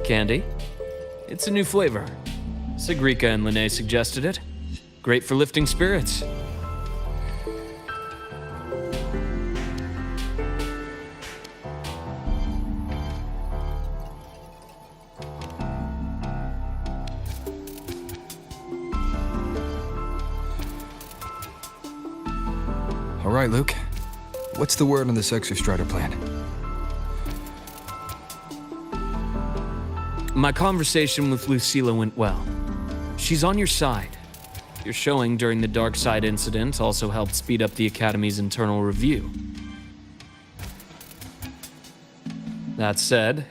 Candy? It's a new flavor. Sigrika and Lene suggested it. Great for lifting spirits. All right, Luke. What's the word on this exostrider plan? My conversation with Lucilla went well. She's on your side. Your showing during the Dark Side incident also helped speed up the Academy's internal review. That said,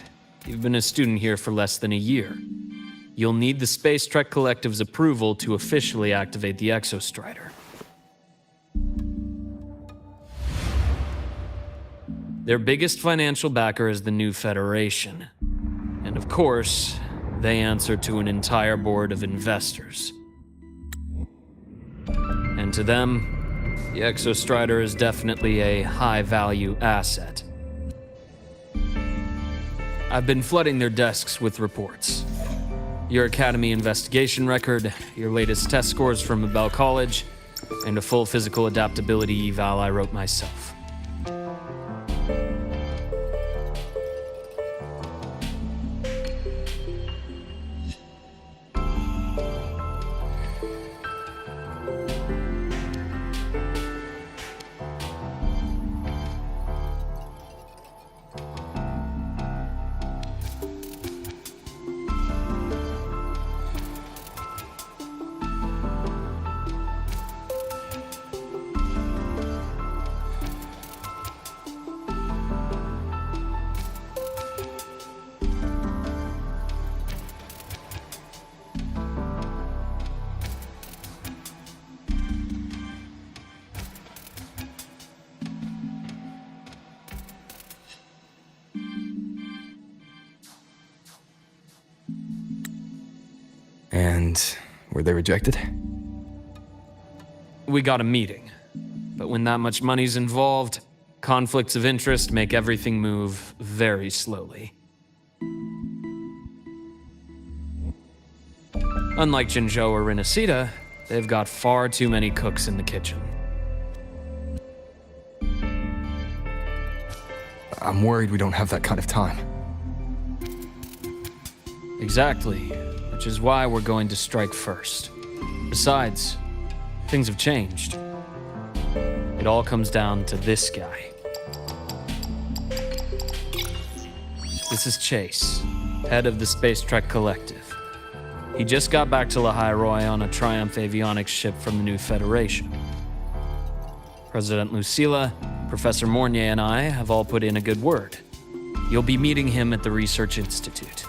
you've been a student here for less than a year. You'll need the Space Trek Collective's approval to officially activate the exostrider. Their biggest financial backer is the New Federation. And of course, they answer to an entire board of investors. And to them, the exostrider is definitely a high-value asset. I've been flooding their desks with reports. Your Academy investigation record, your latest test scores from Abel College, and a full physical adaptability eval I wrote myself. And were they rejected? We got a meeting. But when that much money's involved, conflicts of interest make everything move very slowly. Unlike Jinzhou or Rinasita, they've got far too many cooks in the kitchen. I'm worried we don't have that kind of time. Exactly, which is why we're going to strike first. Besides, things have changed. It all comes down to this guy. This is Chase, head of the Space Trek Collective. He just got back to Lahai on a Triumph avionics ship from the new Federation. President Lucilla, Professor Mornier, and I have all put in a good word. You'll be meeting him at the Research Institute.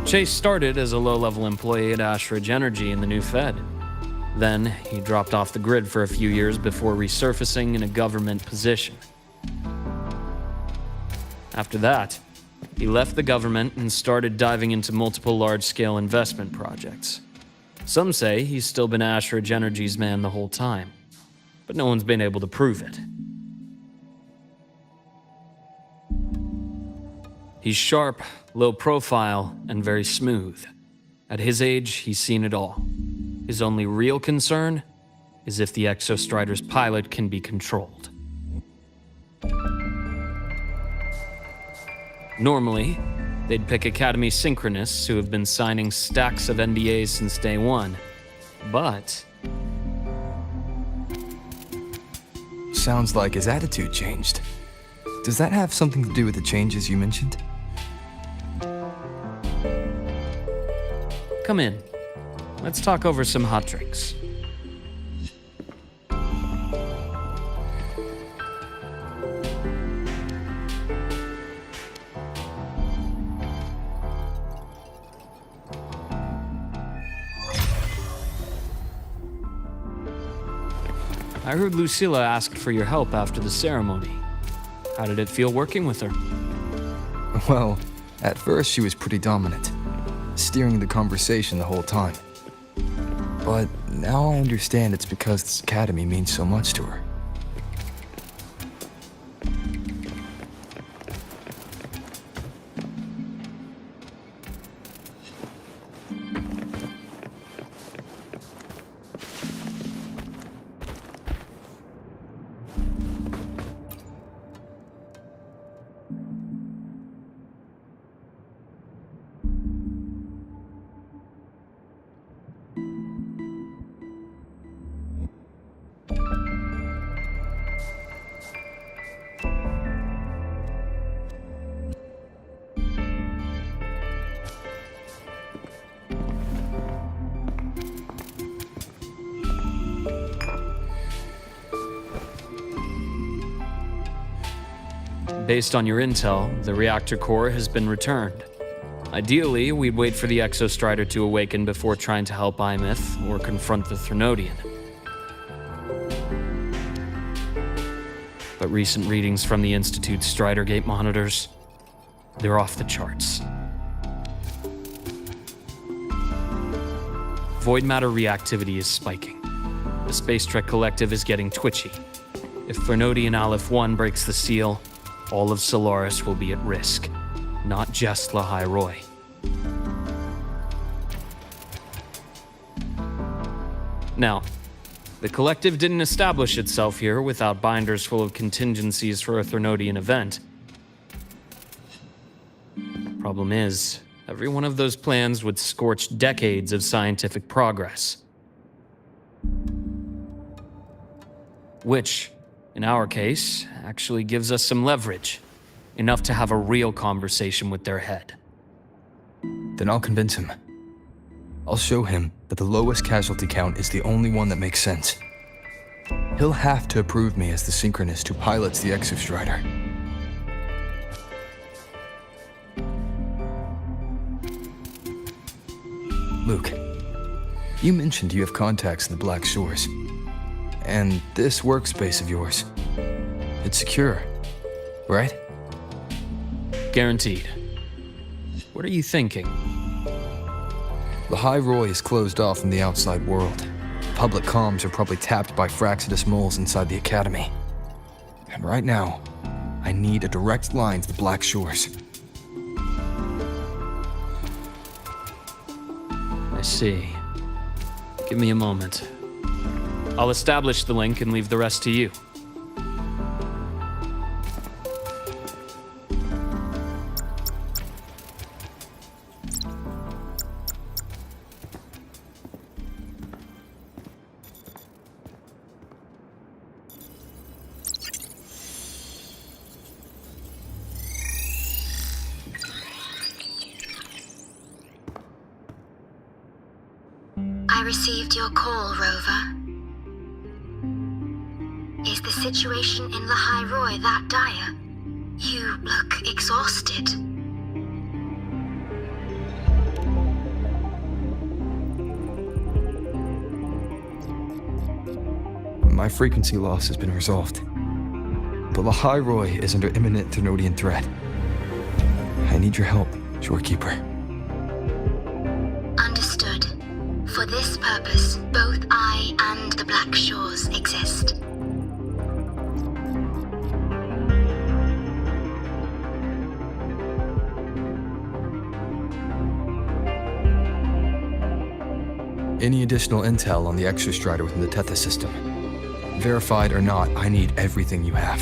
Chase started as a low-level employee at Ashridge Energy in the new Fed. Then, he dropped off the grid for a few years before resurfacing in a government position. After that, he left the government and started diving into multiple large-scale investment projects. Some say he's still been Ashridge Energy's man the whole time, but no one's been able to prove it. He's sharp, low profile, and very smooth. At his age, he's seen it all. His only real concern is if the Exostrider's pilot can be controlled. Normally, they'd pick Academy Synchronists who have been signing stacks of NDAs since day one. But Sounds like his attitude changed. Does that have something to do with the changes you mentioned? come in. Let's talk over some hot drinks. I heard Lucilla asked for your help after the ceremony. How did it feel working with her? Well, at first she was pretty dominant, steering the conversation the whole time. But now I understand it's because this academy means so much to her. Based on your intel, the reactor core has been returned. Ideally, we'd wait for the Exostrider to awaken before trying to help Imyth or confront the Threnodian. But recent readings from the Institute's Strider Gate monitors, they're off the charts. Void matter reactivity is spiking. The Space Trek Collective is getting twitchy. If Threnodian Aleph 1 breaks the seal, all of Solaris will be at risk, not just Lahai Roi. Now, the Collective didn't establish itself here without binders full of contingencies for a Threnodian event. Problem is, every one of those plans would scorch decades of scientific progress. Which, in our case, actually gives us some leverage. Enough to have a real conversation with their head. Then I'll convince him. I'll show him that the lowest casualty count is the only one that makes sense. He'll have to approve me as the synchronist who pilots the Exostrider. Luke, you mentioned you have contacts in the Black Shores. And this workspace of yours, it's secure, right? Guaranteed. What are you thinking? The High Roy is closed off from the outside world. Public comms are probably tapped by Fraxidus moles inside the Academy. And right now, I need a direct line to the Black Shores. I see. Give me a moment. I'll establish the link and leave the rest to you. I received your call, Rover. Is the situation in the High Roy that dire? You look exhausted. My frequency loss has been resolved. But the High Roy is under imminent Ternodian threat. I need your help, Shorekeeper. Understood. For this purpose, both I and the Black Shores exist. Any additional intel on the Exostrider within the Tethys system? Verified or not, I need everything you have.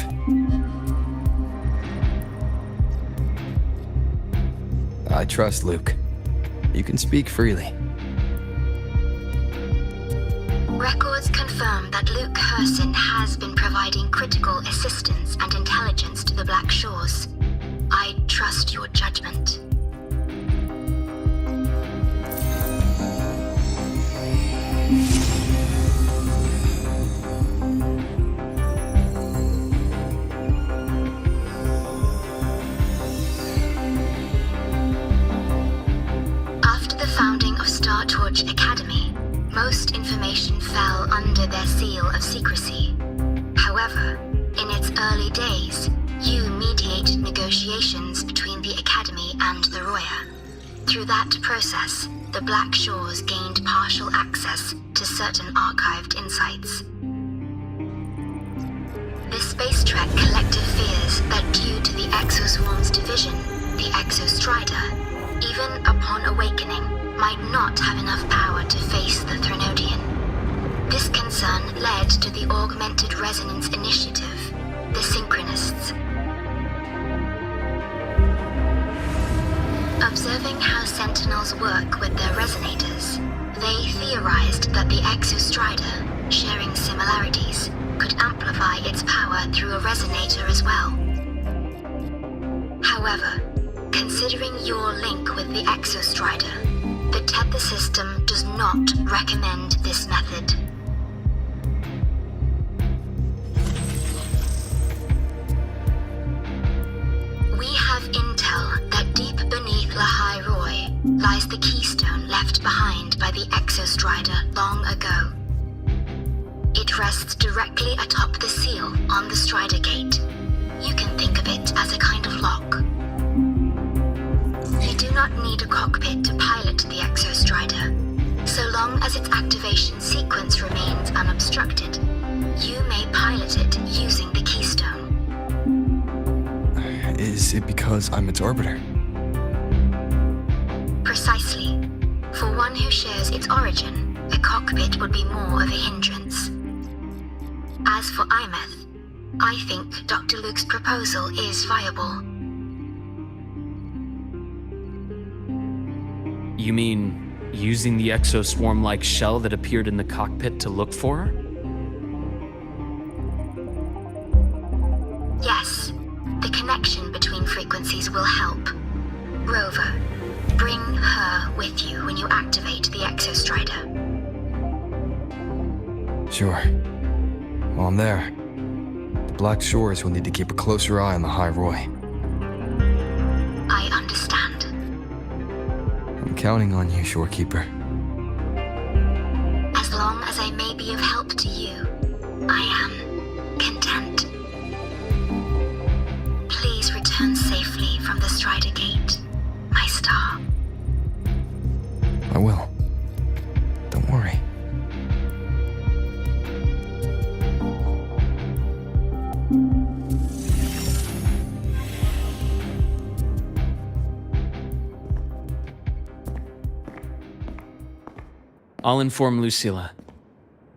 I trust Luke. You can speak freely. Records confirm that Luke Herson has been providing critical assistance and intelligence to the Black Shores. I trust your judgment. After the founding of Star Torch Academy, most information fell under their seal of secrecy. However, in its early days, you mediated negotiations between the Academy and the Roya. Through that process, the Black Shores gained partial access to certain archived insights. The Space Trek collective fears that due to the Exoswarm's division, the Exostrider, even upon awakening, might not have enough power to face the Thrunodian. This concern led to the Augmented Resonance Initiative, the Synchronists. Observing how Sentinels work with their resonators, they theorized that the Exostrider, sharing similarities, could amplify its power through a resonator as well. However, considering your link with the Exostrider, the Tethys system does not recommend this method. We have intel that deep beneath the High Roy lies the keystone left behind by the Exostrider long ago. It rests directly atop the seal on the Strider Gate. You can think of it as a kind of lock. You do not need a cockpit to pilot the Exostrider. So long as its activation sequence remains unobstructed, you may pilot it using the keystone. Is it because I'm its arbiter? Precisely. For one who shares its origin, a cockpit would be more of a hindrance. As for Imeth, I think Dr. Luke's proposal is viable. You mean using the exoswarm-like shell that appeared in the cockpit to look for her? Yes, the connection between frequencies will help. Rover, bring her with you when you activate the Exostrider. Sure. While I'm there, the Black Shores will need to keep a closer eye on the High Roy. I understand. I'm counting on you, Shorekeeper. As long as I may be of help to you, I am content. Please return safely from the Strider Gate, my star. I will. Don't worry. I'll inform Lucilla.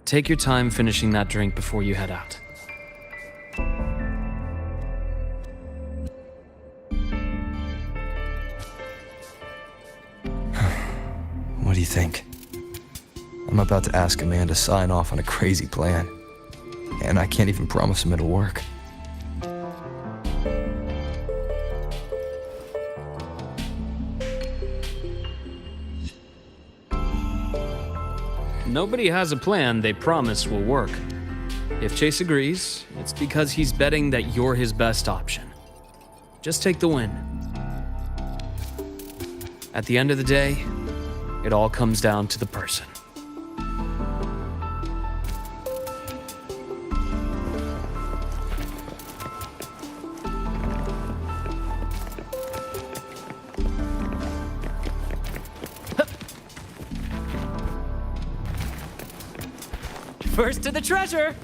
Take your time finishing that drink before you head out. What do you think? I'm about to ask a man to sign off on a crazy plan, and I can't even promise him it'll work. Nobody has a plan they promise will work. If Chase agrees, it's because he's betting that you're his best option. Just take the win. At the end of the day, it all comes down to the person. First to the treasure!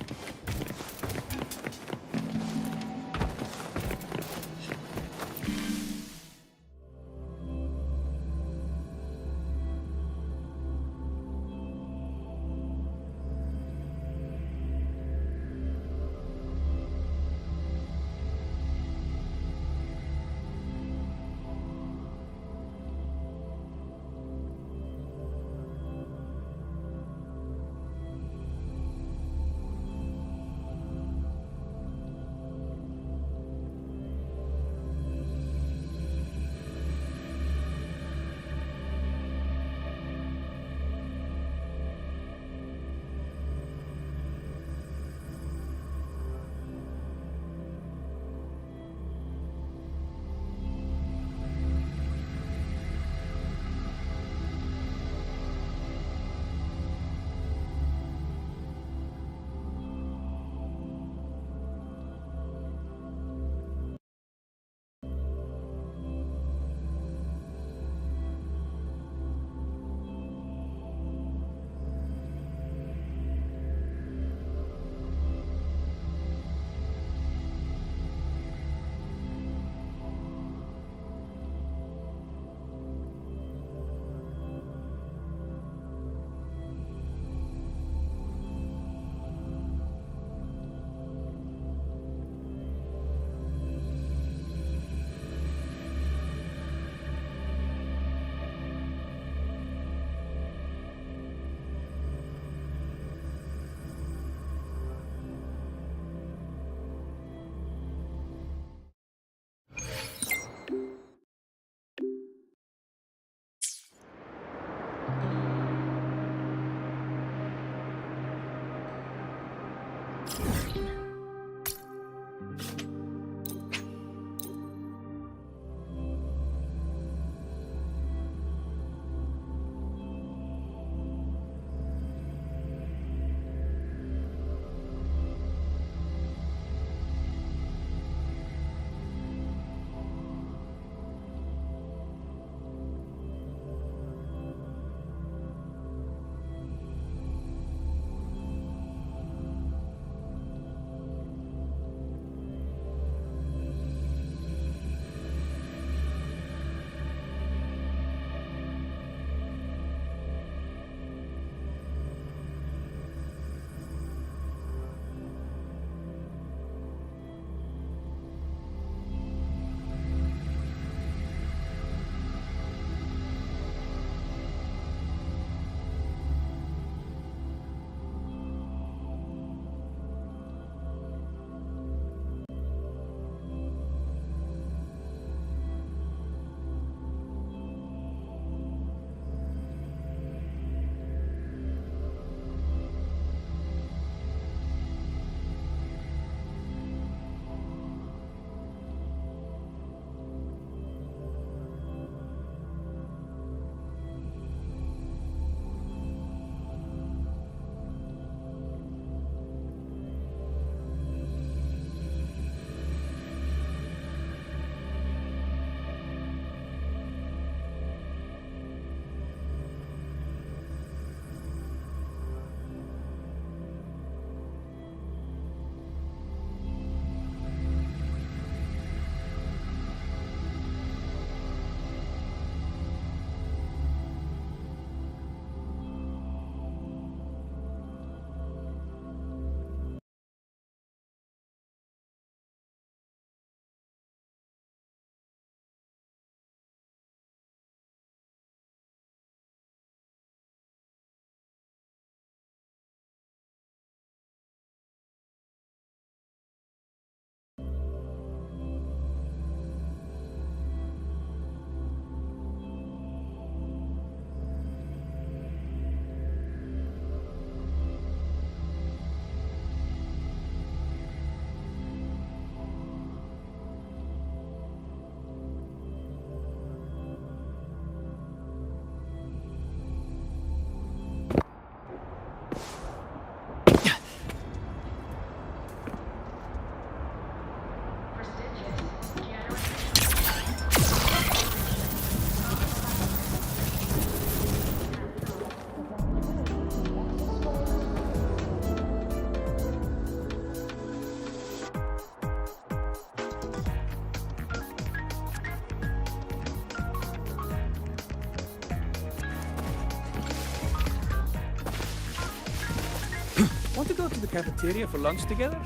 Want to go to the cafeteria for lunch together?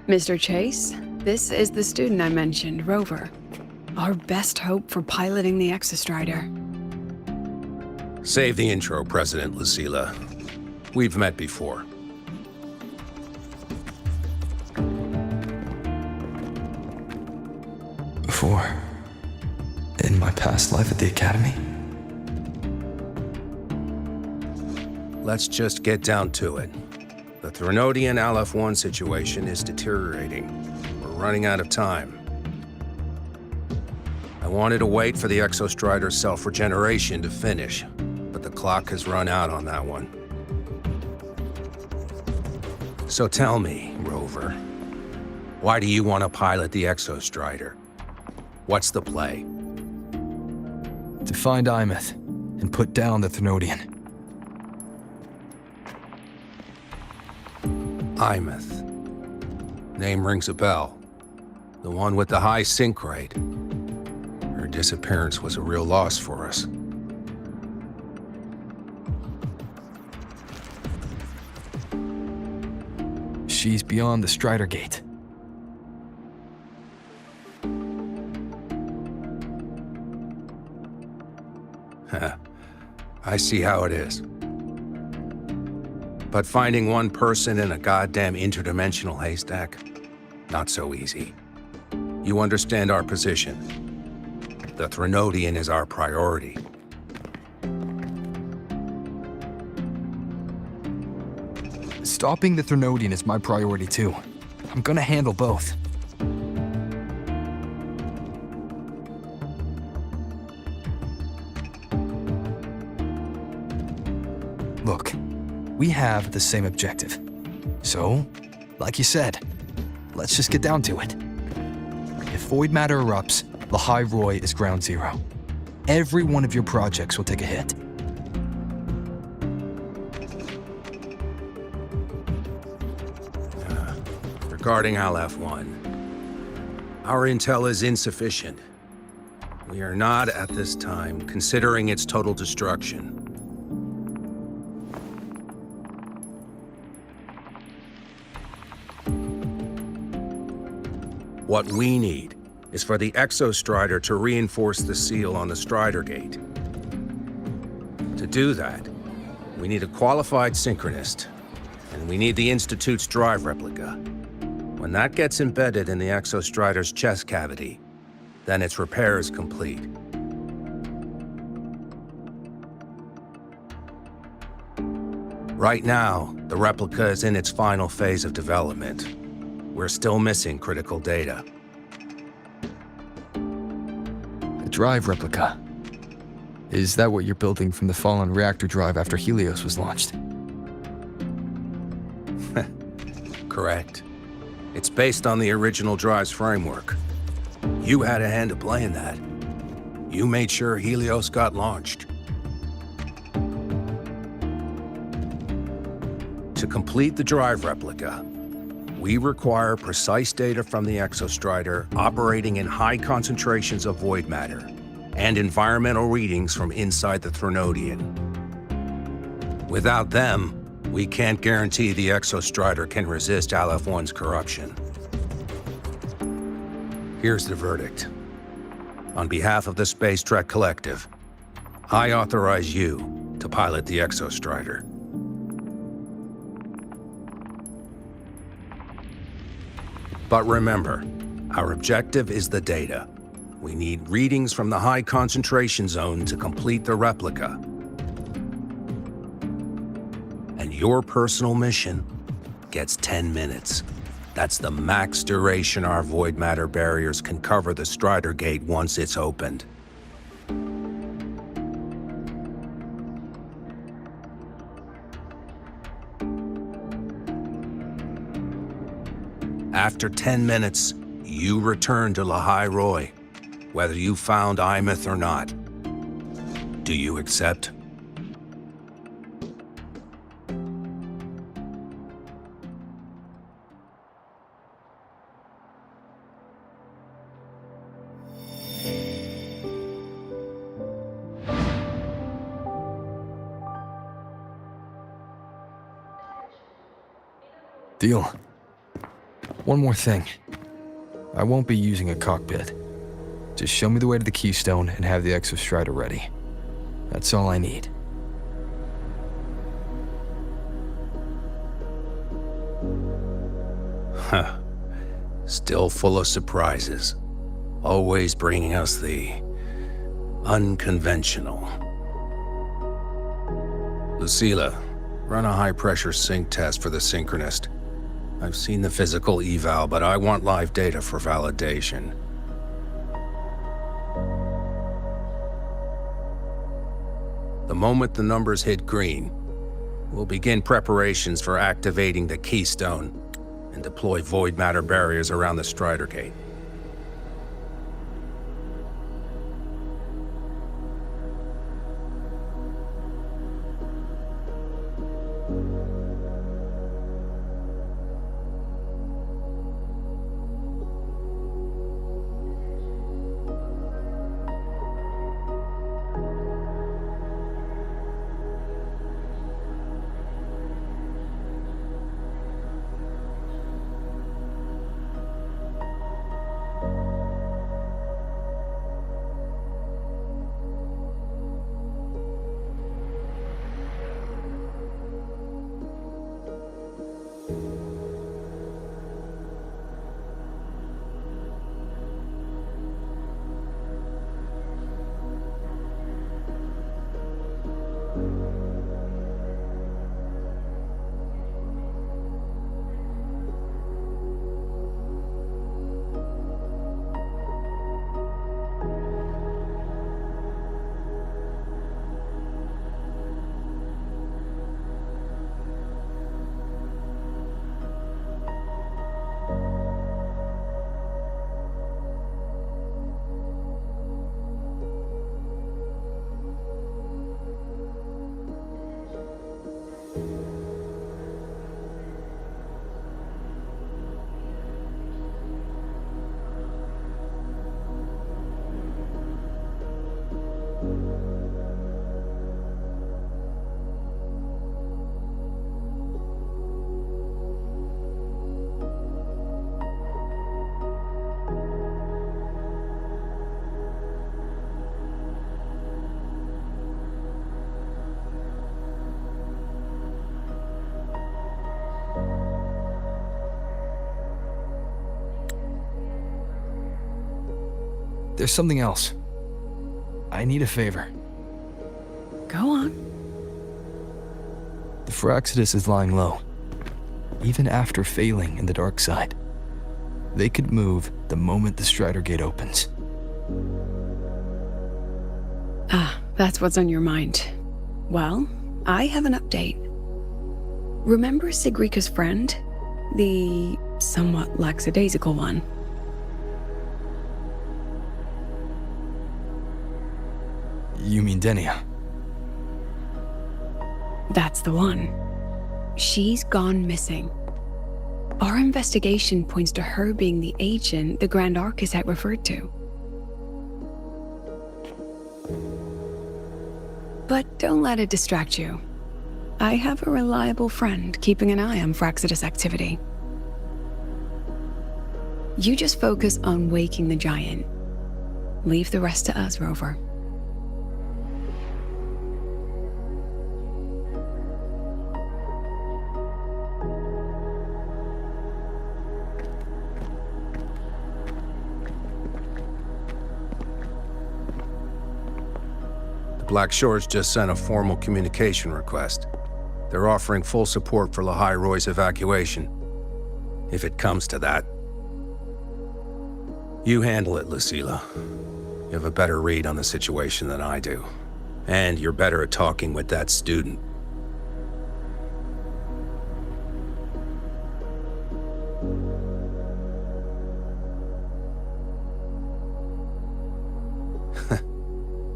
Mr. Chase, this is the student I mentioned, Rover. Our best hope for piloting the Exostrider. Save the intro, President Lucila. We've met before. Before? In my past life at the Academy? Let's just get down to it. The Threnodian LF-1 situation is deteriorating. We're running out of time. I wanted to wait for the Exostrider's self-regeneration to finish, but the clock has run out on that one. So tell me, Rover, why do you want to pilot the Exostrider? What's the play? To find Imeth and put down the Threnodian. Imeth. Name rings a bell. The one with the high sync rate. Her disappearance was a real loss for us. She's beyond the Strider Gate. I see how it is. But finding one person in a goddamn interdimensional haystack, not so easy. You understand our position. The Threnodian is our priority. Stopping the Threnodian is my priority too. I'm gonna handle both. Look, we have the same objective. So, like you said, let's just get down to it. If void matter erupts, the High Roy is ground zero. Every one of your projects will take a hit. Regarding LF-1, our intel is insufficient. We are not, at this time, considering its total destruction. What we need is for the Exostrider to reinforce the seal on the Strider Gate. To do that, we need a qualified synchronist, and we need the Institute's drive replica. When that gets embedded in the Exostrider's chest cavity, then its repair is complete. Right now, the replica is in its final phase of development. We're still missing critical data. A drive replica. Is that what you're building from the fallen reactor drive after Helios was launched? Correct. It's based on the original drive's framework. You had a hand to play in that. You made sure Helios got launched. To complete the drive replica, we require precise data from the Exostrider operating in high concentrations of void matter and environmental readings from inside the Threnodian. Without them, we can't guarantee the Exostrider can resist LF-1's corruption. Here's the verdict. On behalf of the Space Trek Collective, I authorize you to pilot the Exostrider. But remember, our objective is the data. We need readings from the high concentration zone to complete the replica. And your personal mission gets 10 minutes. That's the max duration our void matter barriers can cover the Strider Gate once it's opened. After 10 minutes, you return to Lahai Roy, whether you found Imeth or not. Do you accept? Deal. One more thing. I won't be using a cockpit. Just show me the way to the Keystone and have the Exostrider ready. That's all I need. Huh. Still full of surprises. Always bringing us the unconventional. Lucilla, run a high-pressure sync test for the Synchronist. I've seen the physical eval, but I want live data for validation. The moment the numbers hit green, we'll begin preparations for activating the Keystone and deploy void matter barriers around the Strider Gate. There's something else. I need a favor. Go on. The Firaxidus is lying low, even after failing in the dark side. They could move the moment the Strider Gate opens. Ah, that's what's on your mind. Well, I have an update. Remember Sigrika's friend? The somewhat lackadaisical one? You mean Denia? That's the one. She's gone missing. Our investigation points to her being the agent the Grand Architect referred to. But don't let it distract you. I have a reliable friend keeping an eye on Firaxidus activity. You just focus on waking the giant. Leave the rest to us, Rover. Black Shore's just sent a formal communication request. They're offering full support for Lahai Roy's evacuation. If it comes to that. You handle it, Lucilla. You have a better read on the situation than I do. And you're better at talking with that student.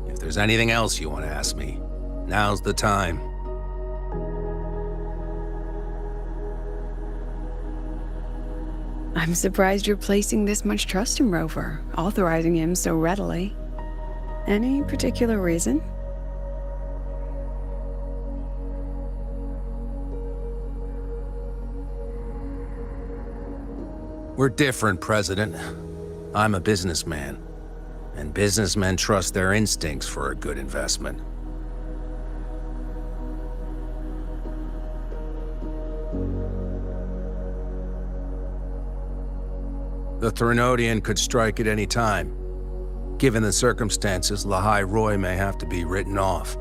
If there's anything else you want to ask me, now's the time. I'm surprised you're placing this much trust in Rover, authorizing him so readily. Any particular reason? We're different, President. I'm a businessman, and businessmen trust their instincts for a good investment. The Threnodian could strike at any time. Given the circumstances, Lahai Roy may have to be written off.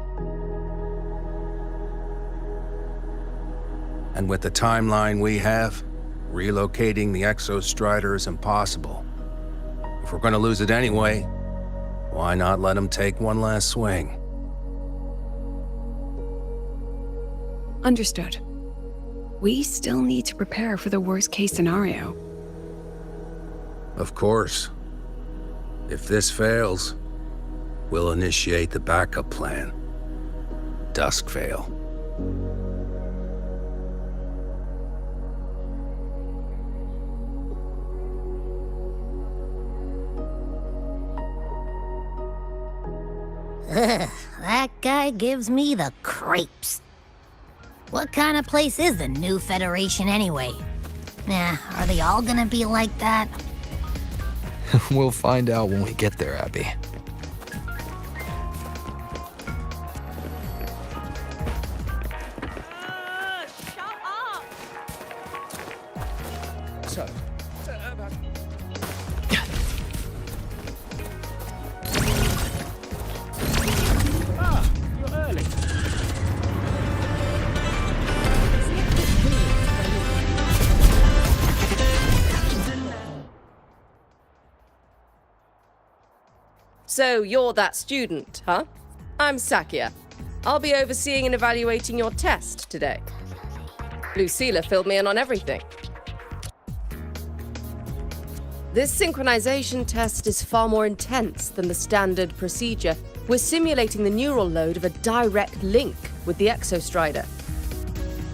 And with the timeline we have, relocating the Exostrider is impossible. If we're gonna lose it anyway, why not let him take one last swing? Understood. We still need to prepare for the worst-case scenario. Of course. If this fails, we'll initiate the backup plan. Duskvale. That guy gives me the creeps. What kind of place is the new Federation anyway? Nah, are they all gonna be like that? We'll find out when we get there, Abby. So, you're early. So you're that student, huh? I'm Sakia. I'll be overseeing and evaluating your test today. Lucilla filled me in on everything. This synchronization test is far more intense than the standard procedure. We're simulating the neural load of a direct link with the Exostrider.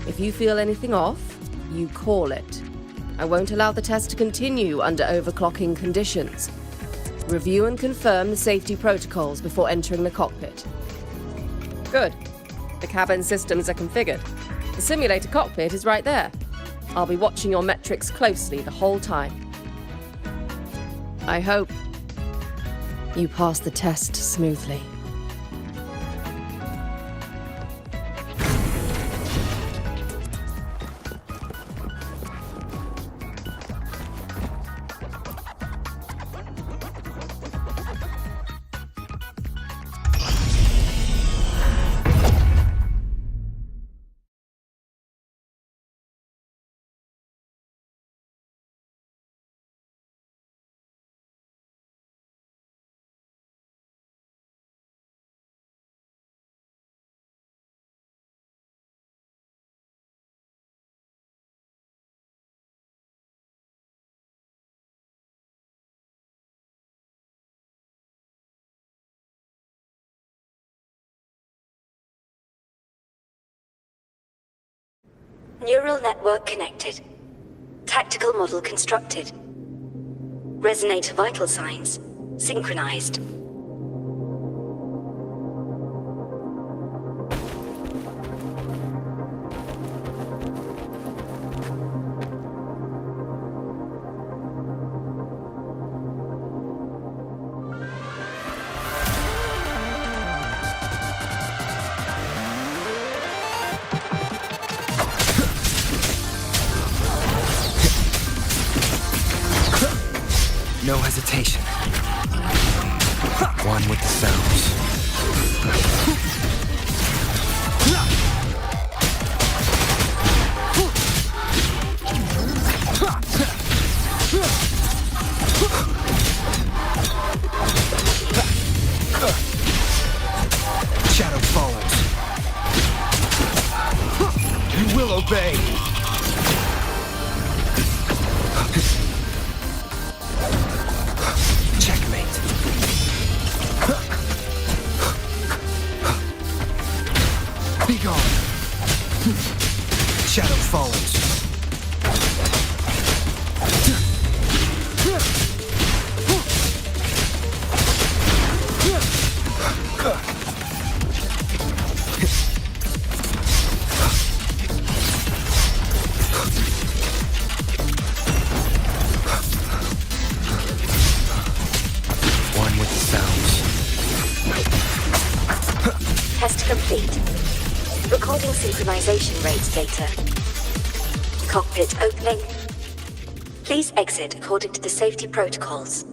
If you feel anything off, you call it. I won't allow the test to continue under overclocking conditions. Review and confirm the safety protocols before entering the cockpit. Good. The cabin systems are configured. The simulator cockpit is right there. I'll be watching your metrics closely the whole time. I hope you pass the test smoothly. Neural network connected. Tactical model constructed. Resonator vital signs synchronized. No hesitation. One with the sounds. Shadow follows. You will obey. Checkmate. Be gone. Shadow follows. One with the sounds. Test complete. Recording synchronization rate data. Cockpit opening. Please exit according to the safety protocols.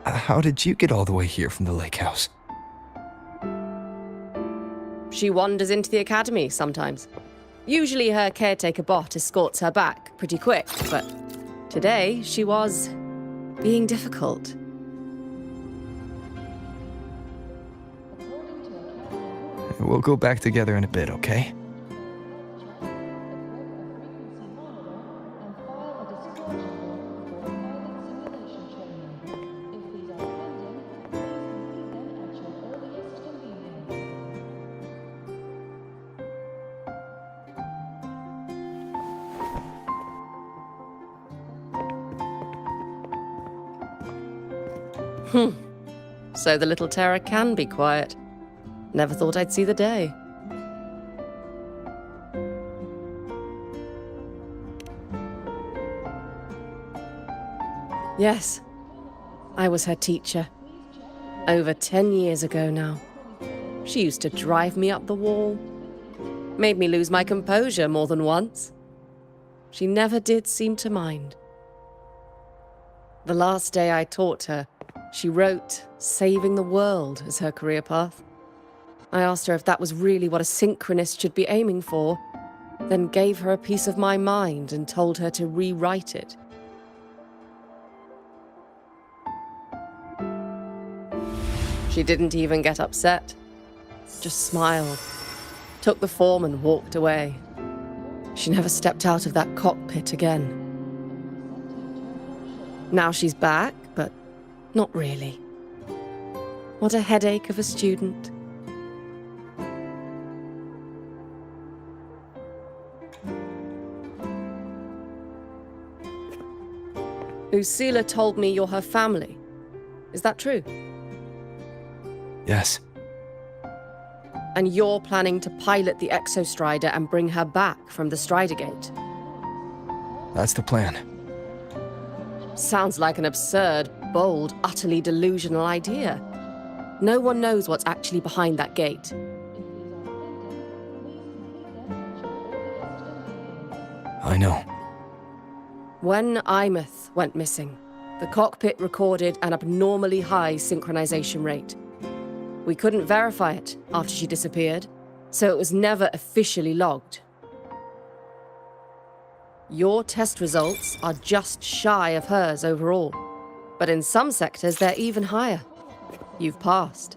How did you get all the way here from the lake house? She wanders into the academy sometimes. Usually her caretaker bot escorts her back pretty quick, but today she was being difficult. We'll go back together in a bit, okay? So the little terror can be quiet. Never thought I'd see the day. Yes, I was her teacher. Over 10 years ago now. She used to drive me up the wall. Made me lose my composure more than once. She never did seem to mind. The last day I taught her, she wrote saving the world as her career path. I asked her if that was really what a synchronist should be aiming for, then gave her a piece of my mind and told her to rewrite it. She didn't even get upset, just smiled, took the form and walked away. She never stepped out of that cockpit again. Now she's back, but not really. What a headache of a student. Lucilla told me you're her family. Is that true? Yes. And you're planning to pilot the Exostrider and bring her back from the Strider Gate? That's the plan. Sounds like an absurd, bold, utterly delusional idea. No one knows what's actually behind that gate. I know. When Imeth went missing, the cockpit recorded an abnormally high synchronization rate. We couldn't verify it after she disappeared, so it was never officially logged. Your test results are just shy of hers overall, but in some sectors they're even higher. You've passed.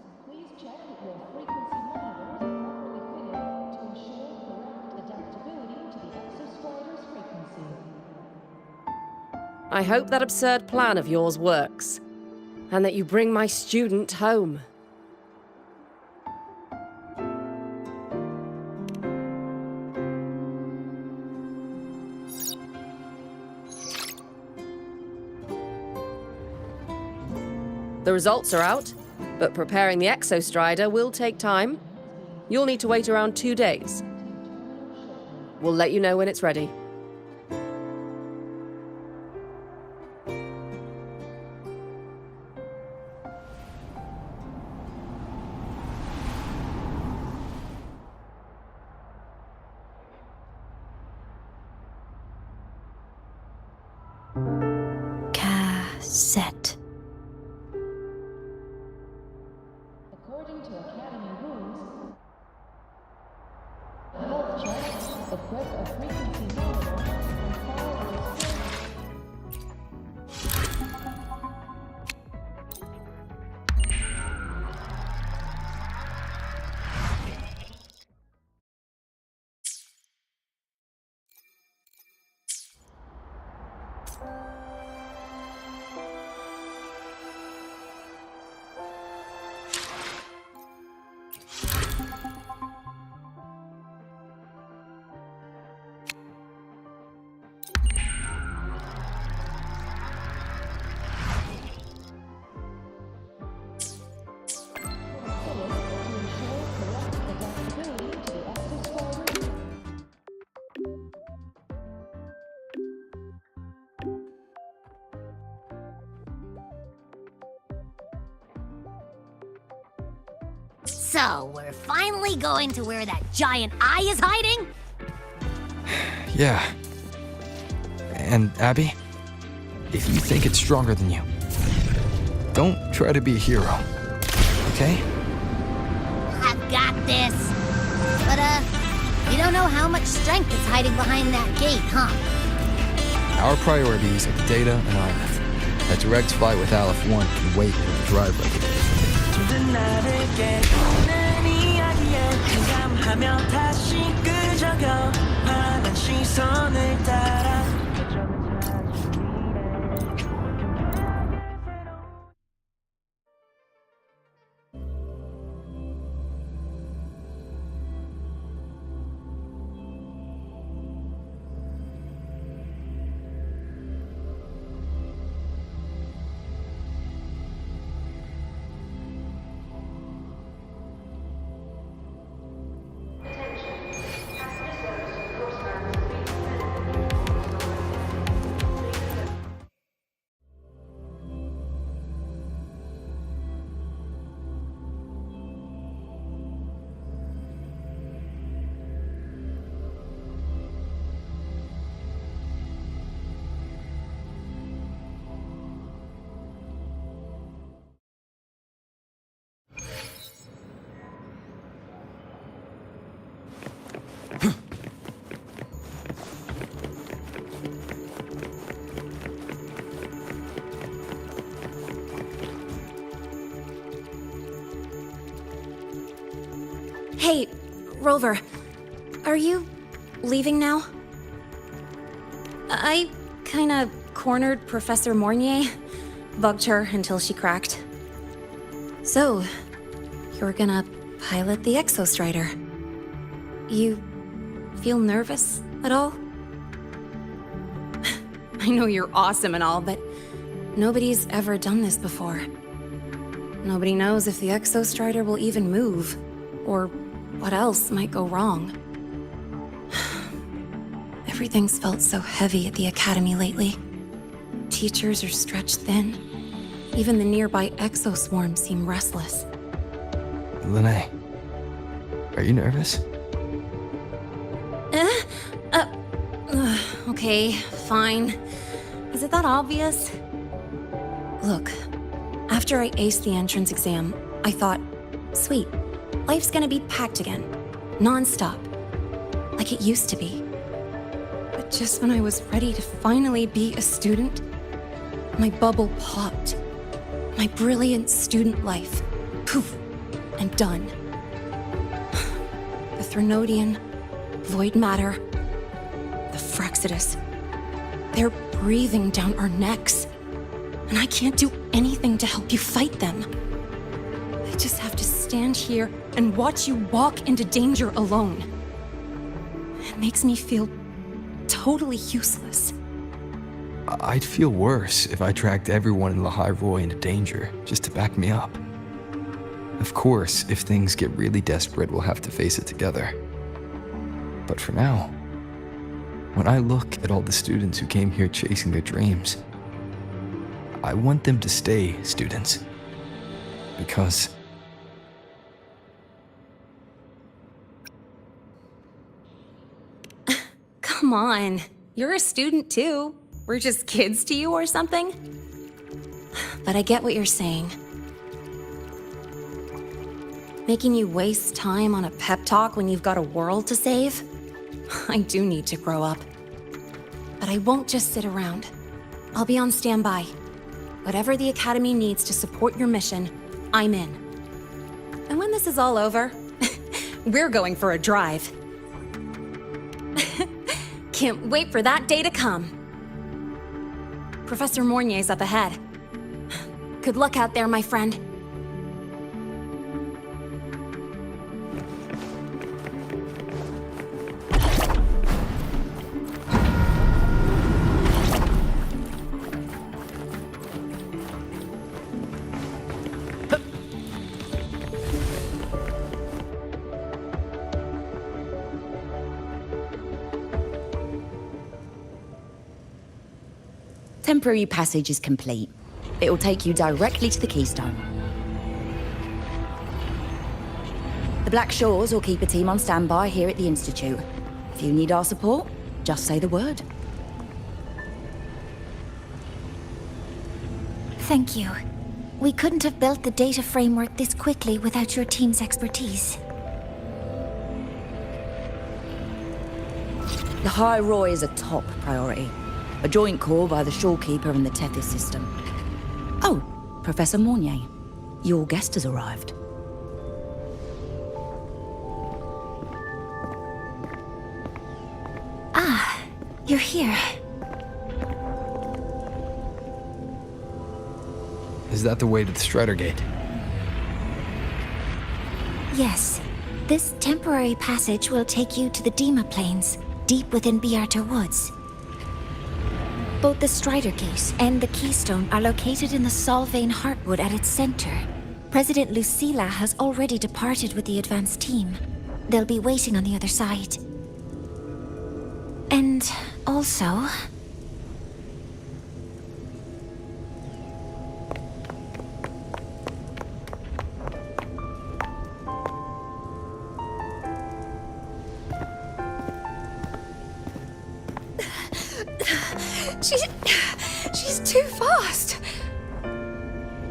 I hope that absurd plan of yours works, and that you bring my student home. The results are out, but preparing the Exostrider will take time. You'll need to wait around 2 days. We'll let you know when it's ready. Cassette. According to Academy rules, a health check, equip a frequency monitor, and follow the So, we're finally going to where that giant eye is hiding? Yeah. And Abby, if you think it's stronger than you, don't try to be a hero, okay? I've got this. But, you don't know how much strength is hiding behind that gate, huh? Our priorities are the data and Aleph. That direct flight with Aleph 1 can wait with the drive regulator. Hey, Rover, are you leaving now? I kinda cornered Professor Mornier, bugged her until she cracked. So, you're gonna pilot the Exostrider. You feel nervous at all? I know you're awesome and all, but nobody's ever done this before. Nobody knows if the Exostrider will even move, or what else might go wrong. Everything's felt so heavy at the Academy lately. Teachers are stretched thin. Even the nearby exoswarms seem restless. Lene, are you nervous? Okay, fine. Is it that obvious? Look, after I aced the entrance exam, I thought, sweet, life's gonna be packed again, non-stop, like it used to be. But just when I was ready to finally be a student, my bubble popped. My brilliant student life, poof, and done. The Threnodian, void matter, the Frexidus, they're breathing down our necks. And I can't do anything to help you fight them. I just have to stand here and watch you walk into danger alone. It makes me feel totally useless. I'd feel worse if I dragged everyone in Lehigh Roy into danger just to back me up. Of course, if things get really desperate, we'll have to face it together. But for now, when I look at all the students who came here chasing their dreams, I want them to stay students. Because... Come on. You're a student too. We're just kids to you or something? But I get what you're saying. Making you waste time on a pep talk when you've got a world to save? I do need to grow up. But I won't just sit around. I'll be on standby. Whatever the Academy needs to support your mission, I'm in. And when this is all over, we're going for a drive. Can't wait for that day to come. Professor Mornier's up ahead. Good luck out there, my friend. Temporary passage is complete. It will take you directly to the Keystone. The Black Shores will keep a team on standby here at the Institute. If you need our support, just say the word. Thank you. We couldn't have built the data framework this quickly without your team's expertise. The High Roy is a top priority. A joint call by the Shorekeeper and the Tethys system. Oh, Professor Mornier, your guest has arrived. Ah, you're here. Is that the way to the Strider Gate? Yes. This temporary passage will take you to the Dima Plains, deep within Biarter Woods. Both the Strider Gate and the Keystone are located in the Solvane Heartwood at its center. President Lucilla has already departed with the advance team. They'll be waiting on the other side. And also... She's too fast.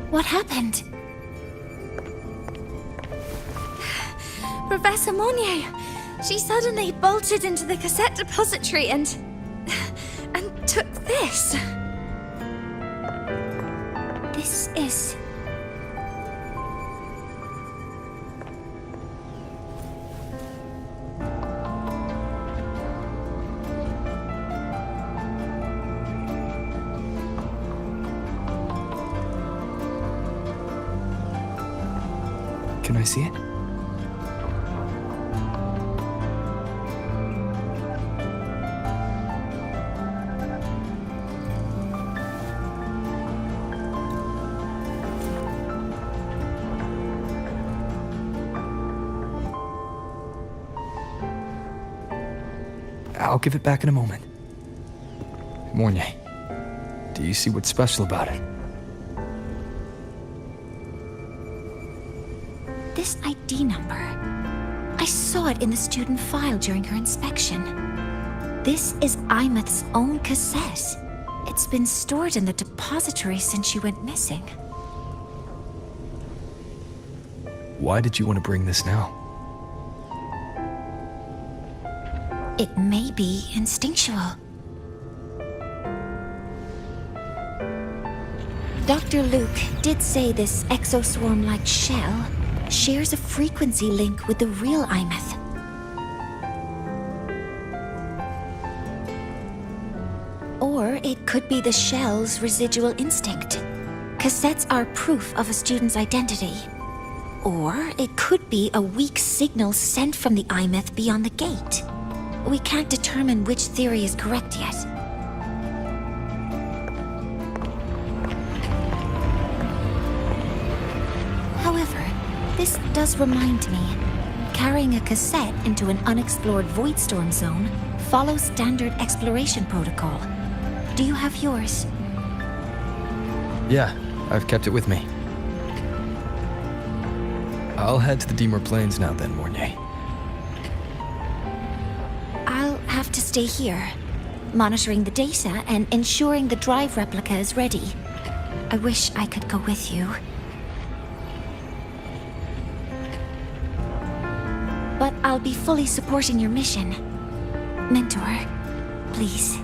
What happened? Professor Mornier, she suddenly bolted into the cassette depository and took this. This is... Can I see it? I'll give it back in a moment. Mornier, do you see what's special about it? This ID number. I saw it in the student file during her inspection. This is Imeth's own cassette. It's been stored in the depository since she went missing. Why did you want to bring this now? It may be instinctual. Dr. Luke did say this exoswarm-like shell shares a frequency link with the real Imeth. Or it could be the shell's residual instinct. Cassettes are proof of a student's identity. Or it could be a weak signal sent from the Imeth beyond the gate. We can't determine which theory is correct yet. This does remind me. Carrying a cassette into an unexplored Voidstorm zone follows standard exploration protocol. Do you have yours? Yeah, I've kept it with me. I'll head to the Deemer Plains now then, Mornier. I'll have to stay here, monitoring the data and ensuring the drive replica is ready. I wish I could go with you. But I'll be fully supporting your mission. Mentor, please,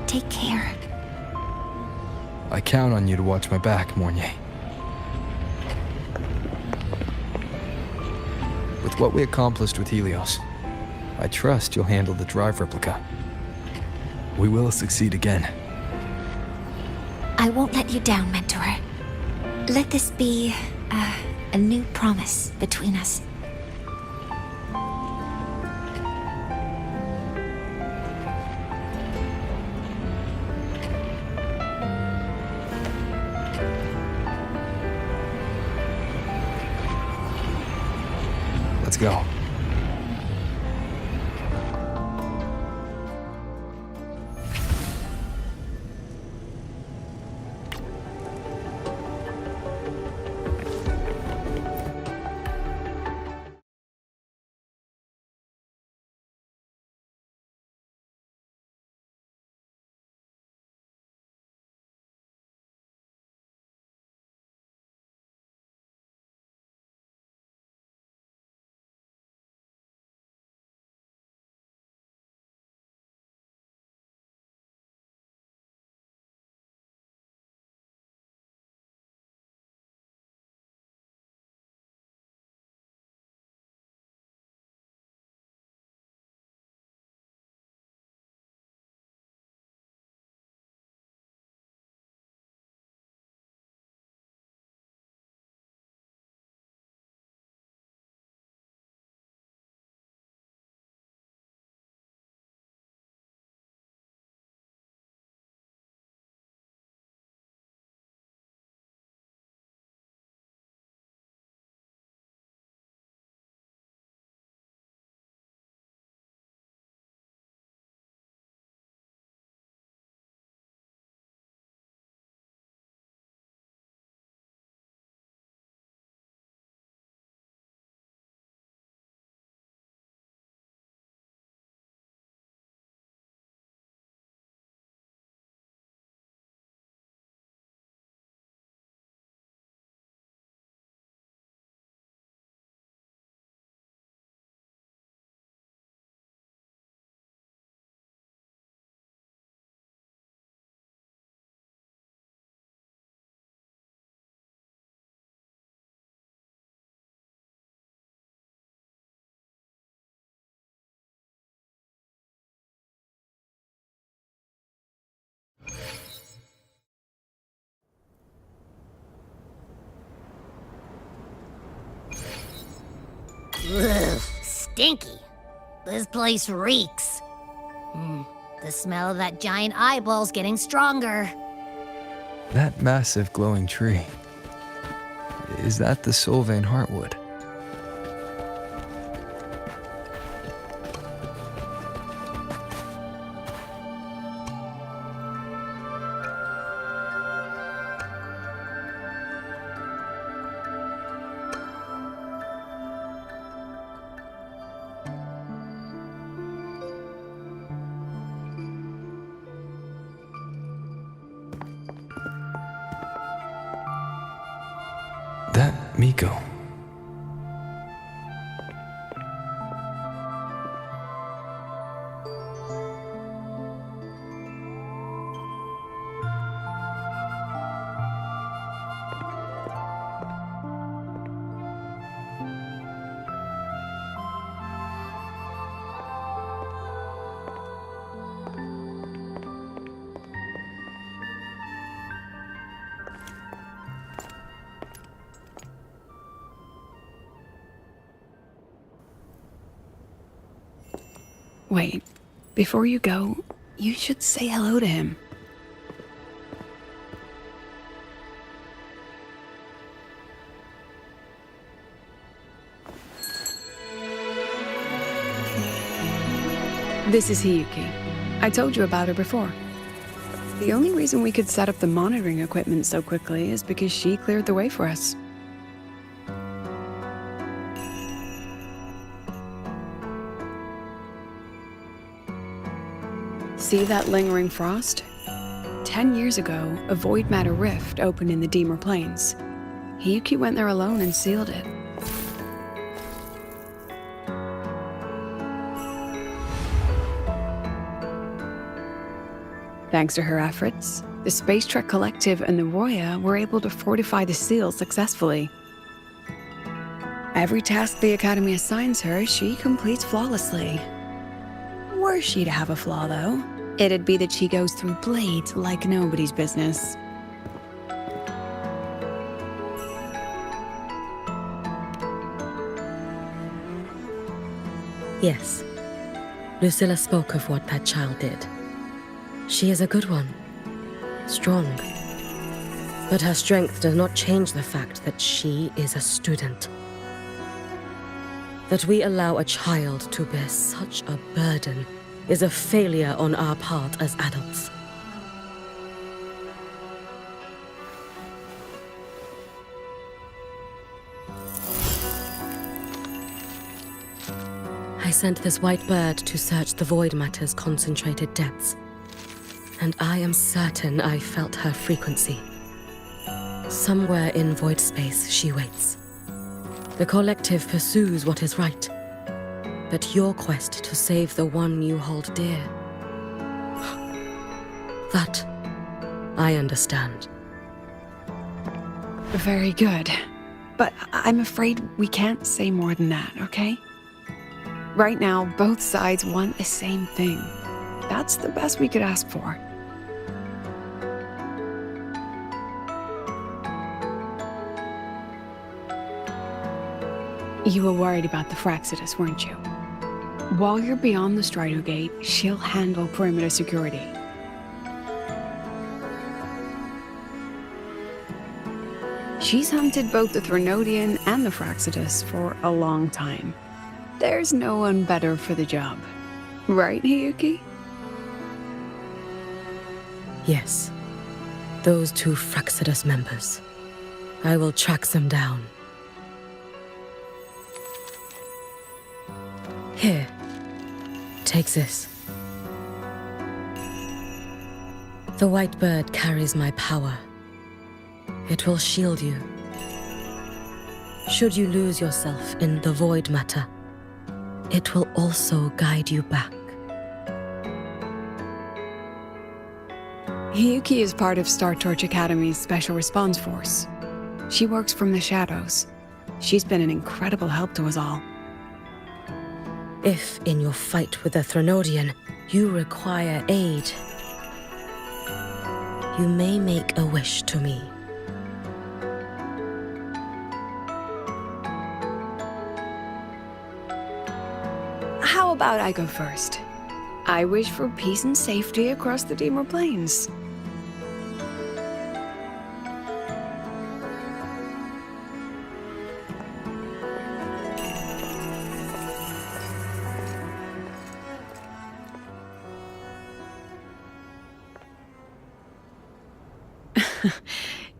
take care. I count on you to watch my back, Mornier. With what we accomplished with Helios, I trust you'll handle the drive replica. We will succeed again. I won't let you down, Mentor. Let this be a new promise between us. Let's go. Ugh, stinky. This place reeks. The smell of that giant eyeball's getting stronger. That massive glowing tree. Is that the Sylvain Heartwood? That Miko. Wait, before you go, you should say hello to him. This is Hiyuki. I told you about her before. The only reason we could set up the monitoring equipment so quickly is because she cleared the way for us. See that lingering frost? 10 years ago, a void matter rift opened in the Deemer Plains. Hiyuki went there alone and sealed it. Thanks to her efforts, the Space Trek Collective and the Roya were able to fortify the seal successfully. Every task the Academy assigns her, she completes flawlessly. Were she to have a flaw, though, it'd be that she goes through blades like nobody's business. Yes. Lucilla spoke of what that child did. She is a good one. Strong. But her strength does not change the fact that she is a student. That we allow a child to bear such a burden is a failure on our part as adults. I sent this white bird to search the void matter's concentrated depths, and I am certain I felt her frequency. Somewhere in void space she waits. The collective pursues what is right, but your quest to save the one you hold dear, that I understand. Very good. But I'm afraid we can't say more than that, okay? Right now, both sides want the same thing. That's the best we could ask for. You were worried about the Fraxidus, weren't you? While you're beyond the Strider Gate, she'll handle perimeter security. She's hunted both the Threnodian and the Fraxidus for a long time. There's no one better for the job. Right, Hiyuki? Yes. Those two Fraxidus members. I will track them down. Here. Take this. The white bird carries my power. It will shield you. Should you lose yourself in the void matter, it will also guide you back. Hiyuki is part of Star Torch Academy's Special Response Force. She works from the shadows. She's been an incredible help to us all. If, in your fight with the Threnodian, you require aid, you may make a wish to me. How about I go first? I wish for peace and safety across the Deemer Plains.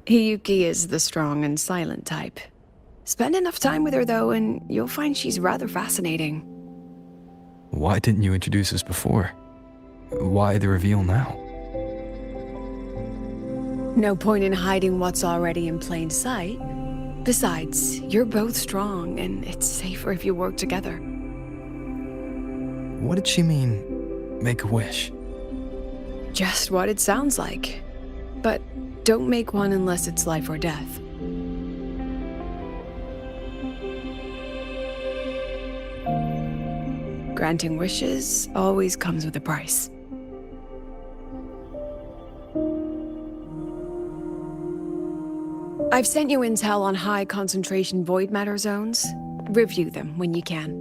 Hiyuki is the strong and silent type. Spend enough time with her, though, and you'll find she's rather fascinating. Why didn't you introduce us before? Why the reveal now? No point in hiding what's already in plain sight. Besides, you're both strong, and it's safer if you work together. What did she mean, make a wish? Just what it sounds like. But don't make one unless it's life or death. Granting wishes always comes with a price. I've sent you intel on high concentration void matter zones. Review them when you can.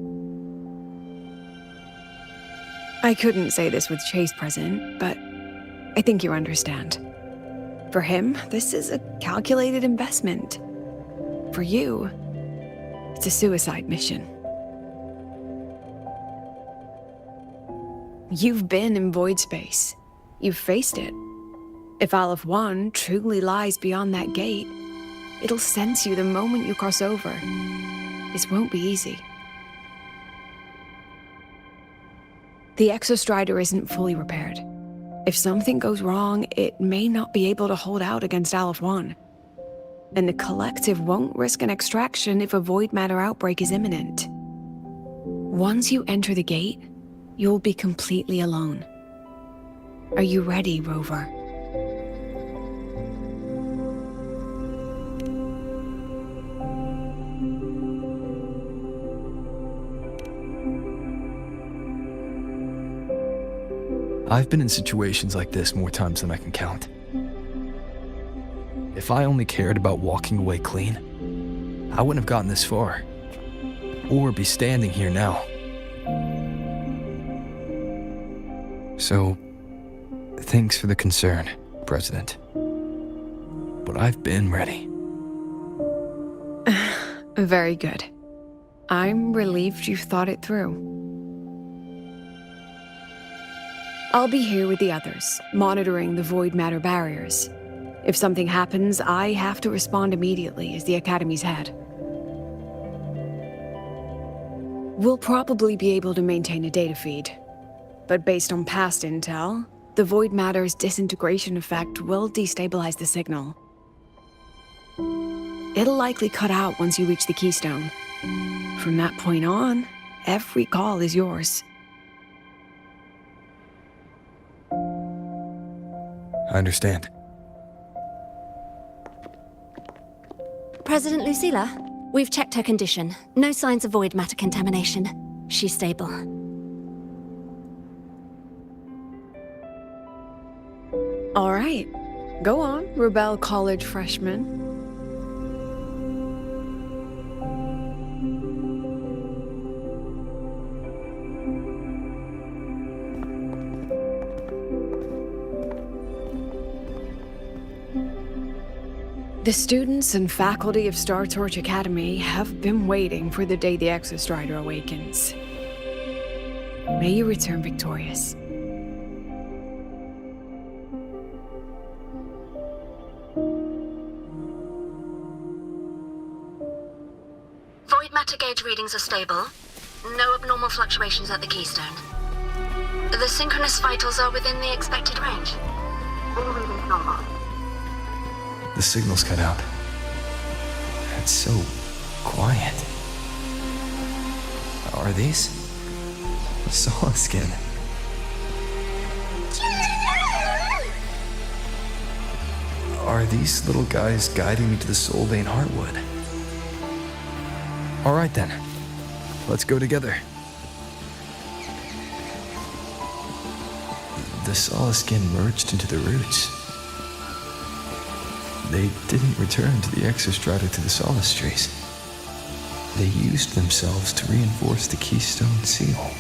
I couldn't say this with Chase present, but I think you understand. For him, this is a calculated investment. For you, it's a suicide mission. You've been in void space. You've faced it. If Aleph 1 truly lies beyond that gate, it'll sense you the moment you cross over. This won't be easy. The Exostrider isn't fully repaired. If something goes wrong, it may not be able to hold out against Aleph 1. And the Collective won't risk an extraction if a void matter outbreak is imminent. Once you enter the gate, you'll be completely alone. Are you ready, Rover? I've been in situations like this more times than I can count. If I only cared about walking away clean, I wouldn't have gotten this far, or be standing here now. So, thanks for the concern, President. But I've been ready. Very good. I'm relieved you've thought it through. I'll be here with the others, monitoring the void matter barriers. If something happens, I have to respond immediately as the Academy's head. We'll probably be able to maintain a data feed, but based on past intel, the void matter's disintegration effect will destabilize the signal. It'll likely cut out once you reach the keystone. From that point on, every call is yours. I understand. President Lucilla, we've checked her condition. No signs of void matter contamination. She's stable. All right. Go on, Rebel College freshman. The students and faculty of Star Torch Academy have been waiting for the day the Exostrider awakens. May you return victorious. Void matter gauge readings are stable. No abnormal fluctuations at the keystone. The synchronous vitals are within the expected range. All readings normal. The signal's cut out. It's so quiet. Are these? Solid skin. Are these little guys guiding me to the Soul Vein Heartwood? All right then. Let's go together. The solid skin merged into the roots. They didn't return to the Exostrata to the Solace Trees. They used themselves to reinforce the Keystone Seal.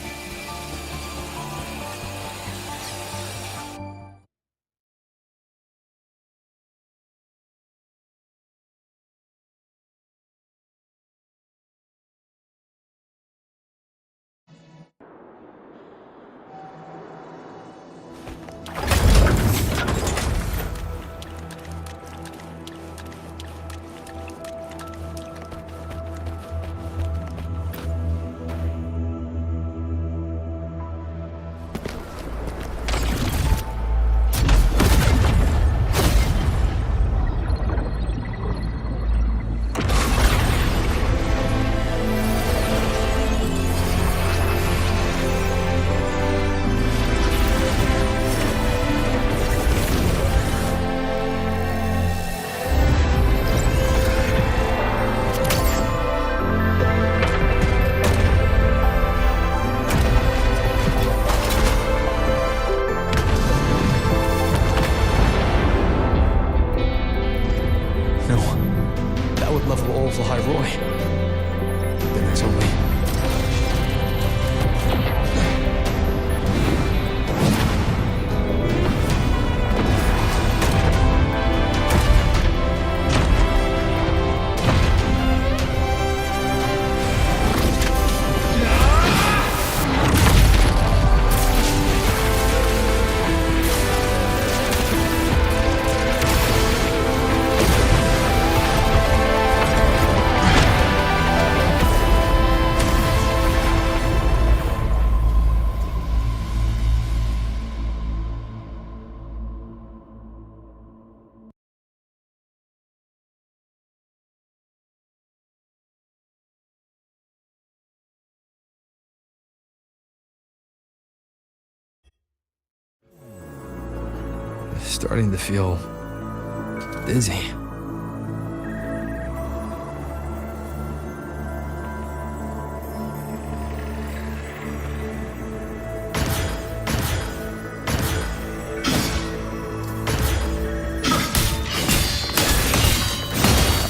Then there's only... starting to feel dizzy.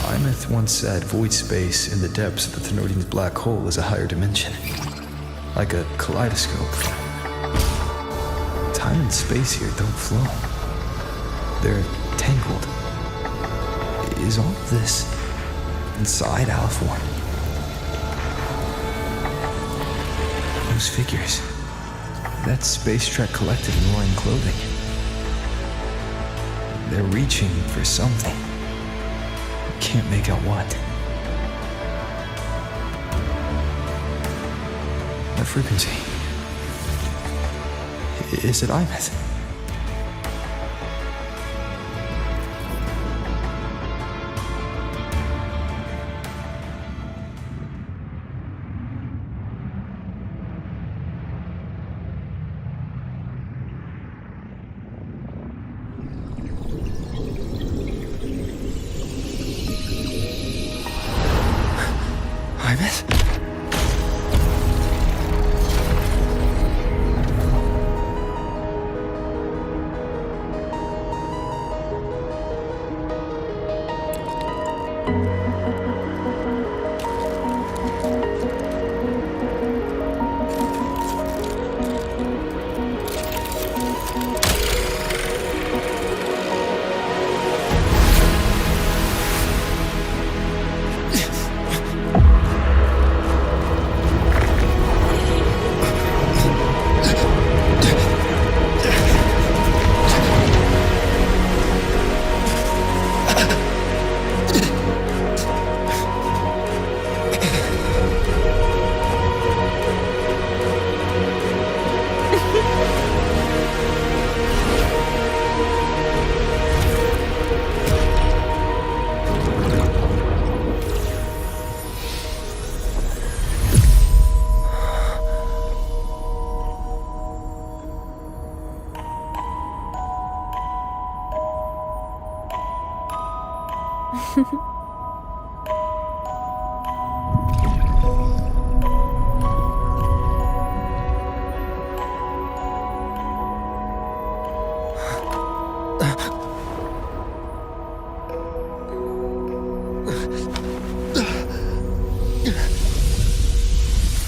Imeth once said void space in the depths of the Thenodian's black hole is a higher dimension, like a kaleidoscope. Time and space here don't flow. They're tangled. Is all of this inside Aleph 1? Those figures. That Space Trek collective in roaring clothing. They're reaching for something. Can't make out what. What frequency? Is it Imeth?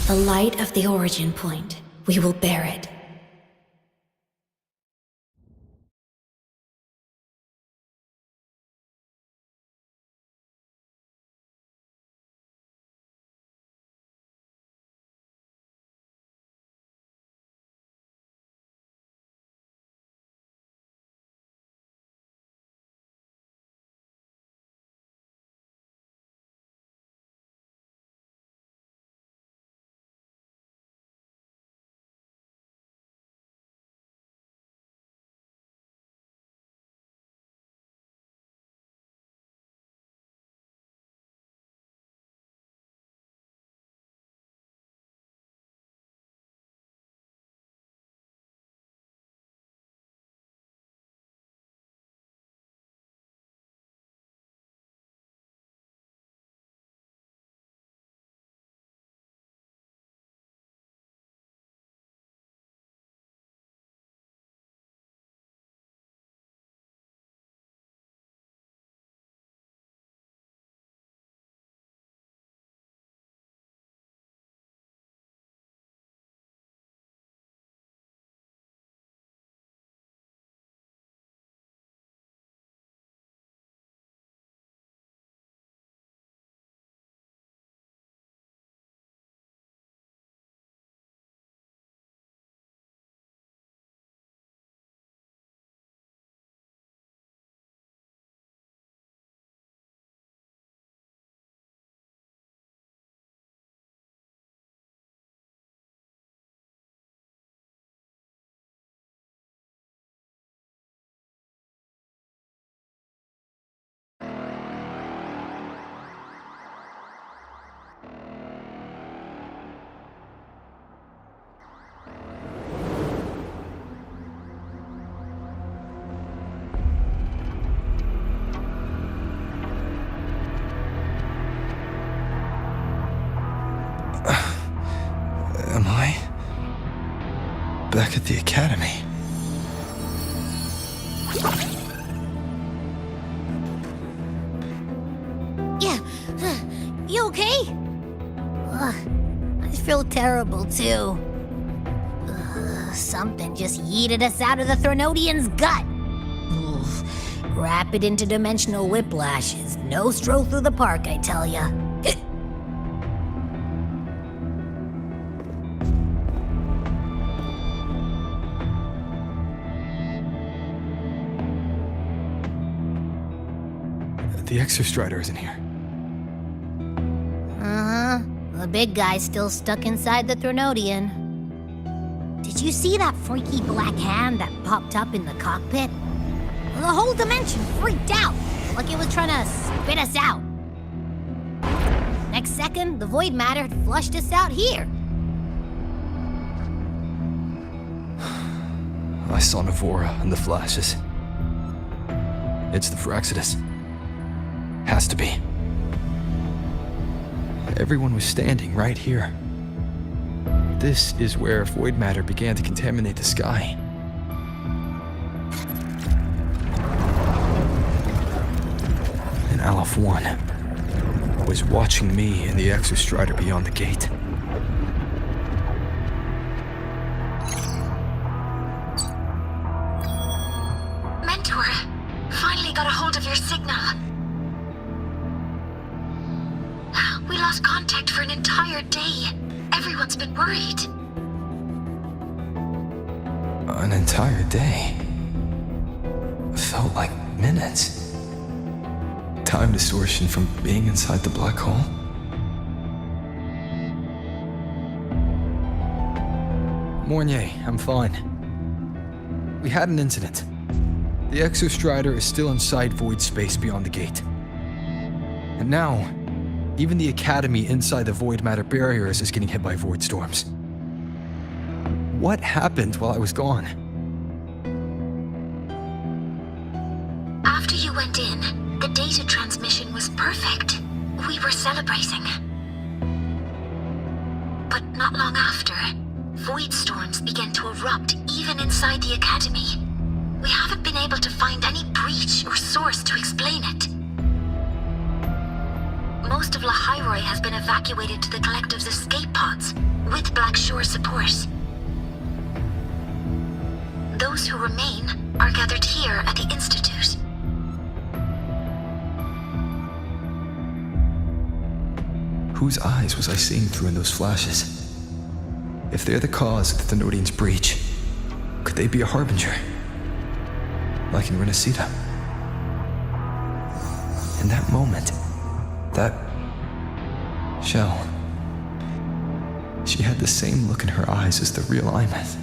The light of the origin point. We will bear it. Back at the academy. Yeah, you okay? Ugh, I feel terrible too. Something just yeeted us out of the Threnodian's gut. Oof. Rapid interdimensional whiplash is no stroll through the park, I tell ya. The Exostrider isn't here. Uh-huh. The big guy's still stuck inside the Threnodian. Did you see that freaky black hand that popped up in the cockpit? The whole dimension freaked out, like it was trying to spit us out. Next second, the void matter had flushed us out here. I saw Navora in the flashes. It's the Phraxidus. Has to be. Everyone was standing right here. This is where void matter began to contaminate the sky. And Aleph 1 was watching me and the Exostrider beyond the gate. Mentor, finally got a hold of your signal. We lost contact for an entire day. Everyone's been worried. An entire day. Felt like minutes. Time distortion from being inside the black hole. Mornier, I'm fine. We had an incident. The Exostrider is still inside void space beyond the gate. And now, even the Academy inside the void matter barriers is getting hit by void storms. What happened while I was gone? After you went in, the data transmission was perfect. We were celebrating. But not long after, void storms began to erupt even inside the Academy. We haven't been able to find any breach or source to explain it. Most of Lahairoi has been evacuated to the Collective's escape pods, with Black Shore support. Those who remain are gathered here at the Institute. Whose eyes was I seeing through in those flashes? If they're the cause of the Thenodian's breach, could they be a harbinger? Like in Renacita? In that moment, that shell, she had the same look in her eyes as the real Imeth.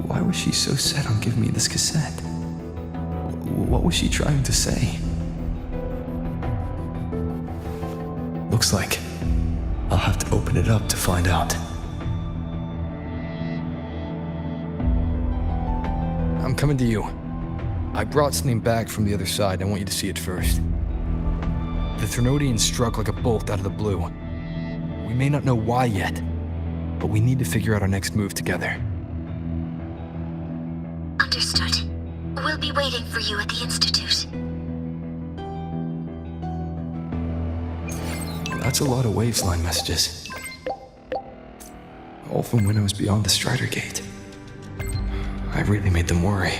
Why was she so set on giving me this cassette? What was she trying to say? Looks like I'll have to open it up to find out. I'm coming to you. I brought something back from the other side. I want you to see it first. The Threnodian struck like a bolt out of the blue. We may not know why yet, but we need to figure out our next move together. Understood. We'll be waiting for you at the Institute. That's a lot of waveline messages. All from when I was beyond the Strider Gate. I really made them worry.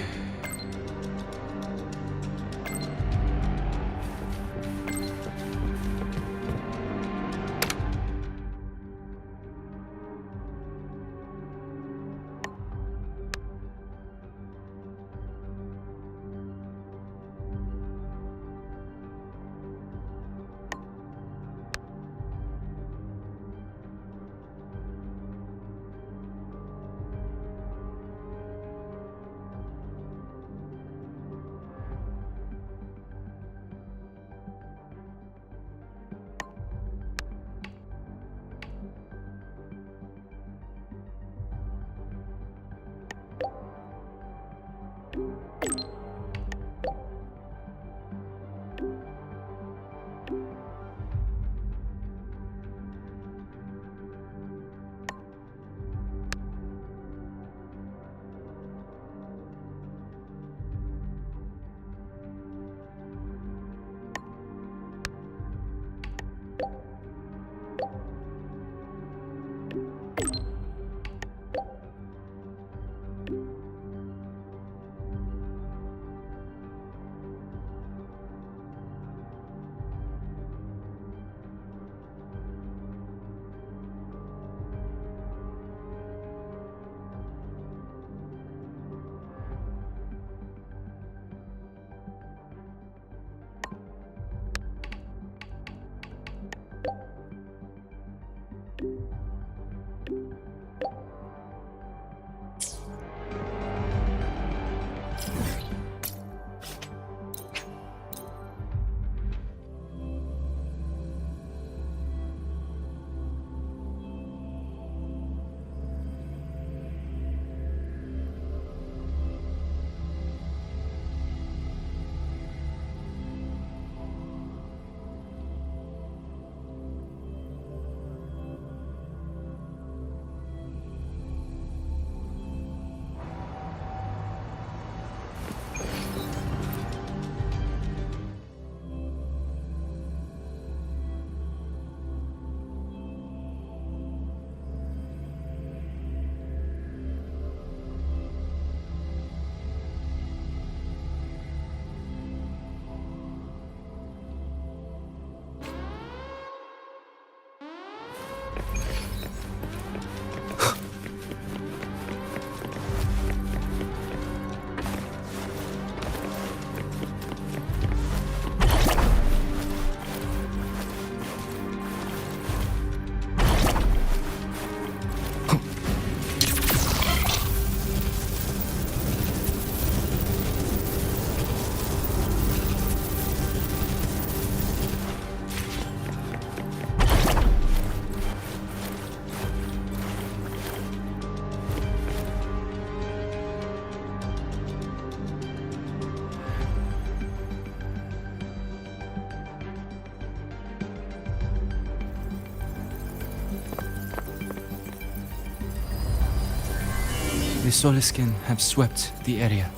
Soliskin have swept the area.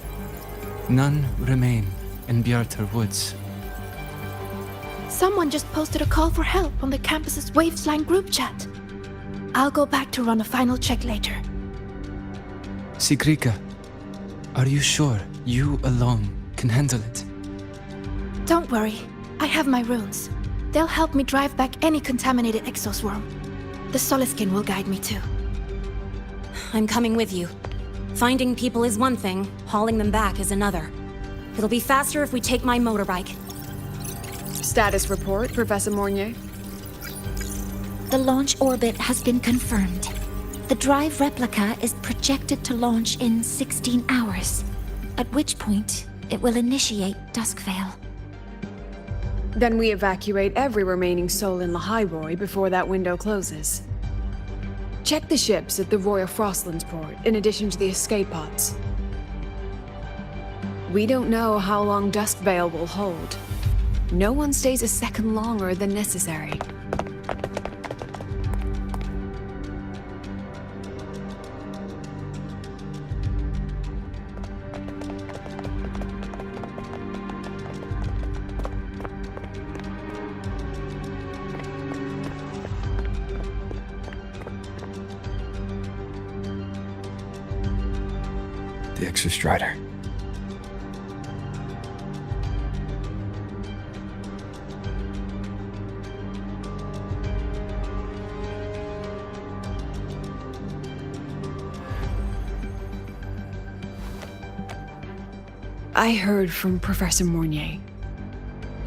None remain in Bjartar Woods. Someone just posted a call for help on the campus's Wavesline group chat. I'll go back to run a final check later. Sigrika, are you sure you alone can handle it? Don't worry, I have my runes. They'll help me drive back any contaminated exoswarm. The Soliskin will guide me too. I'm coming with you. Finding people is one thing, hauling them back is another. It'll be faster if we take my motorbike. Status report, Professor Mornier. The launch orbit has been confirmed. The drive replica is projected to launch in 16 hours, at which point it will initiate Duskvale. Then we evacuate every remaining soul in Lahairoi before that window closes. Check the ships at the Royal Frostlands port, in addition to the escape pods. We don't know how long Duskvale will hold. No one stays a second longer than necessary. The Exostrider. I heard from Professor Mornier.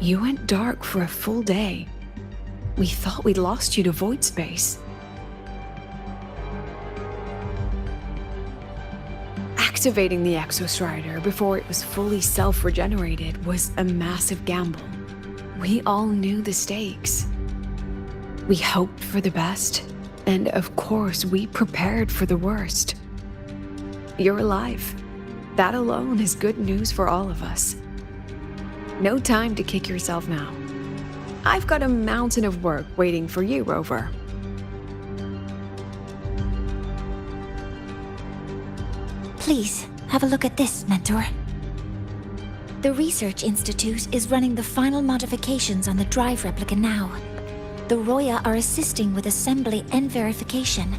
You went dark for a full day. We thought we'd lost you to void space. Activating the Exostrider before it was fully self-regenerated was a massive gamble. We all knew the stakes. We hoped for the best, and of course we prepared for the worst. You're alive. That alone is good news for all of us. No time to kick yourself now. I've got a mountain of work waiting for you, Rover. Please, have a look at this, Mentor. The Research Institute is running the final modifications on the drive replica now. The Roya are assisting with assembly and verification.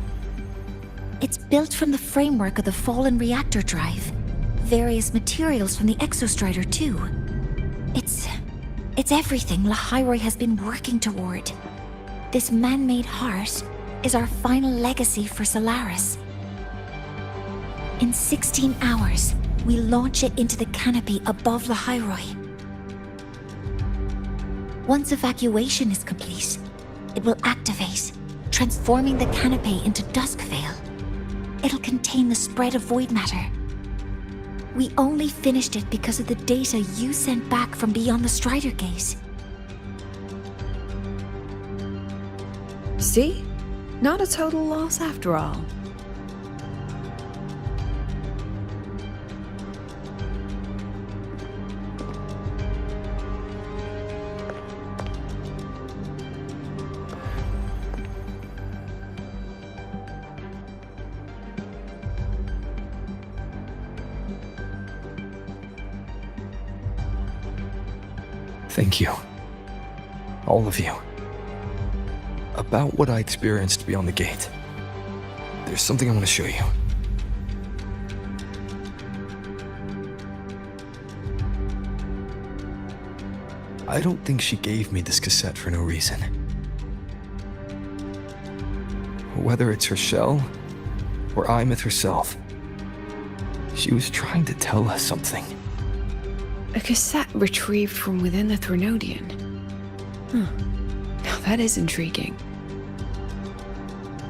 It's built from the framework of the fallen reactor drive. Various materials from the Exostrider, too. It's everything Lahairoi has been working toward. This man-made heart is our final legacy for Solaris. In 16 hours, we launch it into the canopy above Lahairoi. Once evacuation is complete, it will activate, transforming the canopy into Duskvale. It'll contain the spread of void matter. We only finished it because of the data you sent back from beyond the Strider Gate. See? Not a total loss after all. Thank you. All of you. About what I experienced beyond the gate. There's something I want to show you. I don't think she gave me this cassette for no reason. Whether it's her shell, or Imeth herself, she was trying to tell us something. A cassette retrieved from within the Threnodian. Now that is intriguing.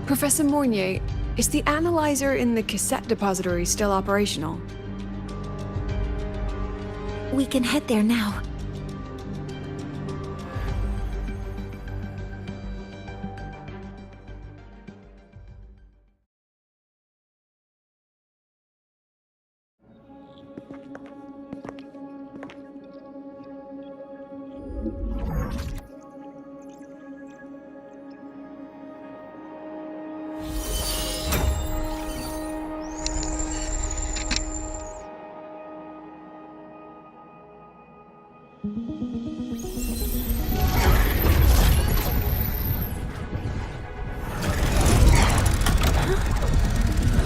Professor Mornier, is the analyzer in the cassette depository still operational? We can head there now.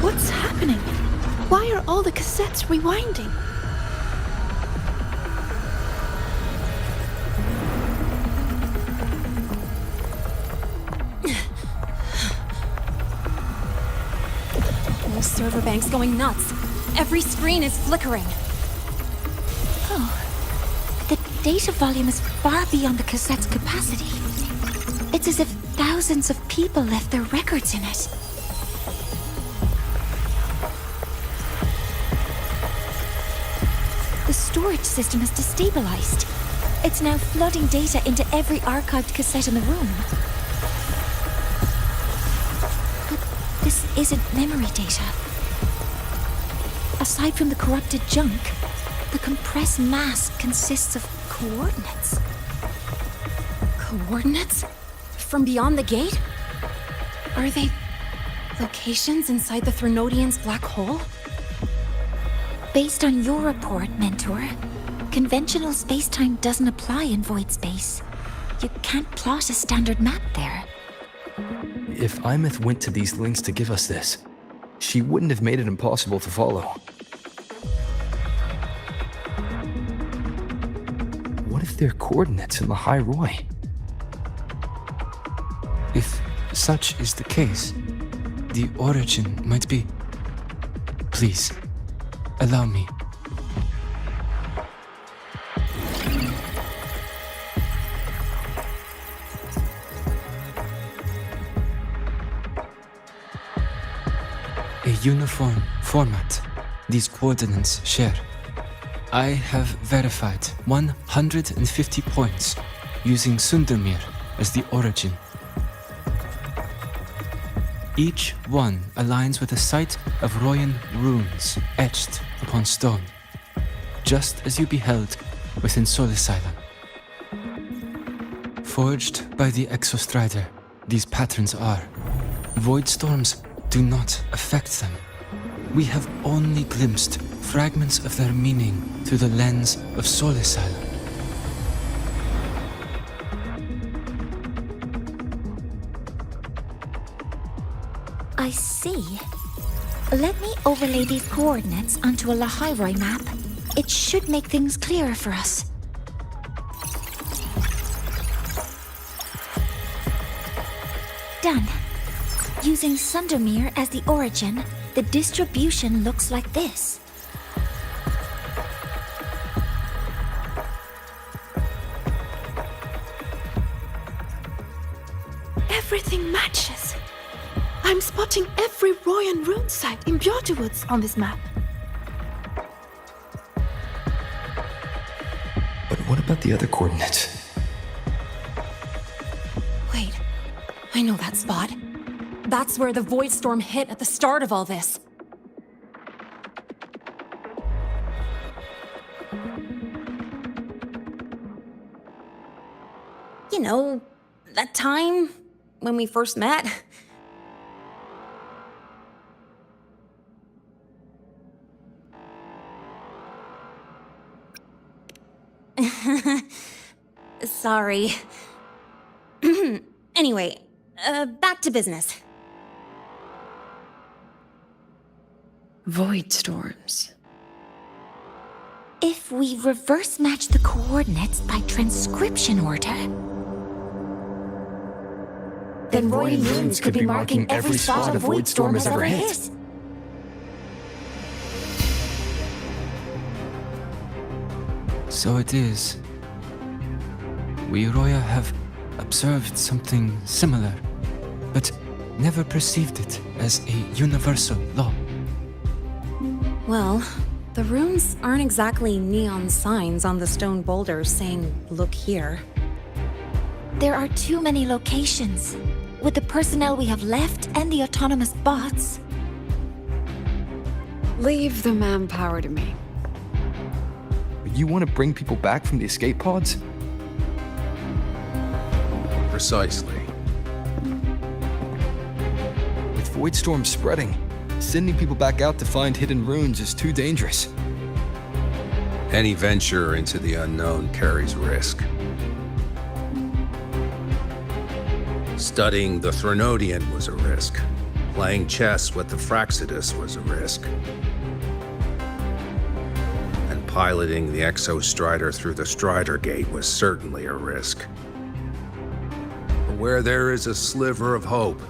What's happening? Why are all the cassettes rewinding? The server bank's going nuts. Every screen is flickering. Oh, the data volume is far beyond the cassette's capacity. It's as if thousands of people left their records in it. The storage system is destabilized. It's now flooding data into every archived cassette in the room. But this isn't memory data. Aside from the corrupted junk, the compressed mass consists of coordinates. Coordinates? From beyond the gate? Are they locations inside the Threnodian's black hole? Based on your report, Mentor, conventional space-time doesn't apply in void space. You can't plot a standard map there. If Imeth went to these links to give us this, she wouldn't have made it impossible to follow. What if they're coordinates in the High Roy? If such is the case, the origin might be... Please, allow me. A uniform format these coordinates share. I have verified 150 points using Sundermere as the origin. Each one aligns with a site of Royan runes etched upon stone, just as you beheld within Solisylon. Forged by the Exostrider, these patterns are. Void storms do not affect them. We have only glimpsed fragments of their meaning through the lens of Solisylon. I see. Let me overlay these coordinates onto a Lahairoi map. It should make things clearer for us. Done. Using Sundermere as the origin, the distribution looks like this. Everything matches. I'm spotting every Royan rune site in Bjorterwoods on this map. But what about the other coordinates? Wait, I know that spot. That's where the void storm hit at the start of all this. You know, that time when we first met. Sorry. Anyway, back to business. Void storms. If we reverse match the coordinates by transcription order, then Royan runes could be marking every spot a void storm has ever hit. So it is. We Roya have observed something similar, but never perceived it as a universal law. Well, the runes aren't exactly neon signs on the stone boulders saying, "Look here." There are too many locations. With the personnel we have left and the autonomous bots. Leave the manpower to me. You want to bring people back from the escape pods? Precisely. With void storms spreading, sending people back out to find hidden runes is too dangerous. Any venture into the unknown carries risk. Studying the Threnodian was a risk. Playing chess with the Fraxidus was a risk. And piloting the Exostrider through the Strider Gate was certainly a risk. But where there is a sliver of hope,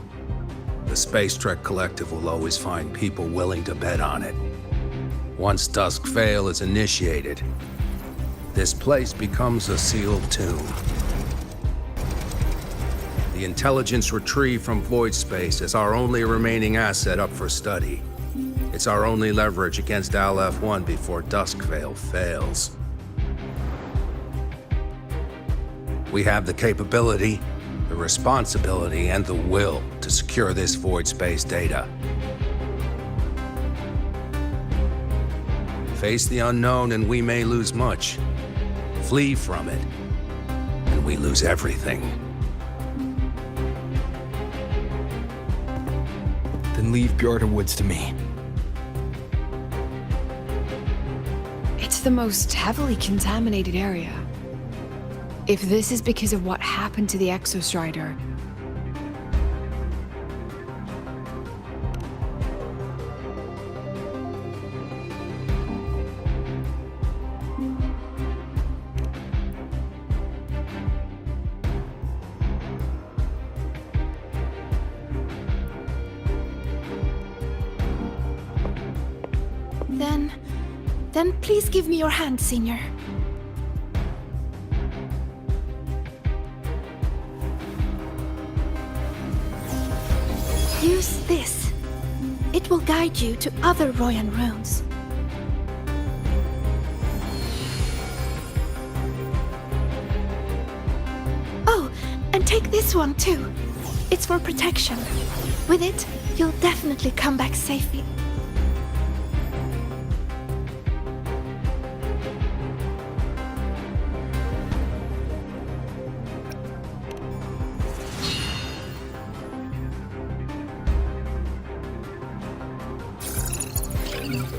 the Space Trek Collective will always find people willing to bet on it. Once Dusk Vale is initiated, this place becomes a sealed tomb. The intelligence retrieved from void space is our only remaining asset up for study. It's our only leverage against Aleph-1 before Dusk Vale fails. We have the capability, the responsibility, and the will to secure this void space data. Face the unknown and we may lose much. Flee from it, and we lose everything. Then leave Bjarta Woods to me. It's the most heavily contaminated area. If this is because of what happened to the Exostrider, Then please give me your hand, Senior. Use this. It will guide you to other Royan runes. Oh, and take this one too. It's for protection. With it, you'll definitely come back safely.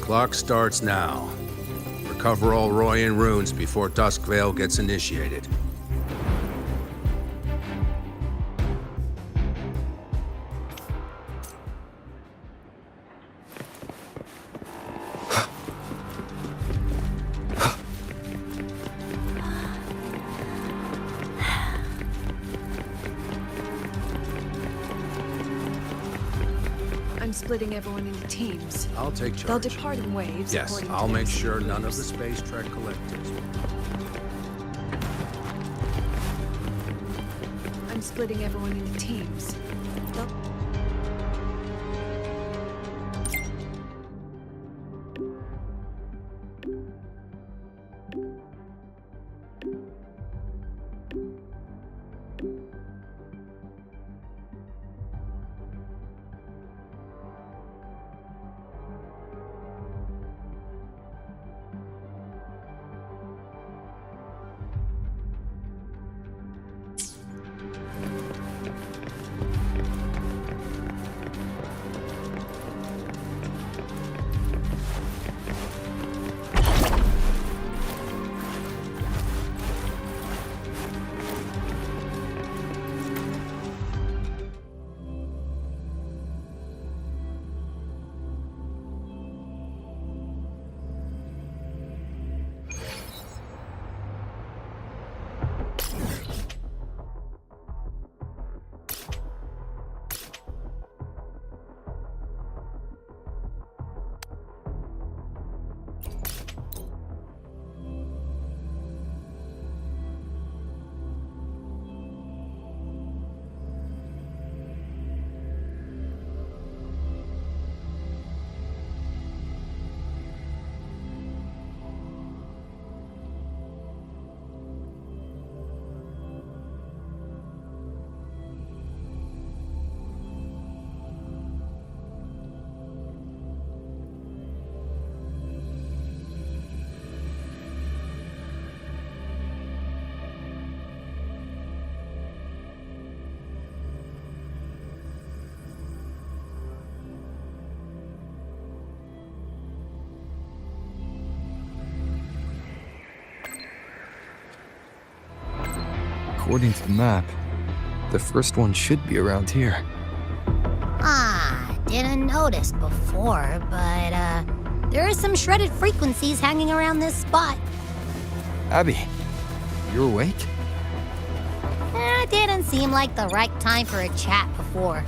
Clock starts now. Recover all Royan runes before Dusk Vale gets initiated. I'm splitting everyone into teams. I'll take charge. They'll depart in waves. Yes, I'll make sure none of the Space Trek Collectives. I'm splitting everyone into teams. According to the map, the first one should be around here. Didn't notice before, but, there are some shredded frequencies hanging around this spot. Abby, you awake? Didn't seem like the right time for a chat before.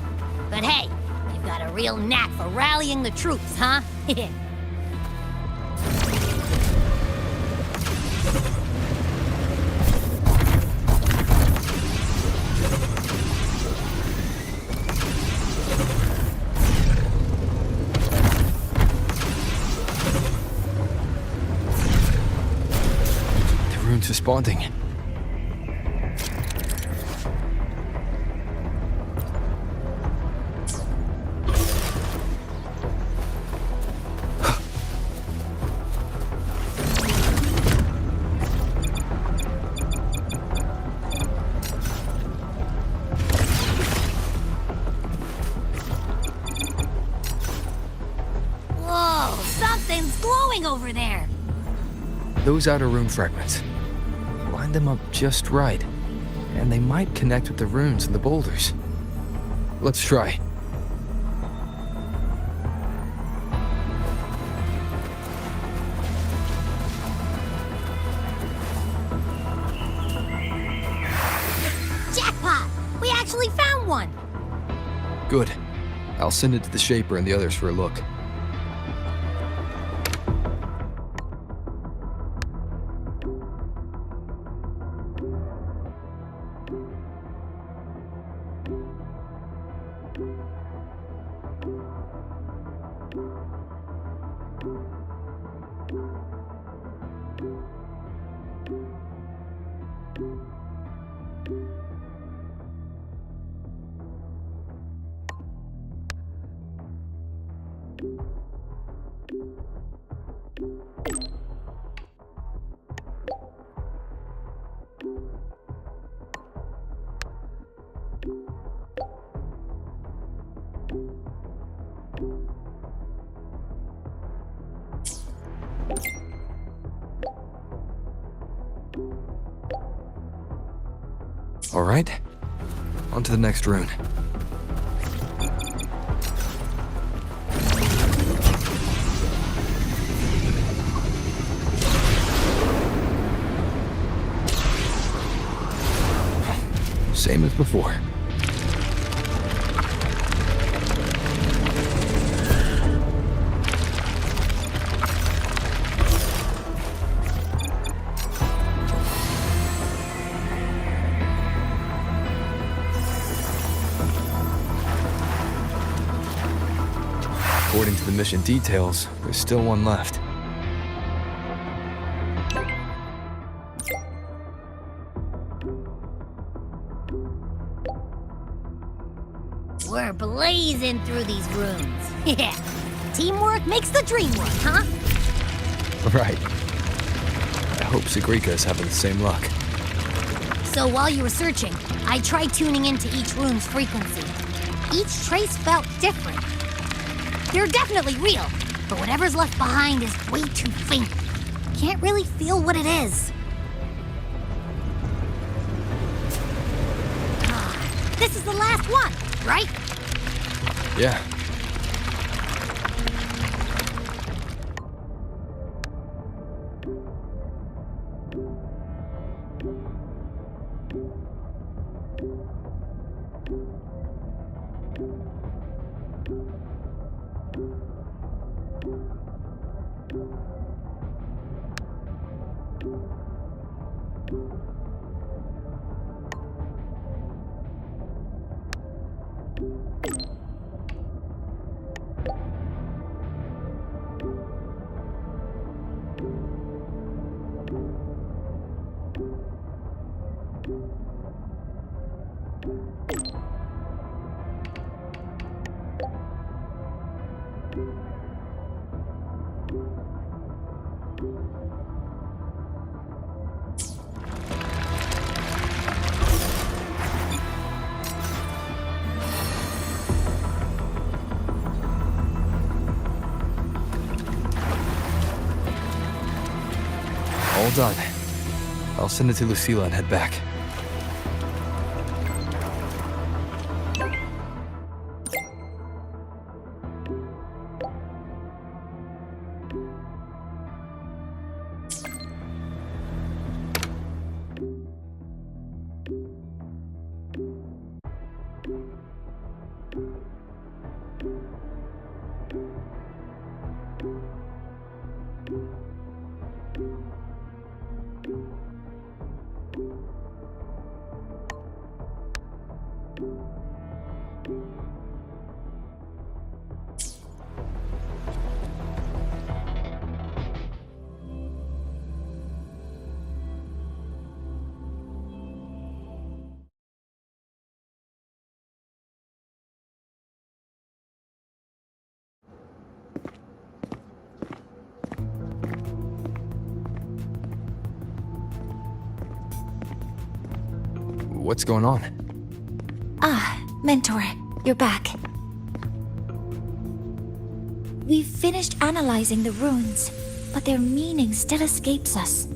But hey, you've got a real knack for rallying the troops, huh? The rune's responding. Over there. Those outer rune fragments. Line them up just right, and they might connect with the runes and the boulders. Let's try. Jackpot! We actually found one! Good. I'll send it to the Shaper and the others for a look. All right, on to the next rune. Same as before. According to the mission details, there's still one left. We're blazing through these rooms. Yeah. Teamwork makes the dream work, huh? Right. I hope Sigrika's having the same luck. So while you were searching, I tried tuning into each rune's frequency. Each trace felt different. They're definitely real, but whatever's left behind is way too faint. Can't really feel what it is. This is the last one, right? Yeah. All done. I'll send it to Lucilla and head back. What's going on? Ah, Mentor, you're back. We've finished analyzing the runes, but their meaning still escapes us.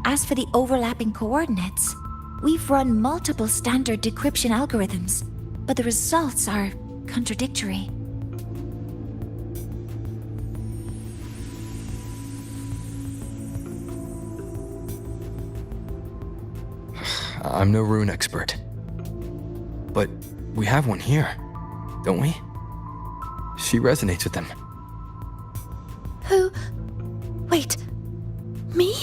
As for the overlapping coordinates, we've run multiple standard decryption algorithms, but the results are contradictory. I'm no rune expert. But we have one here, don't we? She resonates with them. Who? Wait. Me?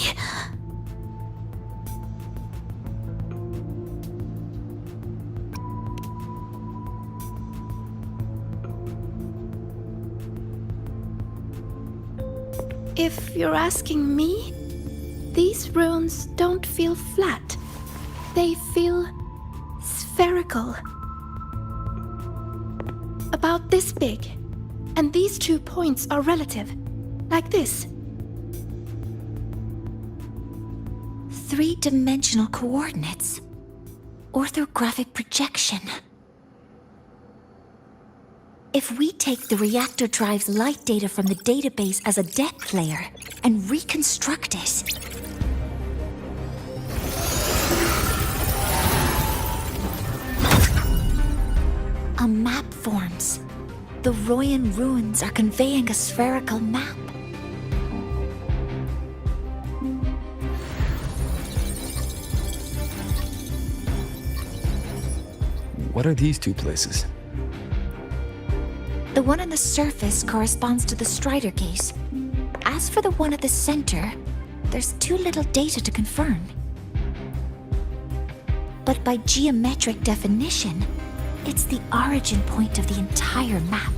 If you're asking me, these runes don't feel flat. They feel spherical. About this big. And these 2 points are relative. Like this. 3-dimensional coordinates. Orthographic projection. If we take the reactor drive's light data from the database as a deck layer and reconstruct it, a map forms. The Royan ruins are conveying a spherical map. What are these 2 places? The one on the surface corresponds to the Strider case. As for the one at the center, there's too little data to confirm. But by geometric definition, it's the origin point of the entire map.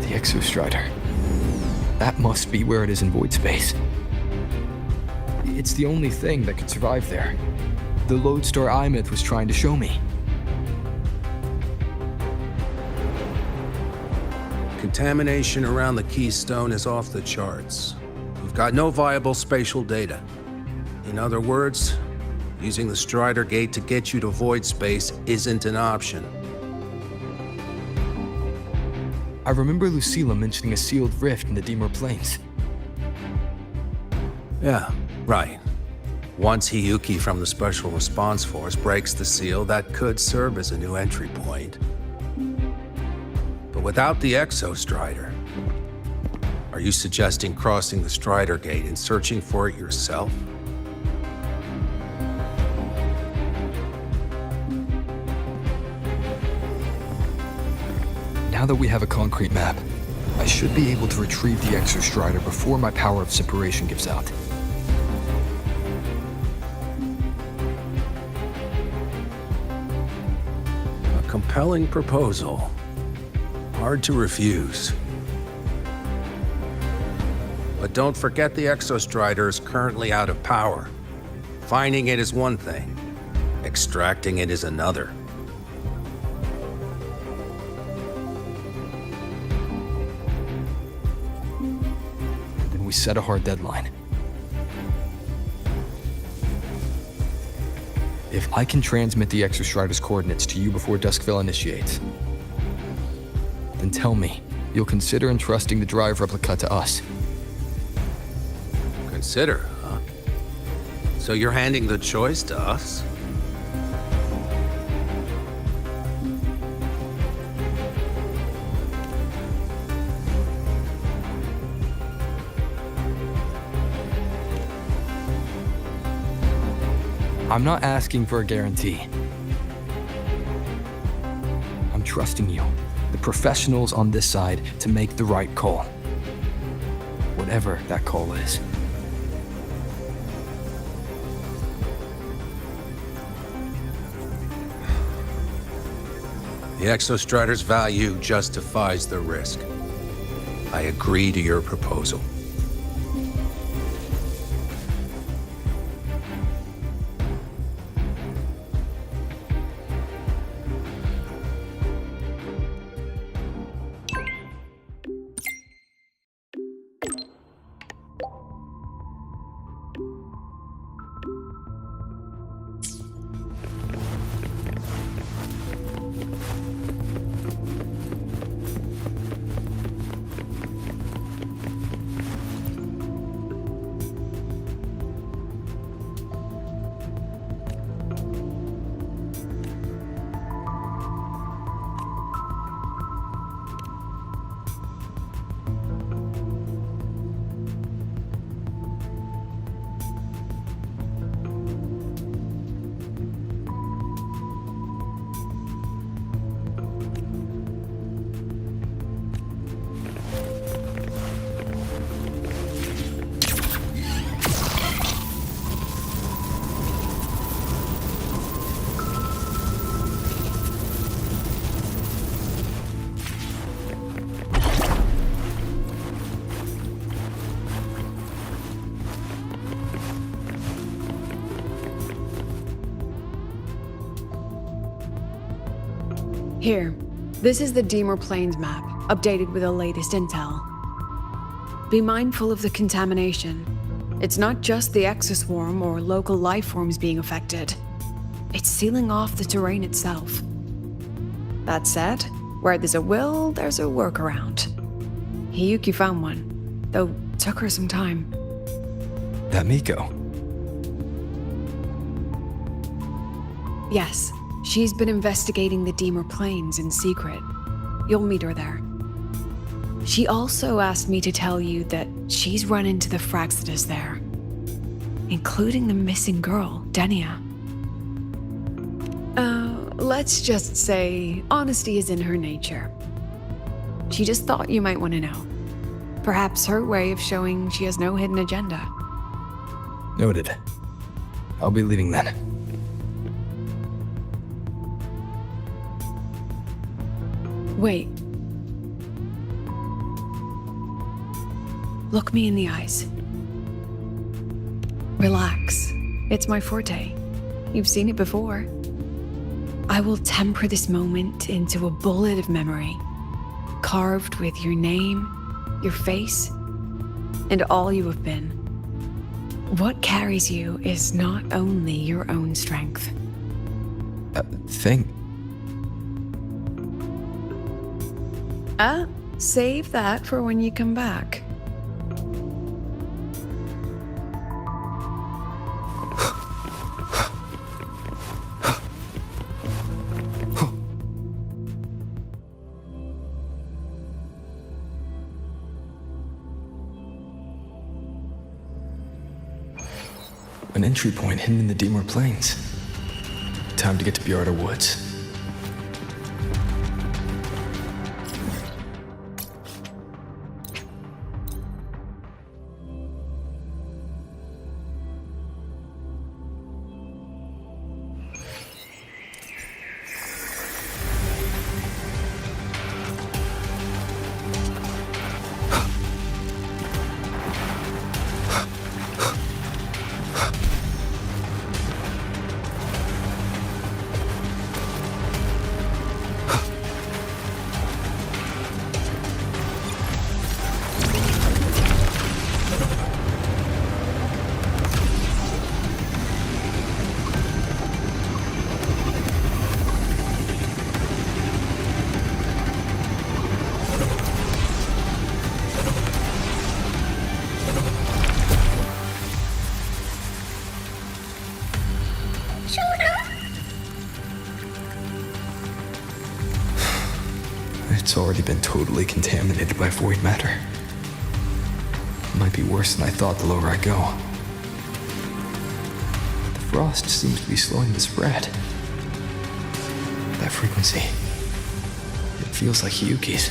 The Exostrider. That must be where it is in void space. It's the only thing that could survive there. The Lodestar Eye-Myth was trying to show me. Contamination around the keystone is off the charts. We've got no viable spatial data. In other words, using the Strider Gate to get you to void space isn't an option. I remember Lucilla mentioning a sealed rift in the Deemer Plains. Yeah, right. Once Hiyuki from the Special Response Force breaks the seal, that could serve as a new entry point. But without the Exostrider, are you suggesting crossing the Strider Gate and searching for it yourself? Now that we have a concrete map, I should be able to retrieve the Exostrider before my power of separation gives out. A compelling proposal. Hard to refuse. But don't forget the Exostrider is currently out of power. Finding it is one thing. Extracting it is another. Then we set a hard deadline. If I can transmit the Exostrider's coordinates to you before Duskville initiates, then tell me you'll consider entrusting the drive replica to us. Consider, huh? So you're handing the choice to us? I'm not asking for a guarantee. I'm trusting you, the professionals on this side, to make the right call. Whatever that call is. The Exostrider's value justifies the risk. I agree to your proposal. Here, this is the Deemer Plains map, updated with the latest intel. Be mindful of the contamination. It's not just the exoswarm or local life forms being affected. It's sealing off the terrain itself. That said, where there's a will, there's a workaround. Hiyuki found one, though took her some time. That Miko. Yes, she's been investigating the Deemer Plains in secret. You'll meet her there. She also asked me to tell you that she's run into the Fraxidus there, including the missing girl, Denia. Let's just say honesty is in her nature. She just thought you might want to know. Perhaps her way of showing she has no hidden agenda. Noted. I'll be leaving then. Wait. Look me in the eyes. Relax. It's my forte. You've seen it before. I will temper this moment into a bullet of memory, carved with your name, your face, and all you have been. What carries you is not only your own strength. Save that for when you come back. An entry point hidden in the Deemer Plains. Time to get to Bjarta Woods. It's already been totally contaminated by void matter. It might be worse than I thought the lower I go. The frost seems to be slowing the spread. That frequency, it feels like Hiyuki's.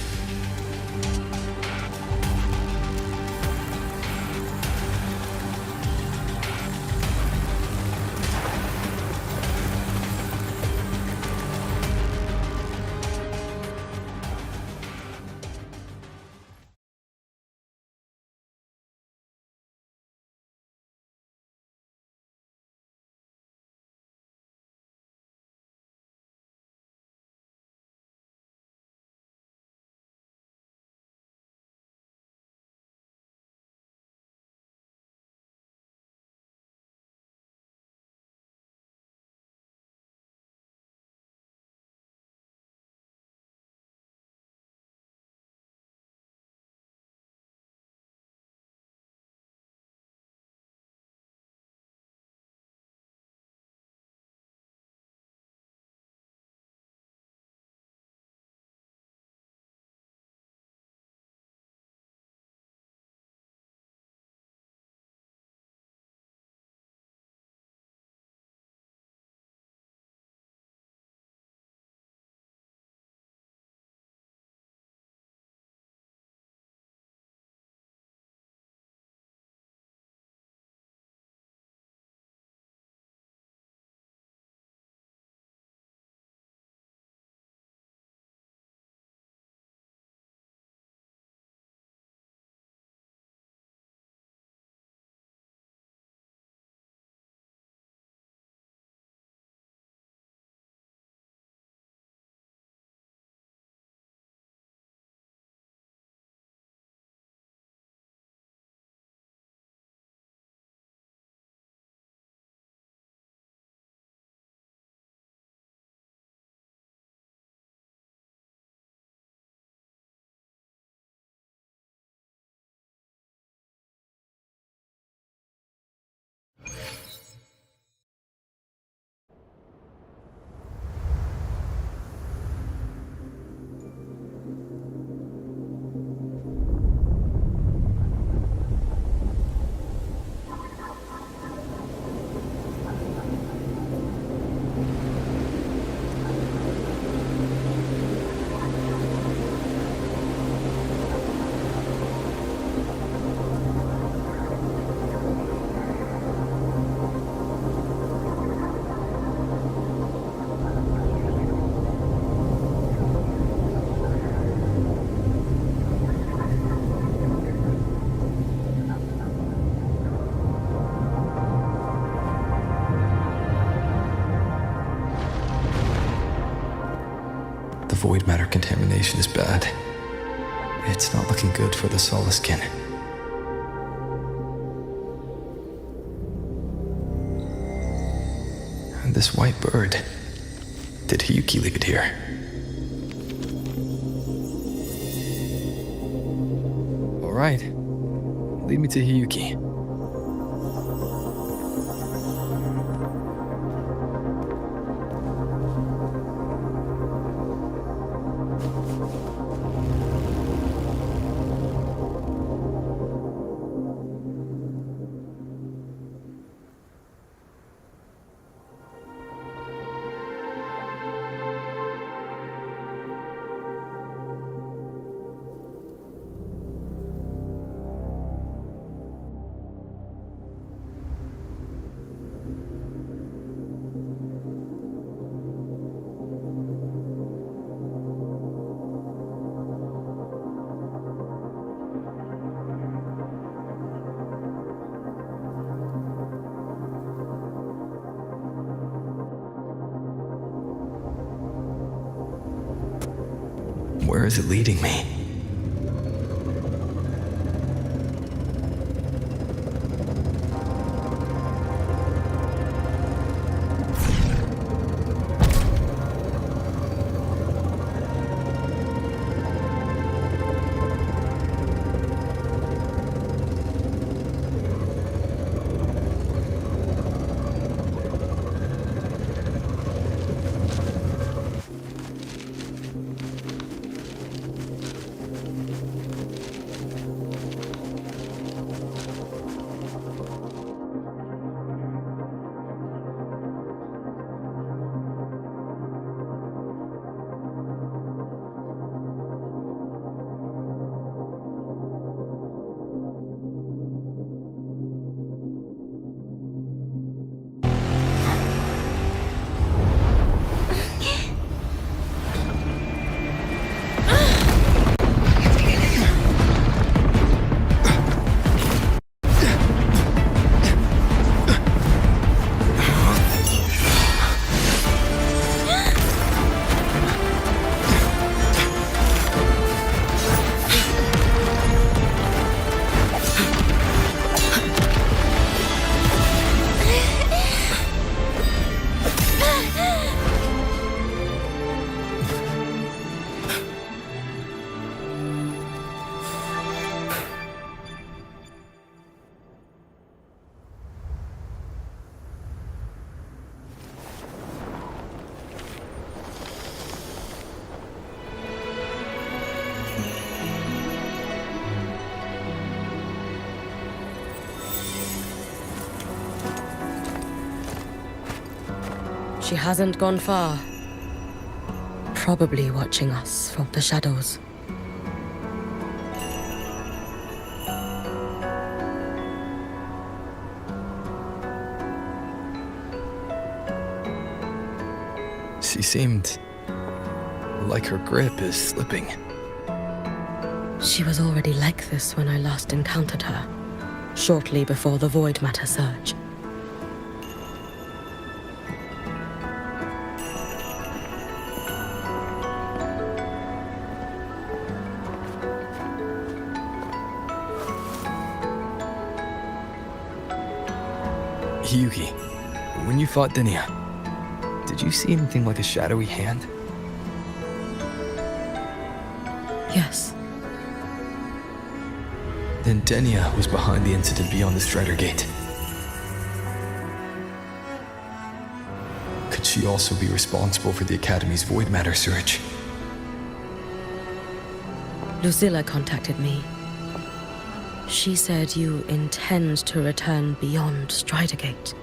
The void matter contamination is bad. It's not looking good for the Solaskin. And this white bird. Did Hiyuki leave it here? All right. Lead me to Hiyuki. Where is it leading me? She hasn't gone far. Probably watching us from the shadows. She seemed like her grip is slipping. She was already like this when I last encountered her, shortly before the void matter surge. Hiyuki, when you fought Denia, did you see anything like a shadowy hand? Yes. Then Denia was behind the incident beyond the Strider Gate. Could she also be responsible for the Academy's void matter surge? Lucilla contacted me. She said you intend to return beyond Strider Gate.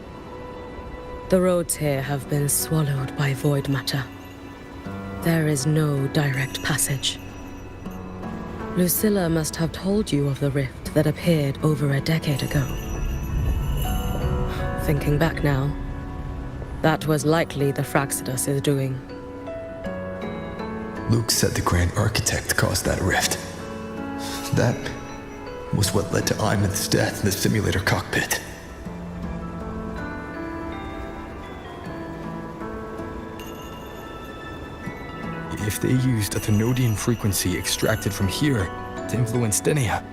The roads here have been swallowed by void matter. There is no direct passage. Lucilla must have told you of the rift that appeared over a decade ago. Thinking back now, that was likely the Fraxidus' doing. Luke said the Grand Architect caused that rift. That was what led to Imeth's death in the simulator cockpit. if they used a Thenodian frequency extracted from here to influence Denia,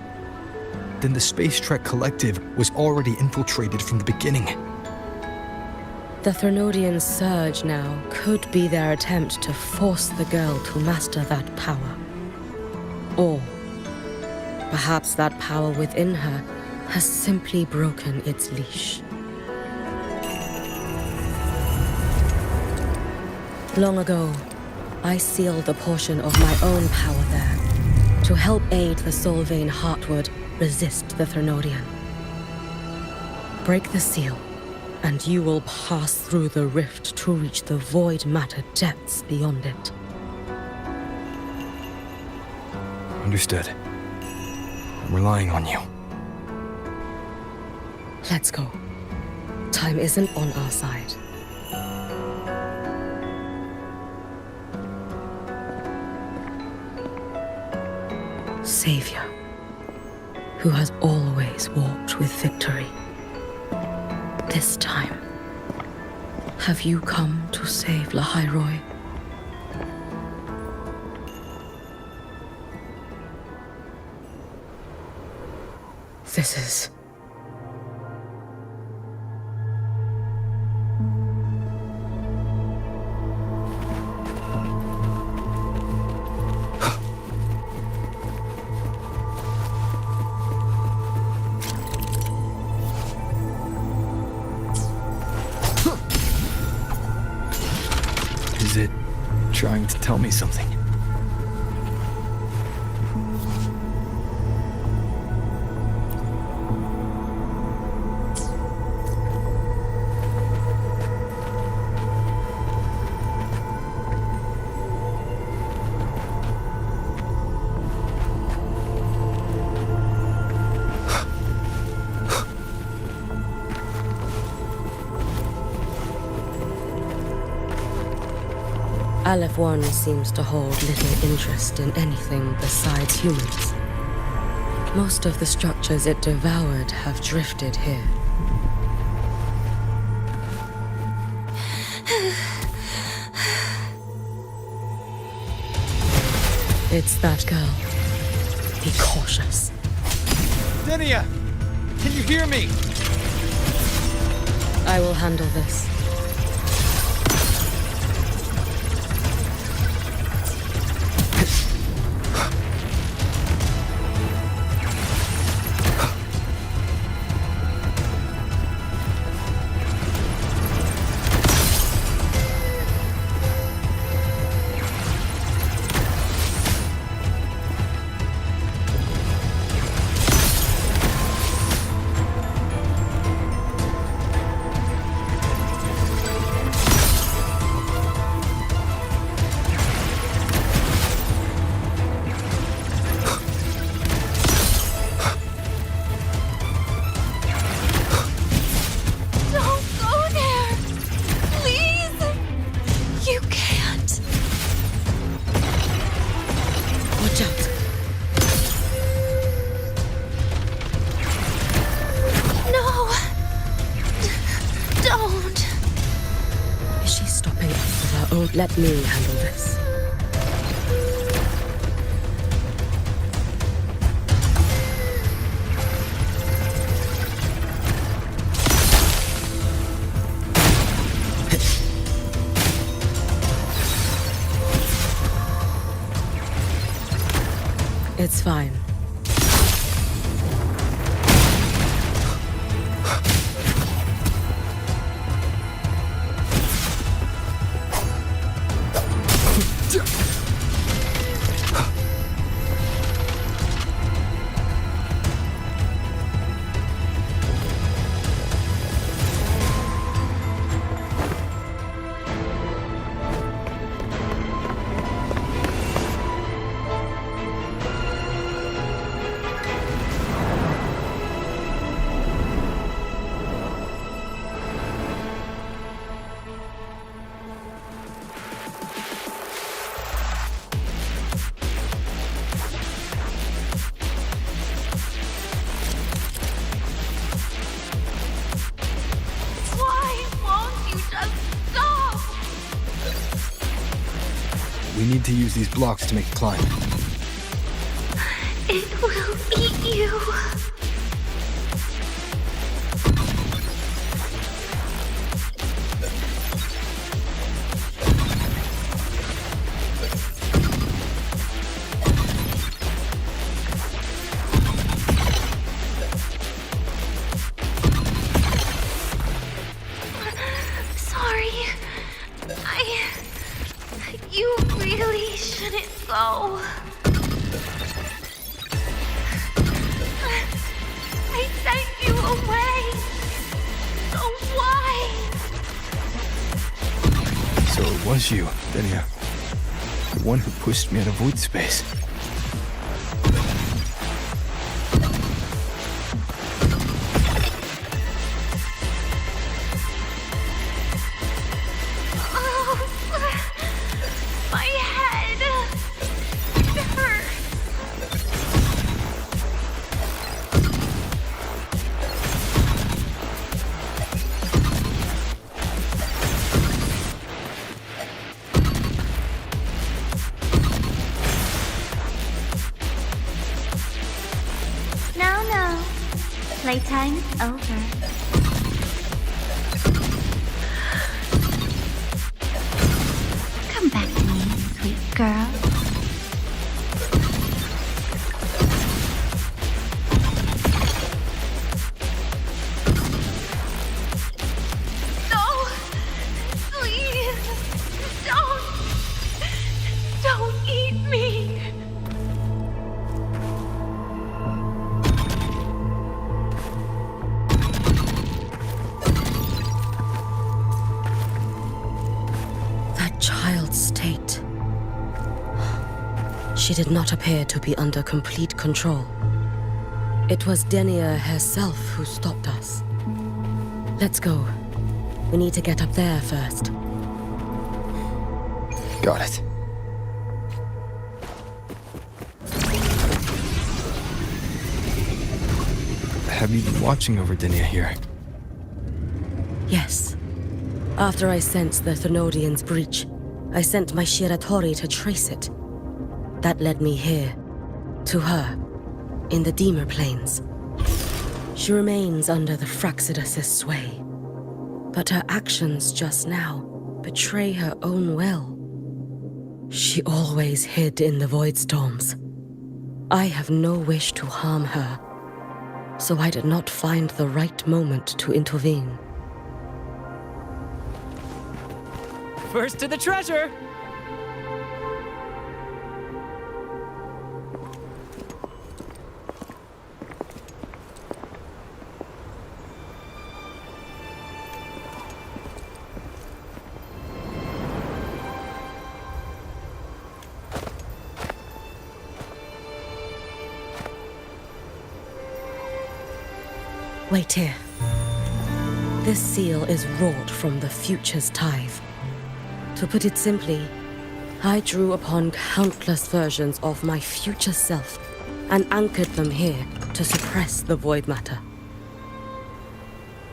then the Space Trek Collective was already infiltrated from the beginning. The Thenodian surge now could be their attempt to force the girl to master that power. Or perhaps that power within her has simply broken its leash. Long ago, I sealed a portion of my own power there to help aid the Solvane Heartwood resist the Thenodian. Break the seal, and you will pass through the rift to reach the void matter depths beyond it. Understood. I'm relying on you. Let's go. Time isn't on our side. Savior, who has always walked with victory. This time, have you come to save Lahairoi? This is... Is it trying to tell me something? Aleph 1 seems to hold little interest in anything besides humans. Most of the structures it devoured have drifted here. It's that girl. Be cautious. Denia! Can you hear me? I will handle this. Let me handle this. It's fine. need to use these blocks to make the climb. It will eat you. You really shouldn't go. I sent you away. So why? So it was you, Denia. The one who pushed me out of void space. No. Playtime's over. Come back to me, sweet girl. No! Please! Don't eat me! State. She did not appear to be under complete control. It was Denia herself who stopped us. Let's go. We need to get up there first. Got it. Have you been watching over Denia here? Yes. After I sensed the Thenodian's breach, I sent my Shiratori to trace it. That led me here, to her, in the Deemer Plains. She remains under the Fraxidus' sway, but her actions just now betray her own will. She always hid in the void storms. I have no wish to harm her, so I did not find the right moment to intervene. First to the treasure! Wait here. This seal is wrought from the future's tithe. To put it simply, I drew upon countless versions of my future self and anchored them here to suppress the void matter.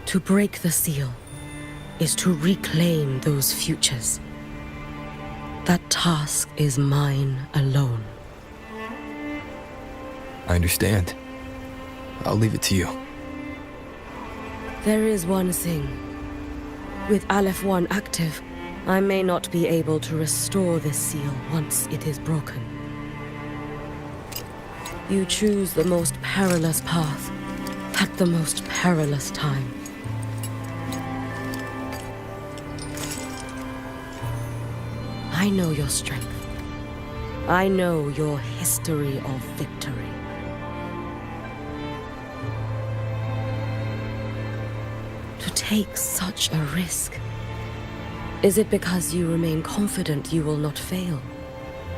To break the seal is to reclaim those futures. That task is mine alone. I understand. I'll leave it to you. There is one thing. With Aleph 1 active, I may not be able to restore this seal once it is broken. You choose the most perilous path at the most perilous time. I know your strength. I know your history of victory. To take such a risk, is it because you remain confident you will not fail?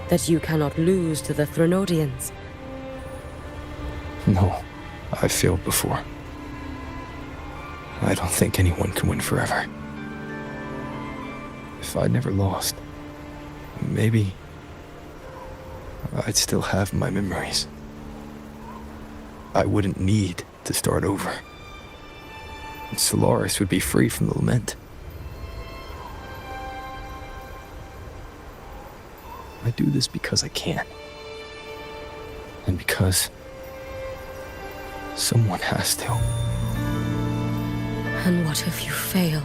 That you cannot lose to the Thenodians? No, I've failed before. I don't think anyone can win forever. If I'd never lost, maybe I'd still have my memories. I wouldn't need to start over. And Solaris would be free from the lament. I do this because I can. And because someone has to. And what if you fail?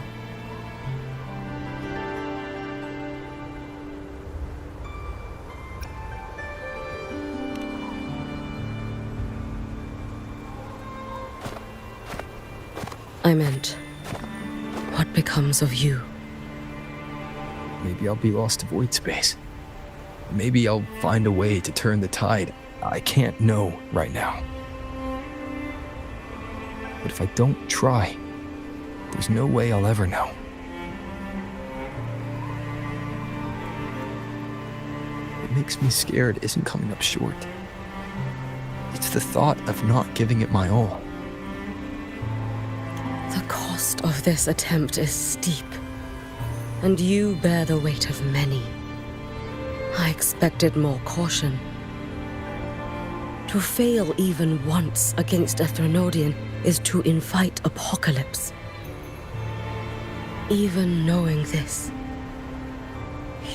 I meant, what becomes of you? Maybe I'll be lost to void space. Maybe I'll find a way to turn the tide. I can't know right now. But if I don't try, there's no way I'll ever know. What makes me scared isn't coming up short. It's the thought of not giving it my all. The cost of this attempt is steep, and you bear the weight of many. I expected more caution. To fail even once against a Threnodian is to invite apocalypse. Even knowing this,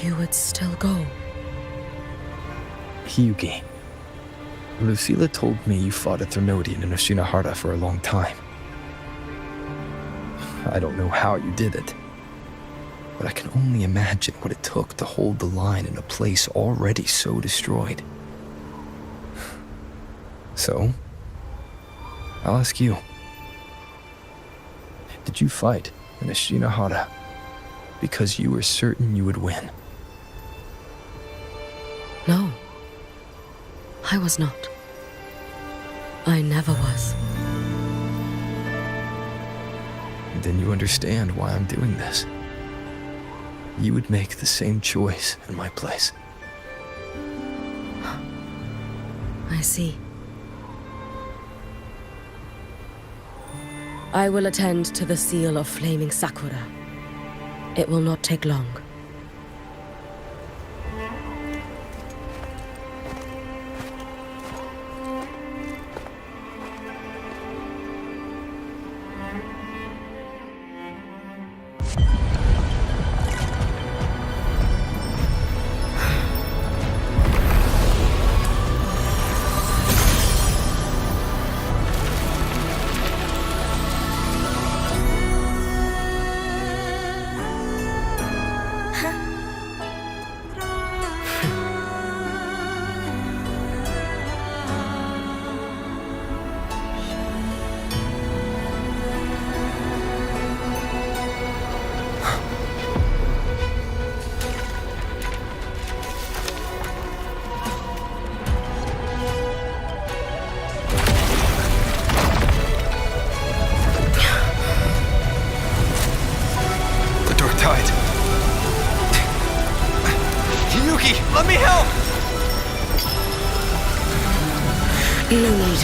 you would still go. Hyugi, Lucilla told me you fought a Threnodian in Oshinahara for a long time. I don't know how you did it, but I can only imagine what it took to hold the line in a place already so destroyed. So, I'll ask you. Did you fight in Oshinahara because you were certain you would win? No, I was not. I never was. Then you understand why I'm doing this. You would make the same choice in my place. I see. I will attend to the seal of Flaming Sakura. It will not take long. Let me help! No need.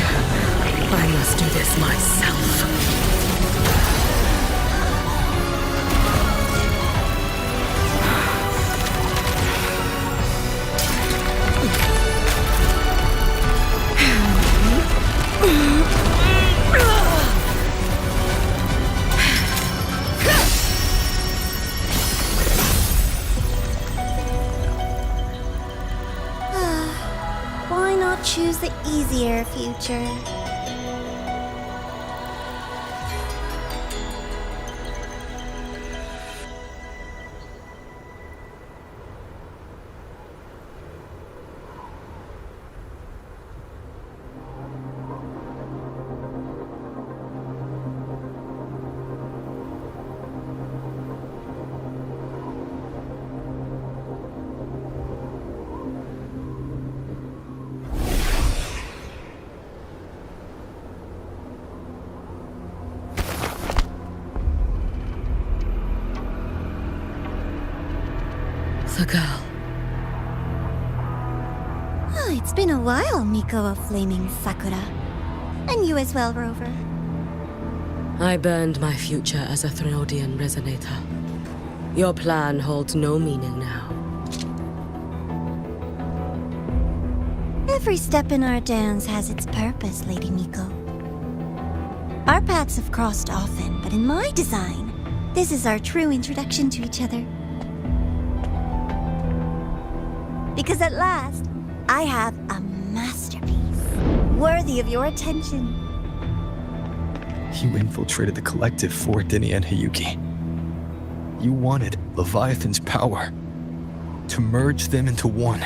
I must do this myself. Why not choose the easier future? The girl. Oh, it's been a while, Miko of Flaming Sakura. And you as well, Rover. I burned my future as a Threnodian resonator. Your plan holds no meaning now. Every step in our dance has its purpose, Lady Miko. Our paths have crossed often, but in my design, this is our true introduction to each other. Because at last, I have a masterpiece worthy of your attention. You infiltrated the collective for Dinia and Hiyuki. You wanted Leviathan's power to merge them into one.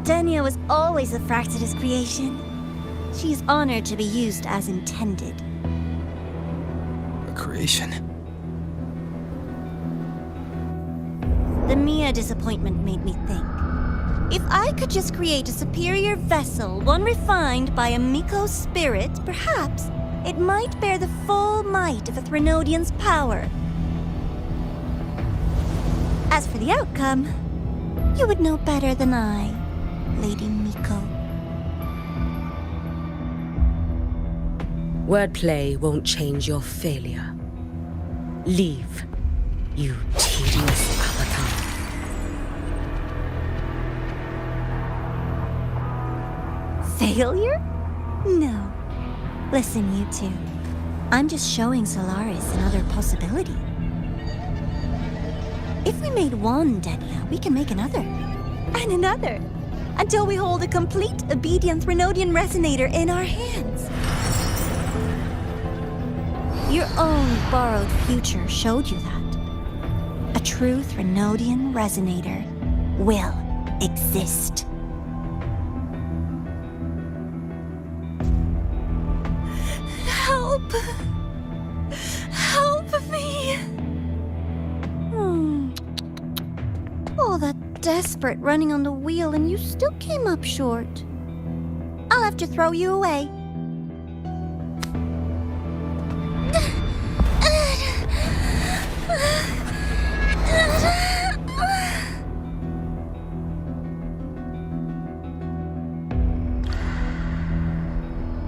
Denia was always a Fractidus creation. She is honored to be used as intended. A creation? The Mia disappointment made me think. If I could just create a superior vessel, one refined by a Miko spirit, perhaps it might bear the full might of a Threnodian's power. As for the outcome, you would know better than I, Lady Miko. Wordplay won't change your failure. Leave, you tedious avatar. Failure? No. Listen, you two. I'm just showing Solaris another possibility. If we made one Denia, we can make another. And another. Until we hold a complete obedient Threnodian resonator in our hands. Your own borrowed future showed you that. A true Threnodian resonator will exist. Help! Help me! All that desperate running on the wheel and you still came up short. I'll have to throw you away.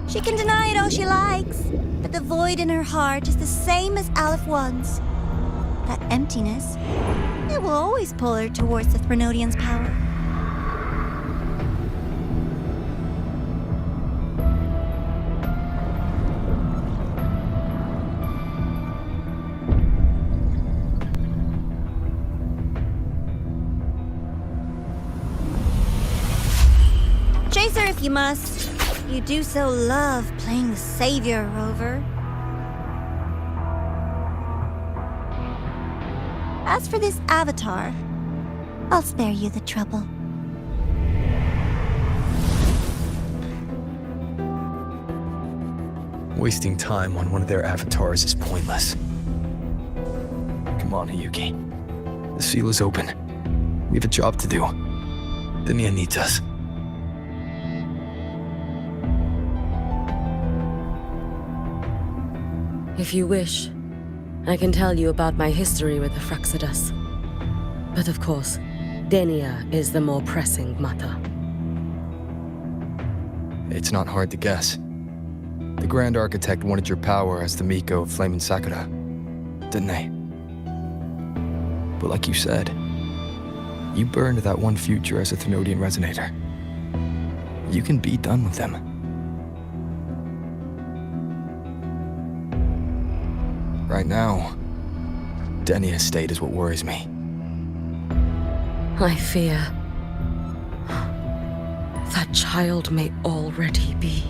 She can deny it all she likes, but the void in her heart is the same as Aleph One's. That emptiness, it will always pull her towards the Threnodian's power. Chase her if you must. You do so love playing the savior, Rover. As for this avatar, I'll spare you the trouble. Wasting time on one of their avatars is pointless. Come on, Hiyuki. The seal is open. We have a job to do. Dinia needs us. If you wish, I can tell you about my history with the Fractidus. But of course, Denia is the more pressing matter. It's not hard to guess. The Grand Architect wanted your power as the Miko of Flame and Sakura, didn't they? But like you said, you burned that one future as a Threnodian resonator. You can be done with them. Right now, Denia's state is what worries me. I fear that child may already be.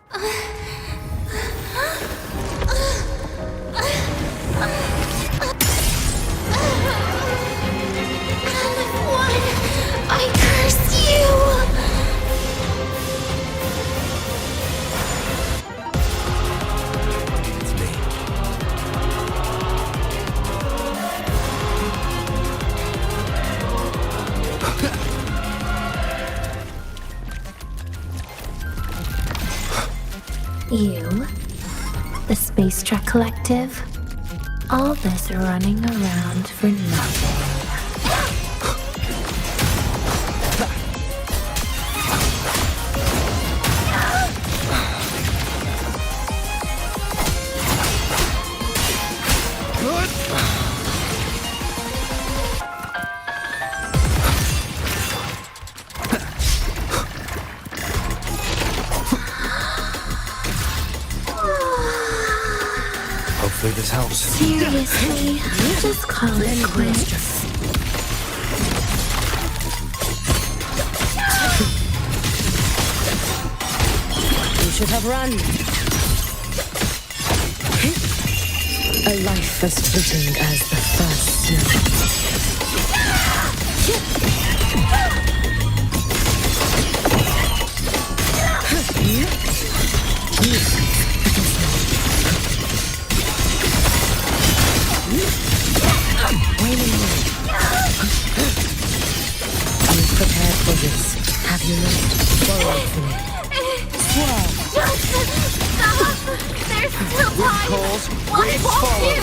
I curse you! It's me. You, the Space Trek Collective, all this running around for nothing. Hopefully this helps. Seriously, you just call it quits. You should have run. A life as fleeting as the first snow. You've prepared for this, have you not? Borrow for me. Just stop! There's still time! Why won't you?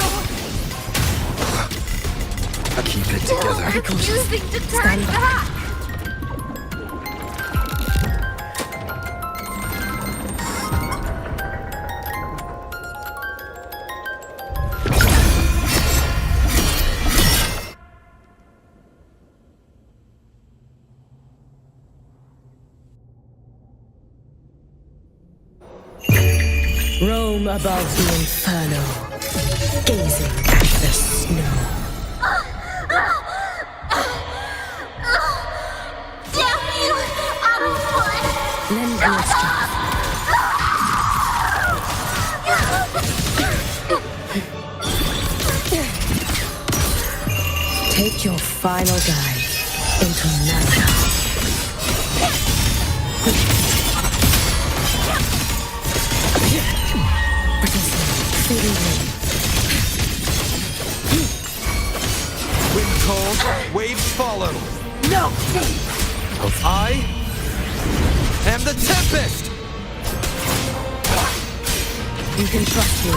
I'll keep it together. Refusing to turn back! Roam above the inferno, gazing at the snow. Damn you! Out of blood! Lend me your strength. Take your final dive into Nana. Wind cold, waves follow. No! I am the Tempest! You can trust me.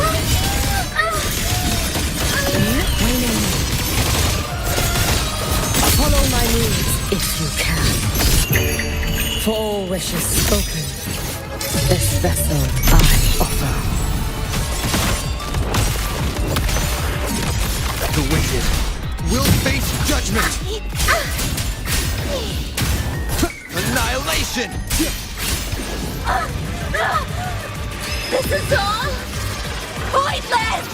Follow my moves if you can. For all wishes spoken, this vessel I offer. The wicked will face judgment! Annihilation! This is all pointless!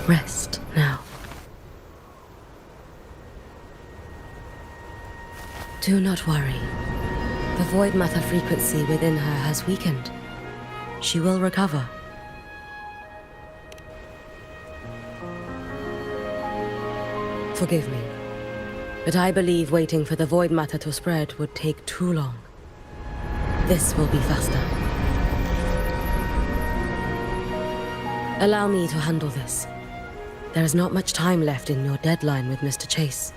Rest now. Do not worry. The void matter frequency within her has weakened. She will recover. Forgive me, but I believe waiting for the void matter to spread would take too long. This will be faster. Allow me to handle this. There is not much time left in your deadline with Mr. Chase.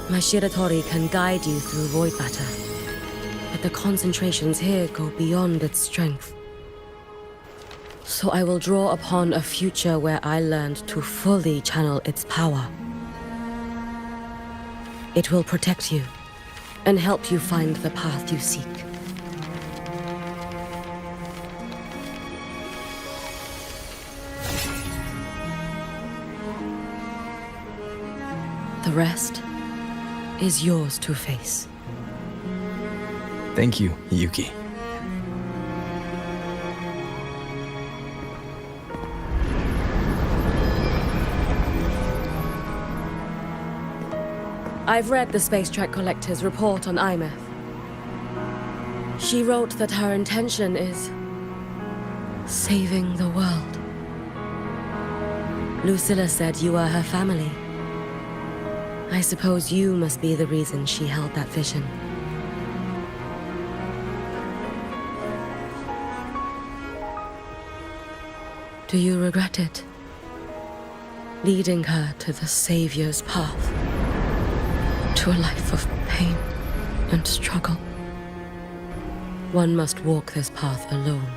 My Shiratori can guide you through void matter, but the concentrations here go beyond its strength. So I will draw upon a future where I learned to fully channel its power. It will protect you and help you find the path you seek. The rest is yours to face. Thank you, Yuki. I've read the Space Track Collector's report on Imeth. She wrote that her intention is saving the world. Lucilla said you are her family. I suppose you must be the reason she held that vision. Do you regret it? Leading her to the Savior's path? To a life of pain and struggle? One must walk this path alone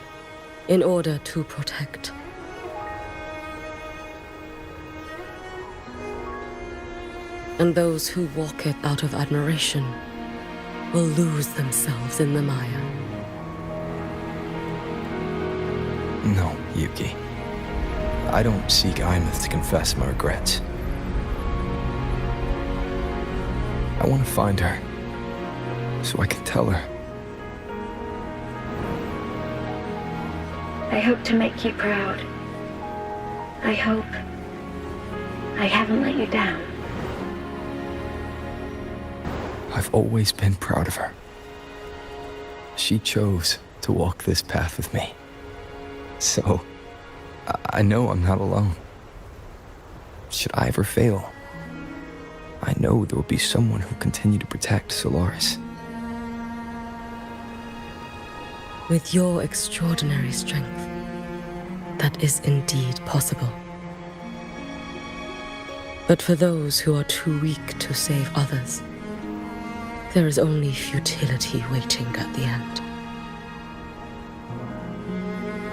in order to protect. And those who walk it out of admiration will lose themselves in the mire. No, Yuki. I don't seek Imeth to confess my regrets. I want to find her, so I can tell her. I hope to make you proud. I hope I haven't let you down. I've always been proud of her. She chose to walk this path with me. So, I know I'm not alone. Should I ever fail, I know there will be someone who'll continue to protect Solaris. With your extraordinary strength, that is indeed possible. But for those who are too weak to save others, there is only futility waiting at the end.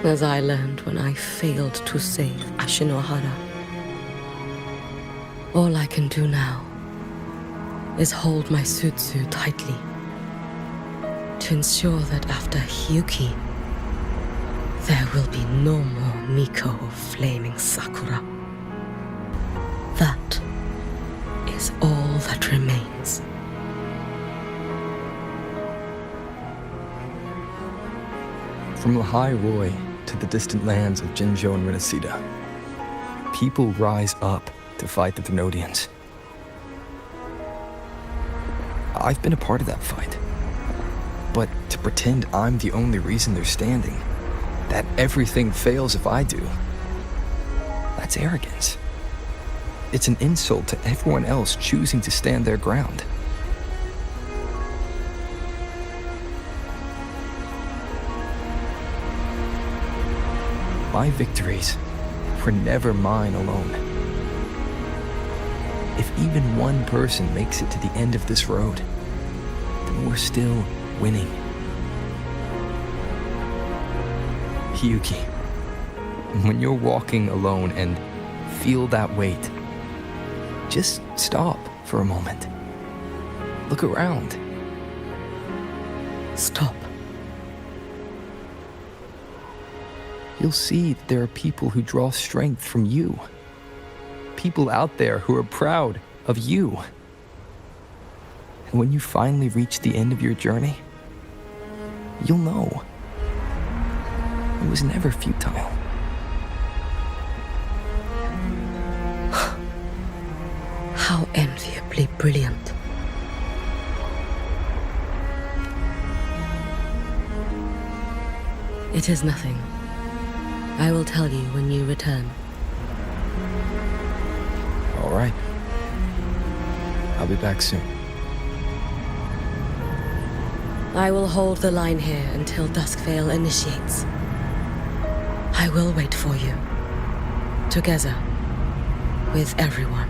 As I learned when I failed to save Ashinohara. All I can do now is hold my Sutsu tightly to ensure that after Hyuki, there will be no more Miko of Flaming Sakura. That is all that remains. From Lahai Roy to the distant lands of Jinzhou and Renacida, people rise up to fight the Thenodians. I've been a part of that fight. But to pretend I'm the only reason they're standing, that everything fails if I do, that's arrogance. It's an insult to everyone else choosing to stand their ground. My victories were never mine alone. If even one person makes it to the end of this road, then we're still winning. Hyuki, when you're walking alone and feel that weight, just stop for a moment. Look around. Stop. You'll see that there are people who draw strength from you. people out there who are proud of you. And when you finally reach the end of your journey, you'll know it was never futile. How enviably brilliant. It is nothing. I will tell you when you return. All right. I'll be back soon. I will hold the line here until Duskvale initiates. I will wait for you. Together. With everyone.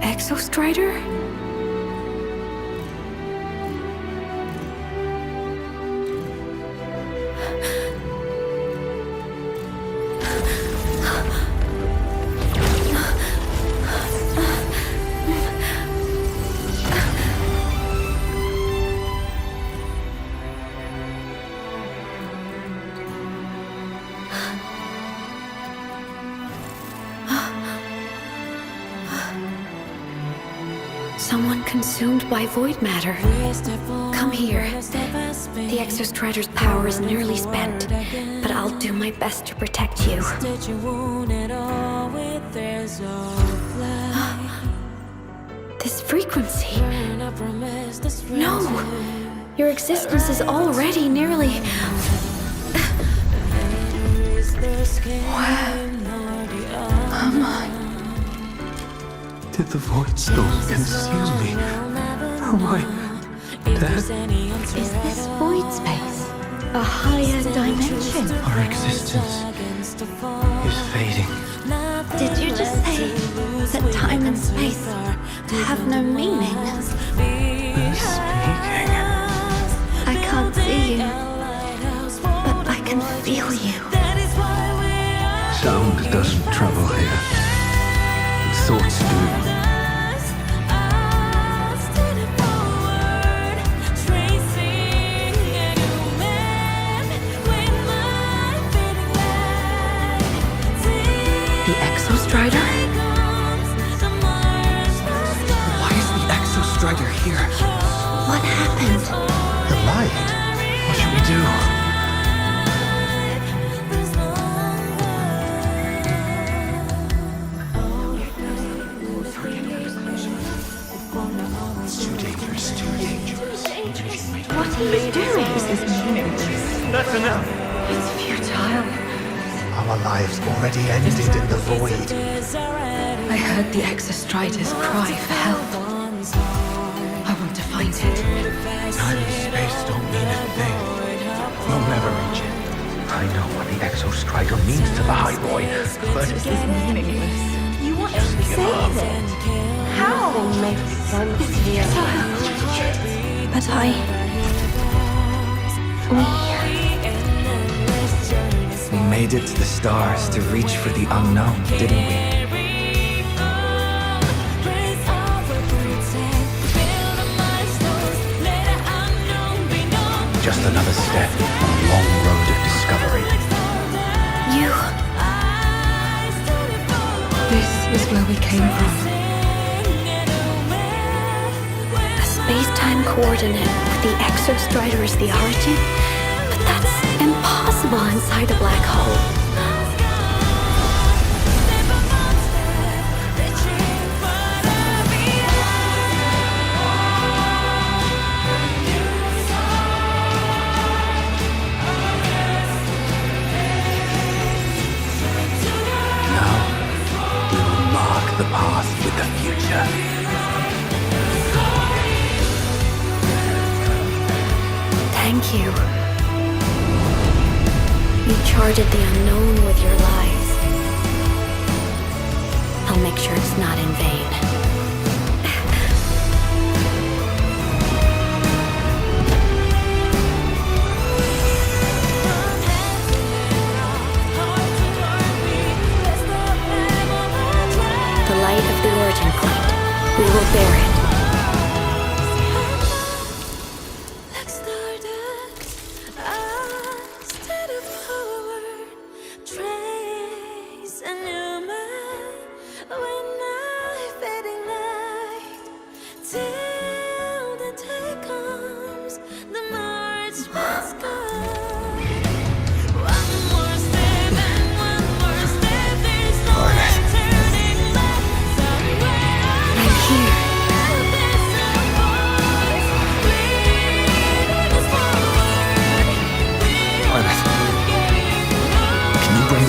Exostrider? Someone consumed by void matter. Come here. The Exostrider's power is nearly spent, but I'll do my best to protect you. This frequency. No! Your existence is already nearly... Where am I? Did the void storm consume me? Am I dead? Is this void space a higher dimension? Our existence is fading. Did you just say that time and space have no meaning? They're speaking. I can't see you, but I can feel you. Sound doesn't travel here. Thoughts do. The Exostrider? Why is the Exostrider here? What happened? The light. What should we do? What are you doing? This is meaningless. That's enough. It's futile. Our lives already ended in the void. I heard the Exostrider's cry for help. I want to find it. Time and space don't mean a thing. You'll never reach it. I know what the Exostrider means to the High Boy, but This is meaningless. You want to save it? How? It's futile. But we made it to the stars to reach for the unknown, didn't we? Just another step on a long road of discovery. You. This is where we came from. A space-time coordinate with the Exostrider as the origin? But that's impossible inside a black hole. the past with the future. Thank you. You charted the unknown with your lives. I'll make sure it's not in vain. The light of the origin point. We will bear it.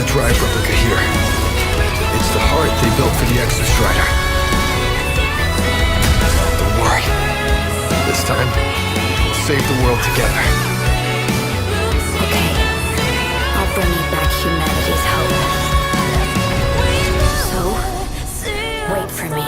Drive replica here. It's the heart they built for the Exostrider. Don't worry. This time, we'll save the world together. Okay. I'll bring you back humanity's hope. So, wait for me.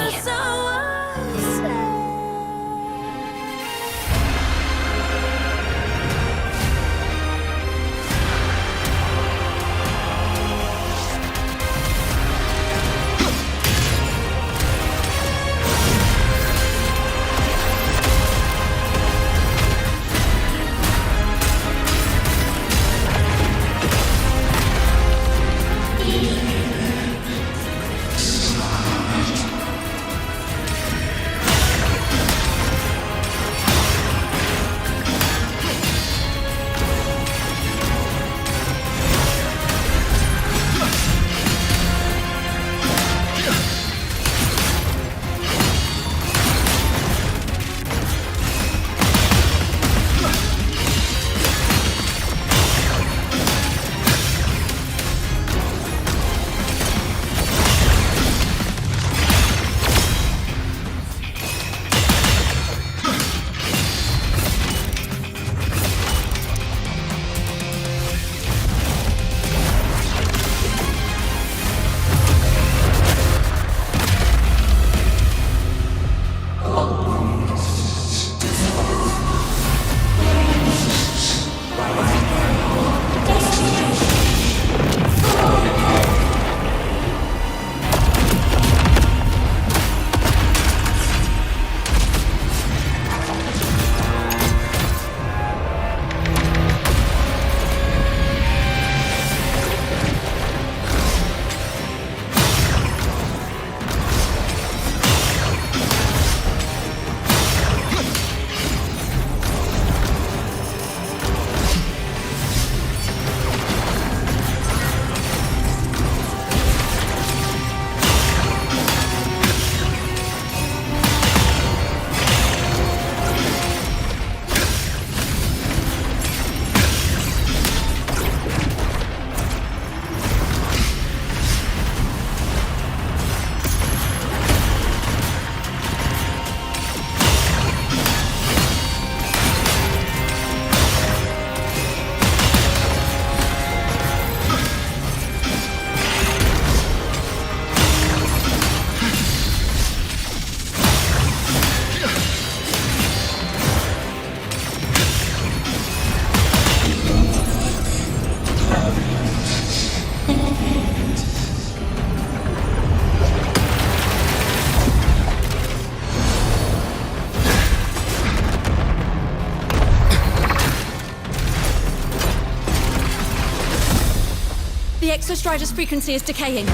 The Exostrider's frequency is decaying.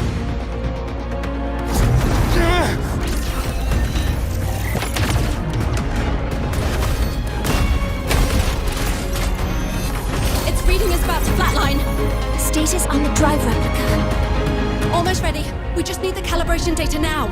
Its reading is about to flatline. Status on the drive replica. Almost ready. We just need the calibration data now.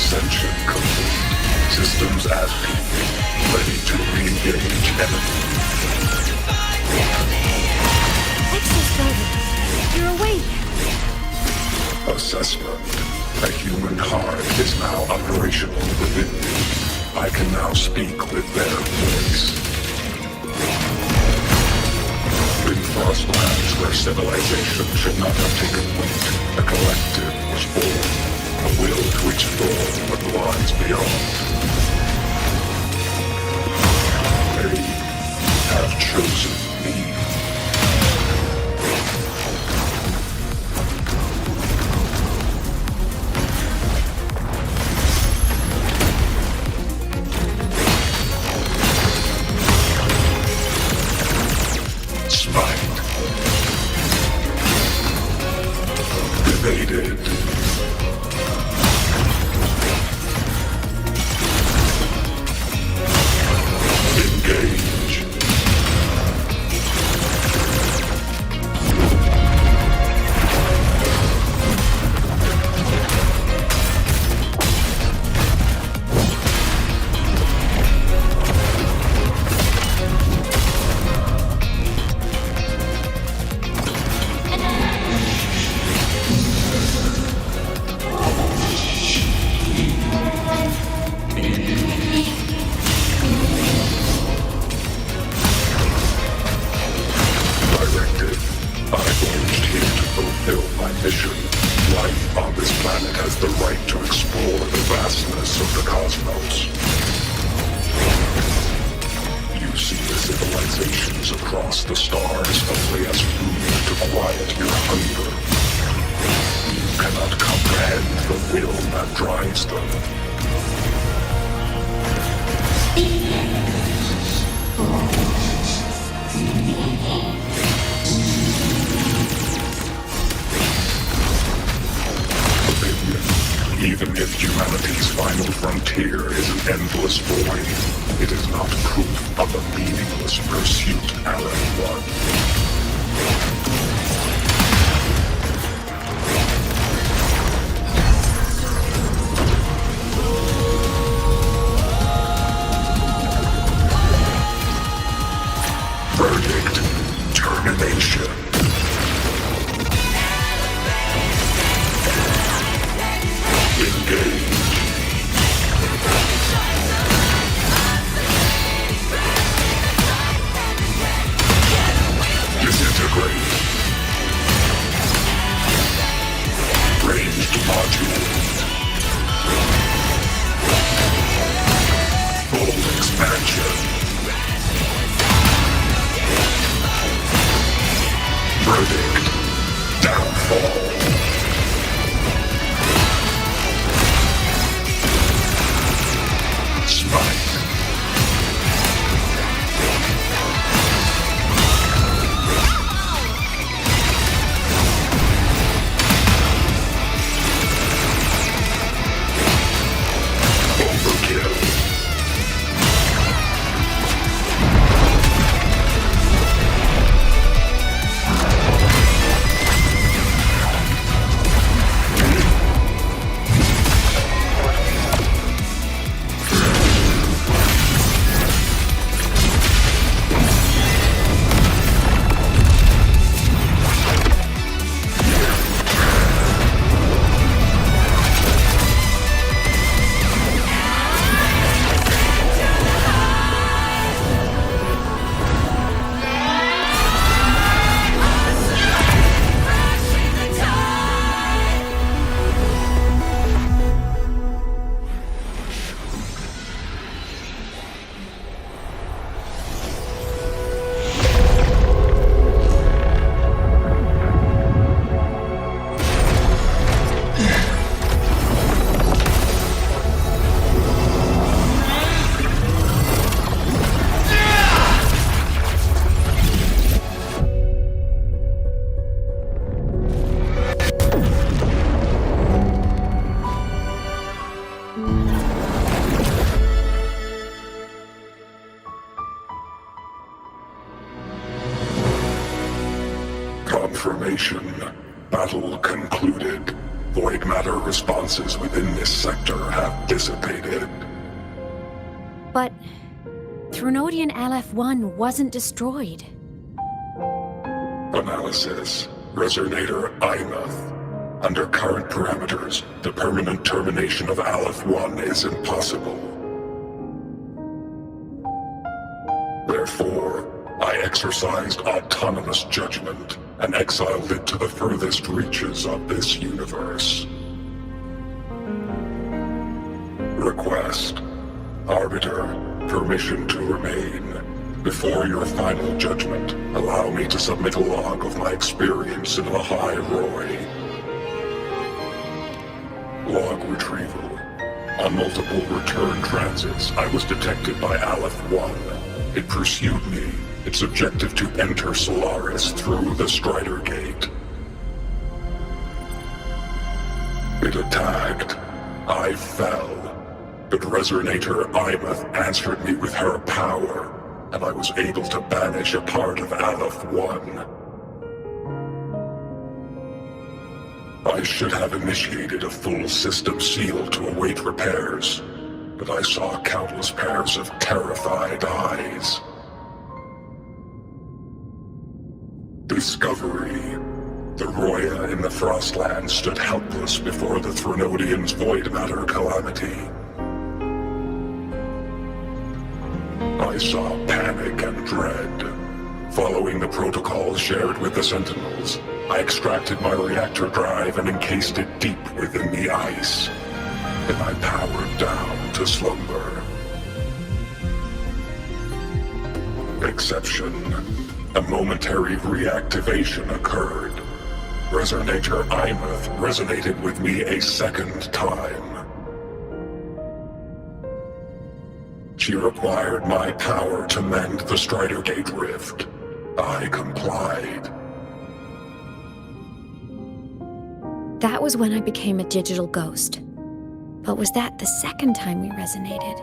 Ascension complete. Systems at peak. Ready to re-engage enemy. Exostrider, you're awake. Assessment. A human heart is now operational within me. I can now speak with their voice. In Frostlands, where civilization should not have taken root, a collective was born. A will to explore what lies beyond. They have chosen me. Spiked. Evaded. Engage. Directive. I forged here to fulfill my mission. Life on this planet has the right to explore the vastness of the cosmos. You see the civilizations across the stars only as food to quiet your hunger. You cannot comprehend the will that drives them. Even if humanity's final frontier is an endless void, it is not proof of a meaningless pursuit, Alan One. Verdict. Termination. Engage. Disintegrate. Ranged module. Full expansion. Verdict. Downfall. Spike. Overkill. Confirmation. Battle concluded. void matter responses within this sector have dissipated. But Threnodian LF-1 wasn't destroyed. Analysis. Resonator Imuth. Under current parameters, the permanent termination of Aleph-1 is impossible. Therefore, I exercised autonomous judgment and exiled it to the furthest reaches of this universe. Request. Arbiter, permission to remain. Before your final judgment, allow me to submit a log of my experience in Lahai Roy. Log retrieval. On multiple return transits, I was detected by Aleph-1. It pursued me, its objective to enter Solaris through the Strider Gate. It attacked. I fell. But Resonator Imuth answered me with her power, and I was able to banish a part of Aleph-1. I should have initiated a full system seal to await repairs, but I saw countless pairs of terrified eyes. Discovery. The Roya in the Frostland stood helpless before the Threnodians' void matter calamity. I saw panic and dread. Following the protocols shared with the Sentinels, I extracted my reactor drive and encased it deep within the ice. Then I powered down to slumber. Exception. A momentary reactivation occurred. Resonator Imuth resonated with me a second time. She required my power to mend the Strider Gate rift. I complied. That was when I became a digital ghost. But was that the second time we resonated?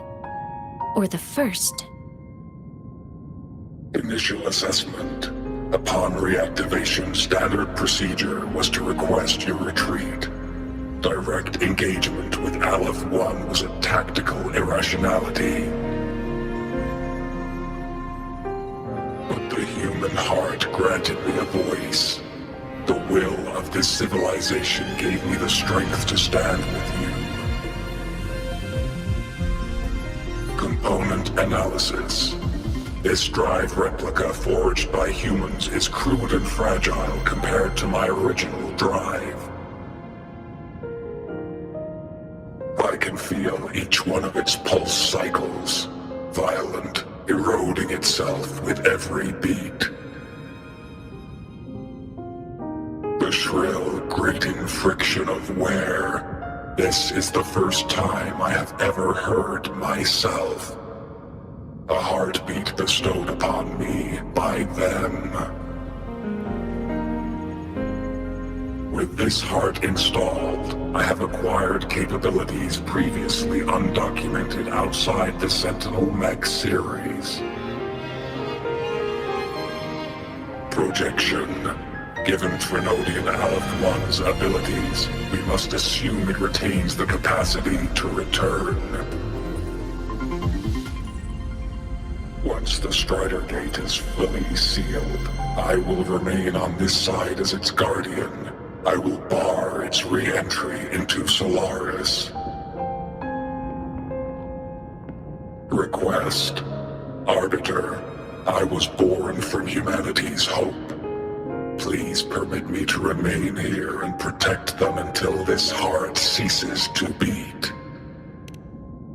Or the first? Initial assessment. Upon reactivation, standard procedure was to request your retreat. Direct engagement with Aleph-1 was a tactical irrationality. But the human heart granted me a voice. The will of this civilization gave me the strength to stand with you. Component analysis. This drive replica forged by humans is crude and fragile compared to my original drive. I can feel each one of its pulse cycles, violent, eroding itself with every beat. The shrill, grating friction of wear. This is the first time I have ever heard myself. A heartbeat bestowed upon me by them. With this heart installed, I have acquired capabilities previously undocumented outside the Sentinel Mech series. Projection. Given Threnodian Aleph-1's abilities, we must assume it retains the capacity to return. Once the Strider Gate is fully sealed, I will remain on this side as its guardian. I will bar its re-entry into Solaris. Request. Arbiter, I was born from humanity's hope. Please permit me to remain here and protect them until this heart ceases to beat.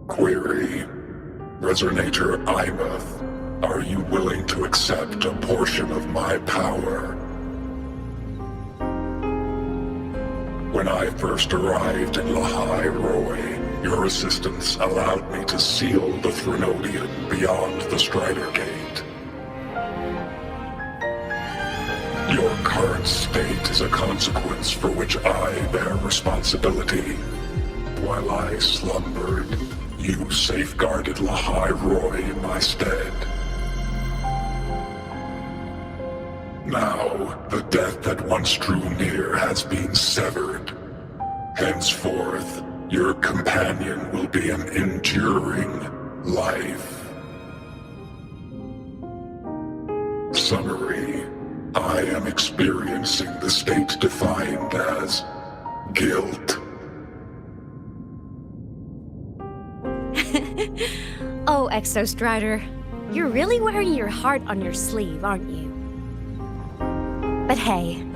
Query. Resonator Imuth, are you willing to accept a portion of my power? When I first arrived in Lahai Roy, your assistance allowed me to seal the Threnodian beyond the Strider Gate. Your current state is a consequence for which I bear responsibility. While I slumbered, you safeguarded Lahai Roy in my stead. Now, the death that once drew near has been severed. Henceforth, your companion will be an enduring life. Summary: I am experiencing the state defined as guilt. Oh, Exostrider, you're really wearing your heart on your sleeve, aren't you? But hey,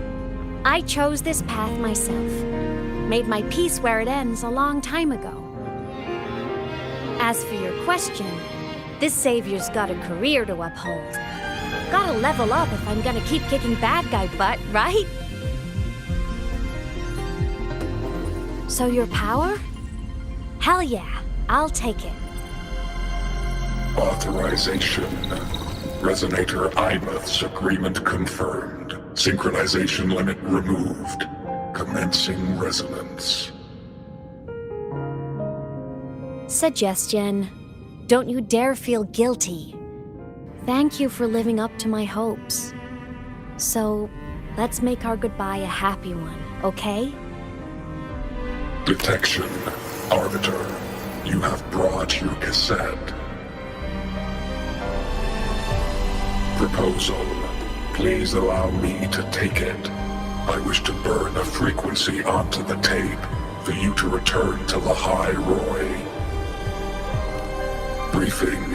I chose this path myself. Made my peace where it ends a long time ago. As for your question, this savior's got a career to uphold. Gotta level up if I'm gonna keep kicking bad guy butt, right? So your power? Hell yeah, I'll take it. Authorization. Resonator Imuth's agreement confirmed. Synchronization limit removed. Commencing resonance. Suggestion. Don't you dare feel guilty. Thank you for living up to my hopes. So, let's make our goodbye a happy one, okay? Detection. Arbiter, you have brought your cassette. Proposal. Please allow me to take it. I wish to burn a frequency onto the tape for you to return to Lahai Roy. Briefing.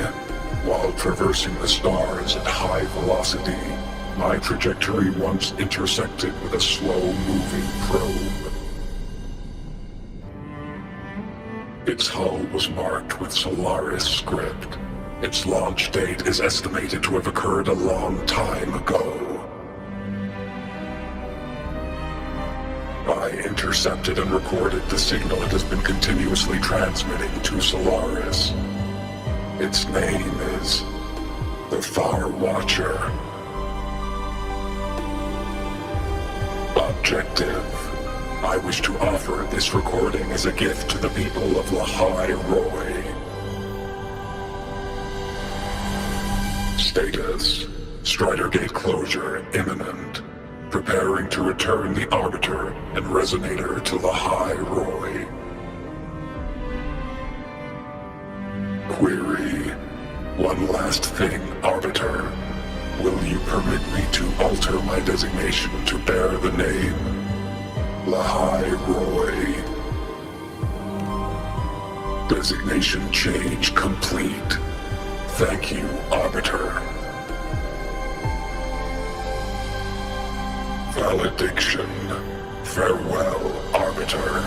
While traversing the stars at high velocity, my trajectory once intersected with a slow-moving probe. Its hull was marked with Solaris script. Its launch date is estimated to have occurred a long time ago. I intercepted and recorded the signal it has been continuously transmitting to Solaris. Its name is the Far Watcher. Objective. I wish to offer this recording as a gift to the people of Lahai Roy. Status. Strider Gate closure imminent. Preparing to return the Arbiter and Resonator to Lahai Roy. Query. One last thing, Arbiter. Will you permit me to alter my designation to bear the name Lahai Roy? Designation change complete. Thank you, Arbiter. Valediction. Farewell, Arbiter.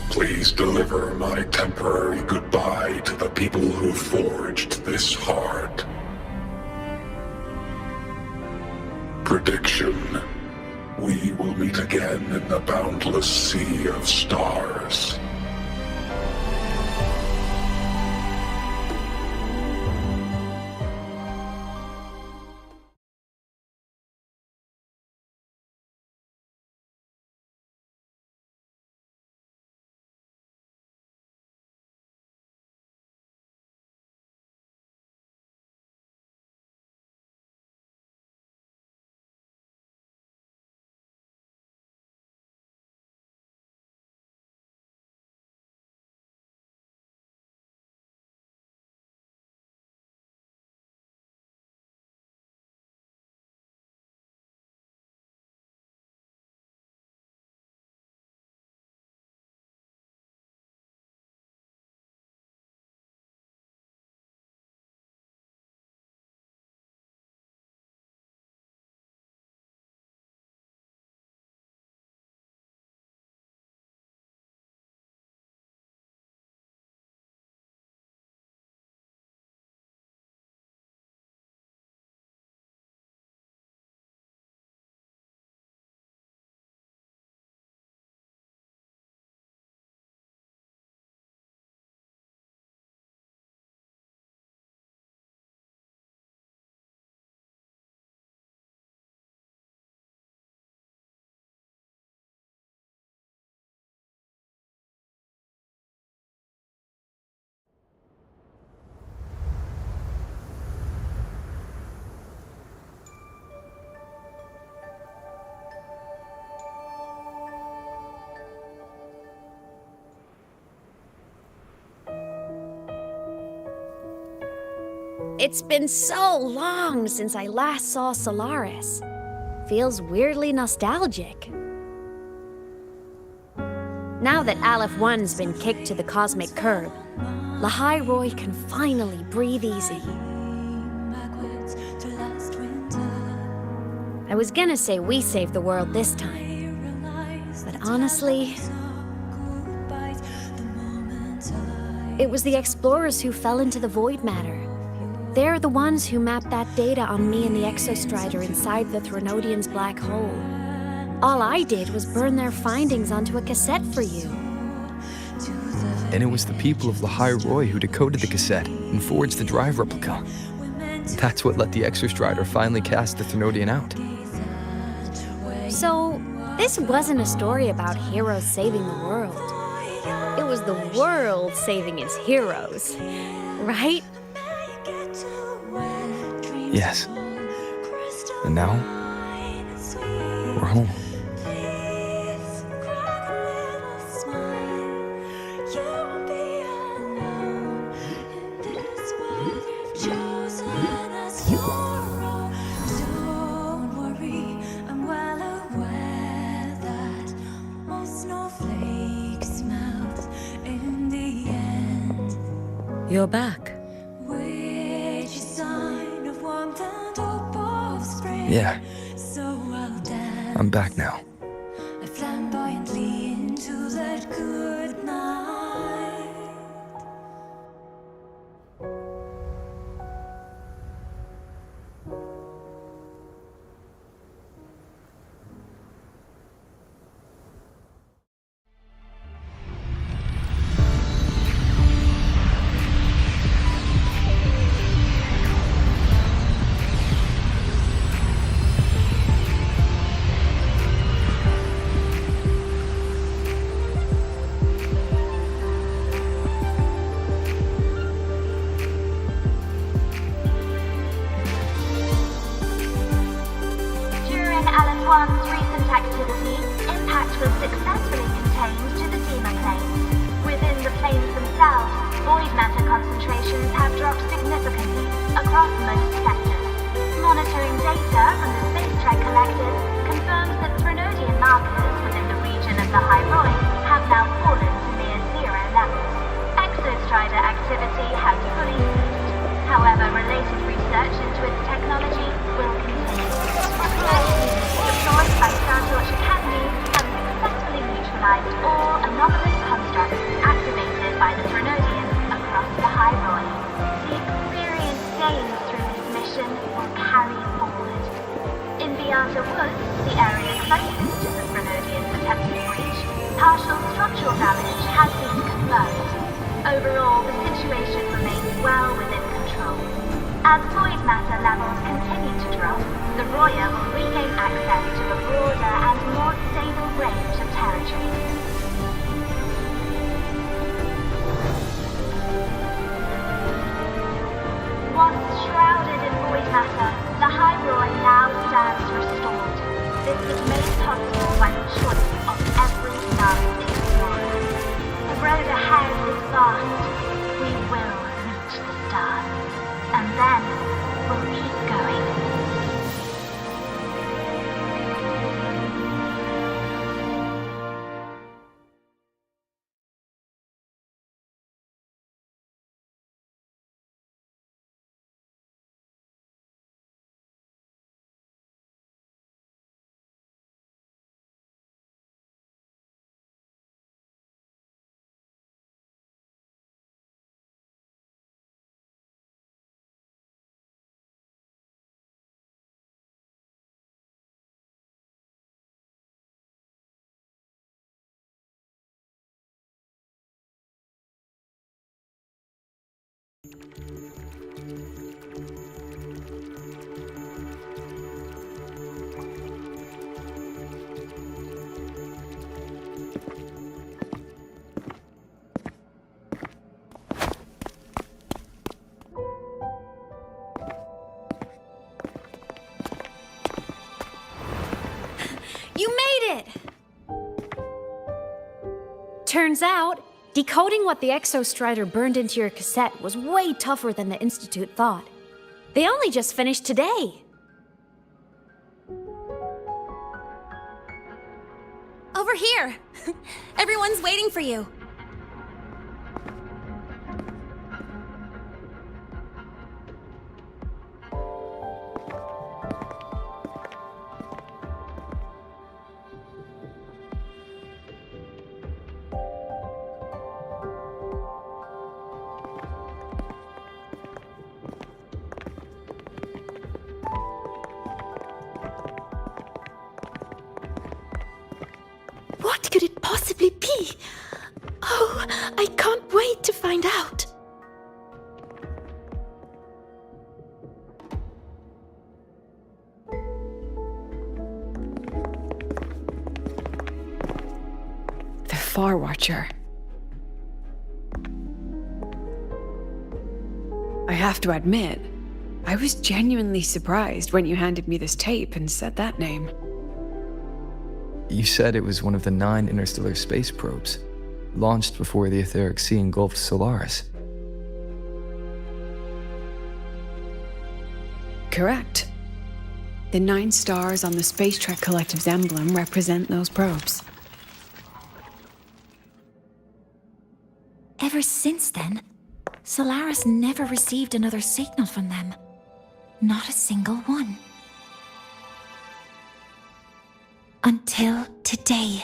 Please deliver my temporary goodbye to the people who forged this heart. Prediction. We will meet again in the boundless sea of stars. It's been so long since I last saw Solaris. Feels weirdly nostalgic. Now that Aleph 1's been kicked to the cosmic curb, Lahai Roy can finally breathe easy. I was gonna say we saved the world this time, but honestly, it was the explorers who fell into the void matter. They're the ones who mapped that data on me and the Exostrider inside the Threnodian's black hole. All I did was burn their findings onto a cassette for you. And it was the people of Lahai Roy who decoded the cassette and forged the drive replica. That's what let the Exostrider finally cast the Threnodian out. So, this wasn't a story about heroes saving the world. It was the world saving its heroes, right? Yes. And now, we're home. You're back. Yeah. I'm back now. Turns out, decoding what the Exostrider burned into your cassette was way tougher than the Institute thought. They only just finished today. Over here! Everyone's waiting for you. What could it possibly be? Oh, I can't wait to find out. The Far Watcher. I have to admit, I was genuinely surprised when you handed me this tape and said that name. You said it was one of the 9 interstellar space probes, launched before the etheric sea engulfed Solaris. Correct. The 9 stars on the Space Trek Collective's emblem represent those probes. Ever since then, Solaris never received another signal from them. Not a single one. Until today.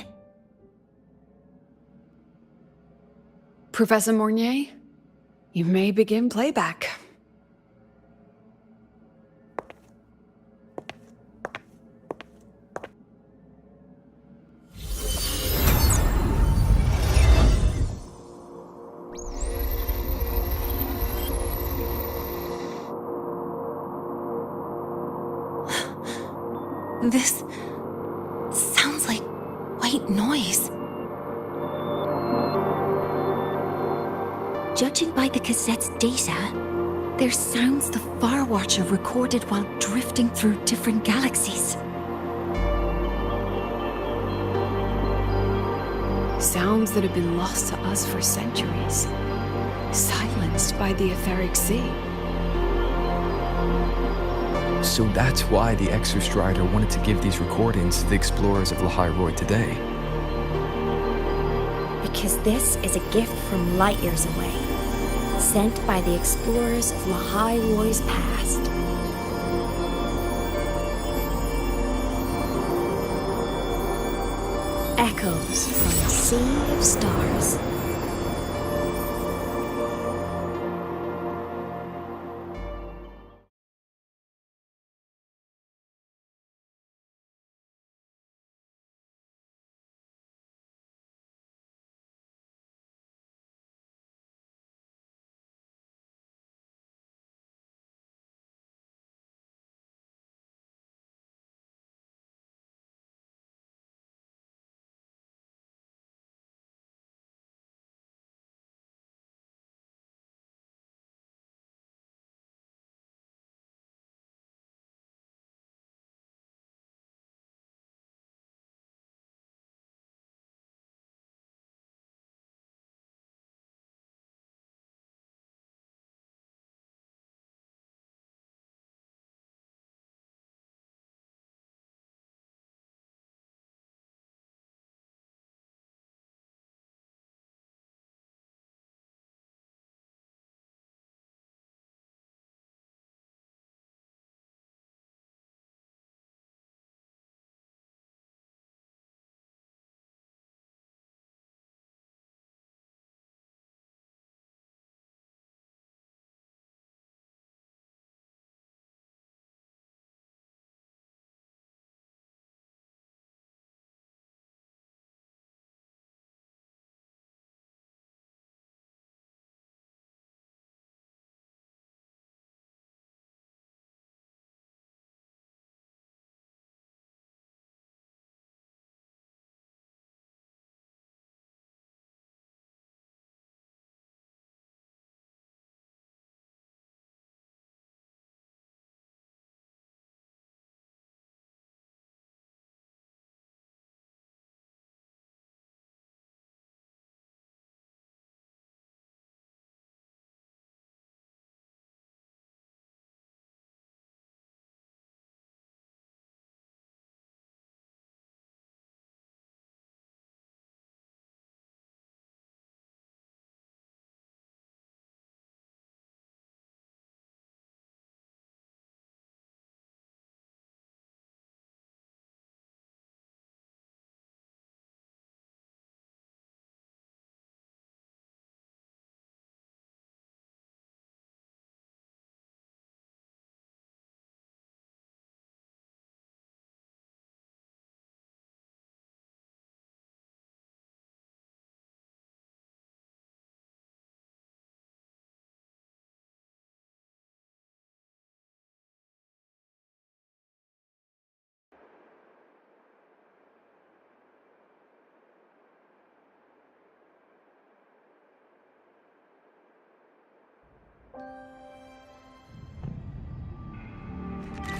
Professor Mornier, you may begin playback. This sounds like white noise. Judging by the cassette's data, they're sounds the Far Watcher recorded while drifting through different galaxies. Sounds that have been lost to us for centuries. Silenced by the etheric sea. So that's why the Exostrider wanted to give these recordings to the explorers of Lahai today. Because this is a gift from light years away, sent by the explorers of Lahai Roy's past. Echoes from a sea of stars.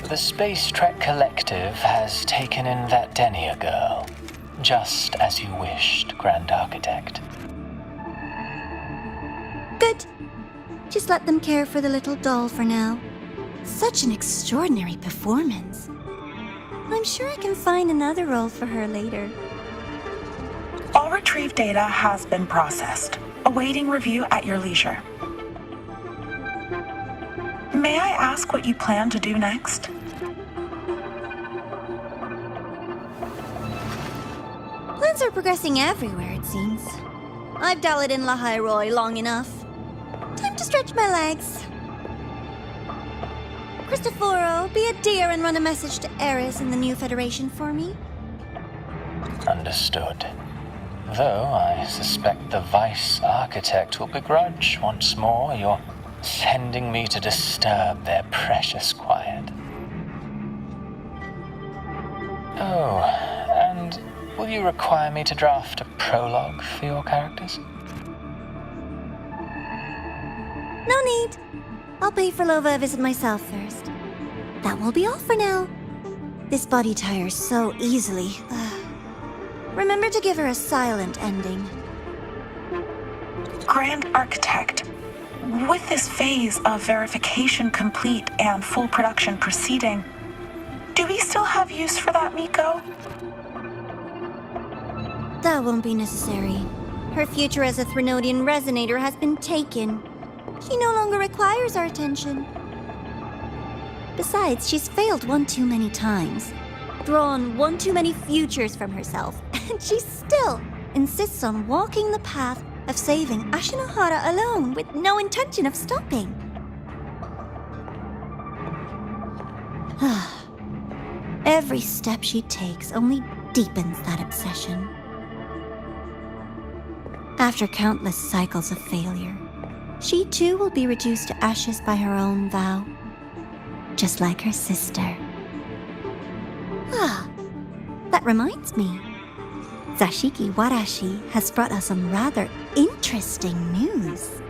The Space Trek Collective has taken in that Denia girl, just as you wished, Grand Architect. Good. Just let them care for the little doll for now. Such an extraordinary performance. I'm sure I can find another role for her later. All retrieved data has been processed, awaiting review at your leisure. May I ask what you plan to do next? Plans are progressing everywhere, it seems. I've dallied in La Hyroi long enough. Time to stretch my legs. Cristoforo, be a dear and run a message to Eris and the new Federation for me. Understood. Though I suspect the Vice Architect will begrudge once more your sending me to disturb their precious quiet. Oh, and will you require me to draft a prologue for your characters? No need. I'll pay for Lova a visit myself first. That will be all for now. This body tires so easily. Remember to give her a silent ending. Grand Architect, with this phase of verification complete and full production proceeding, do we still have use for that Miko? That won't be necessary. Her future as a Threnodian resonator has been taken. She no longer requires our attention. Besides, she's failed one too many times, drawn one too many futures from herself, and she still insists on walking the path of saving Ashinohara alone with no intention of stopping. Every step she takes only deepens that obsession. After countless cycles of failure, she too will be reduced to ashes by her own vow, just like her sister. That reminds me. Zashiki Warashi has brought us some rather interesting news.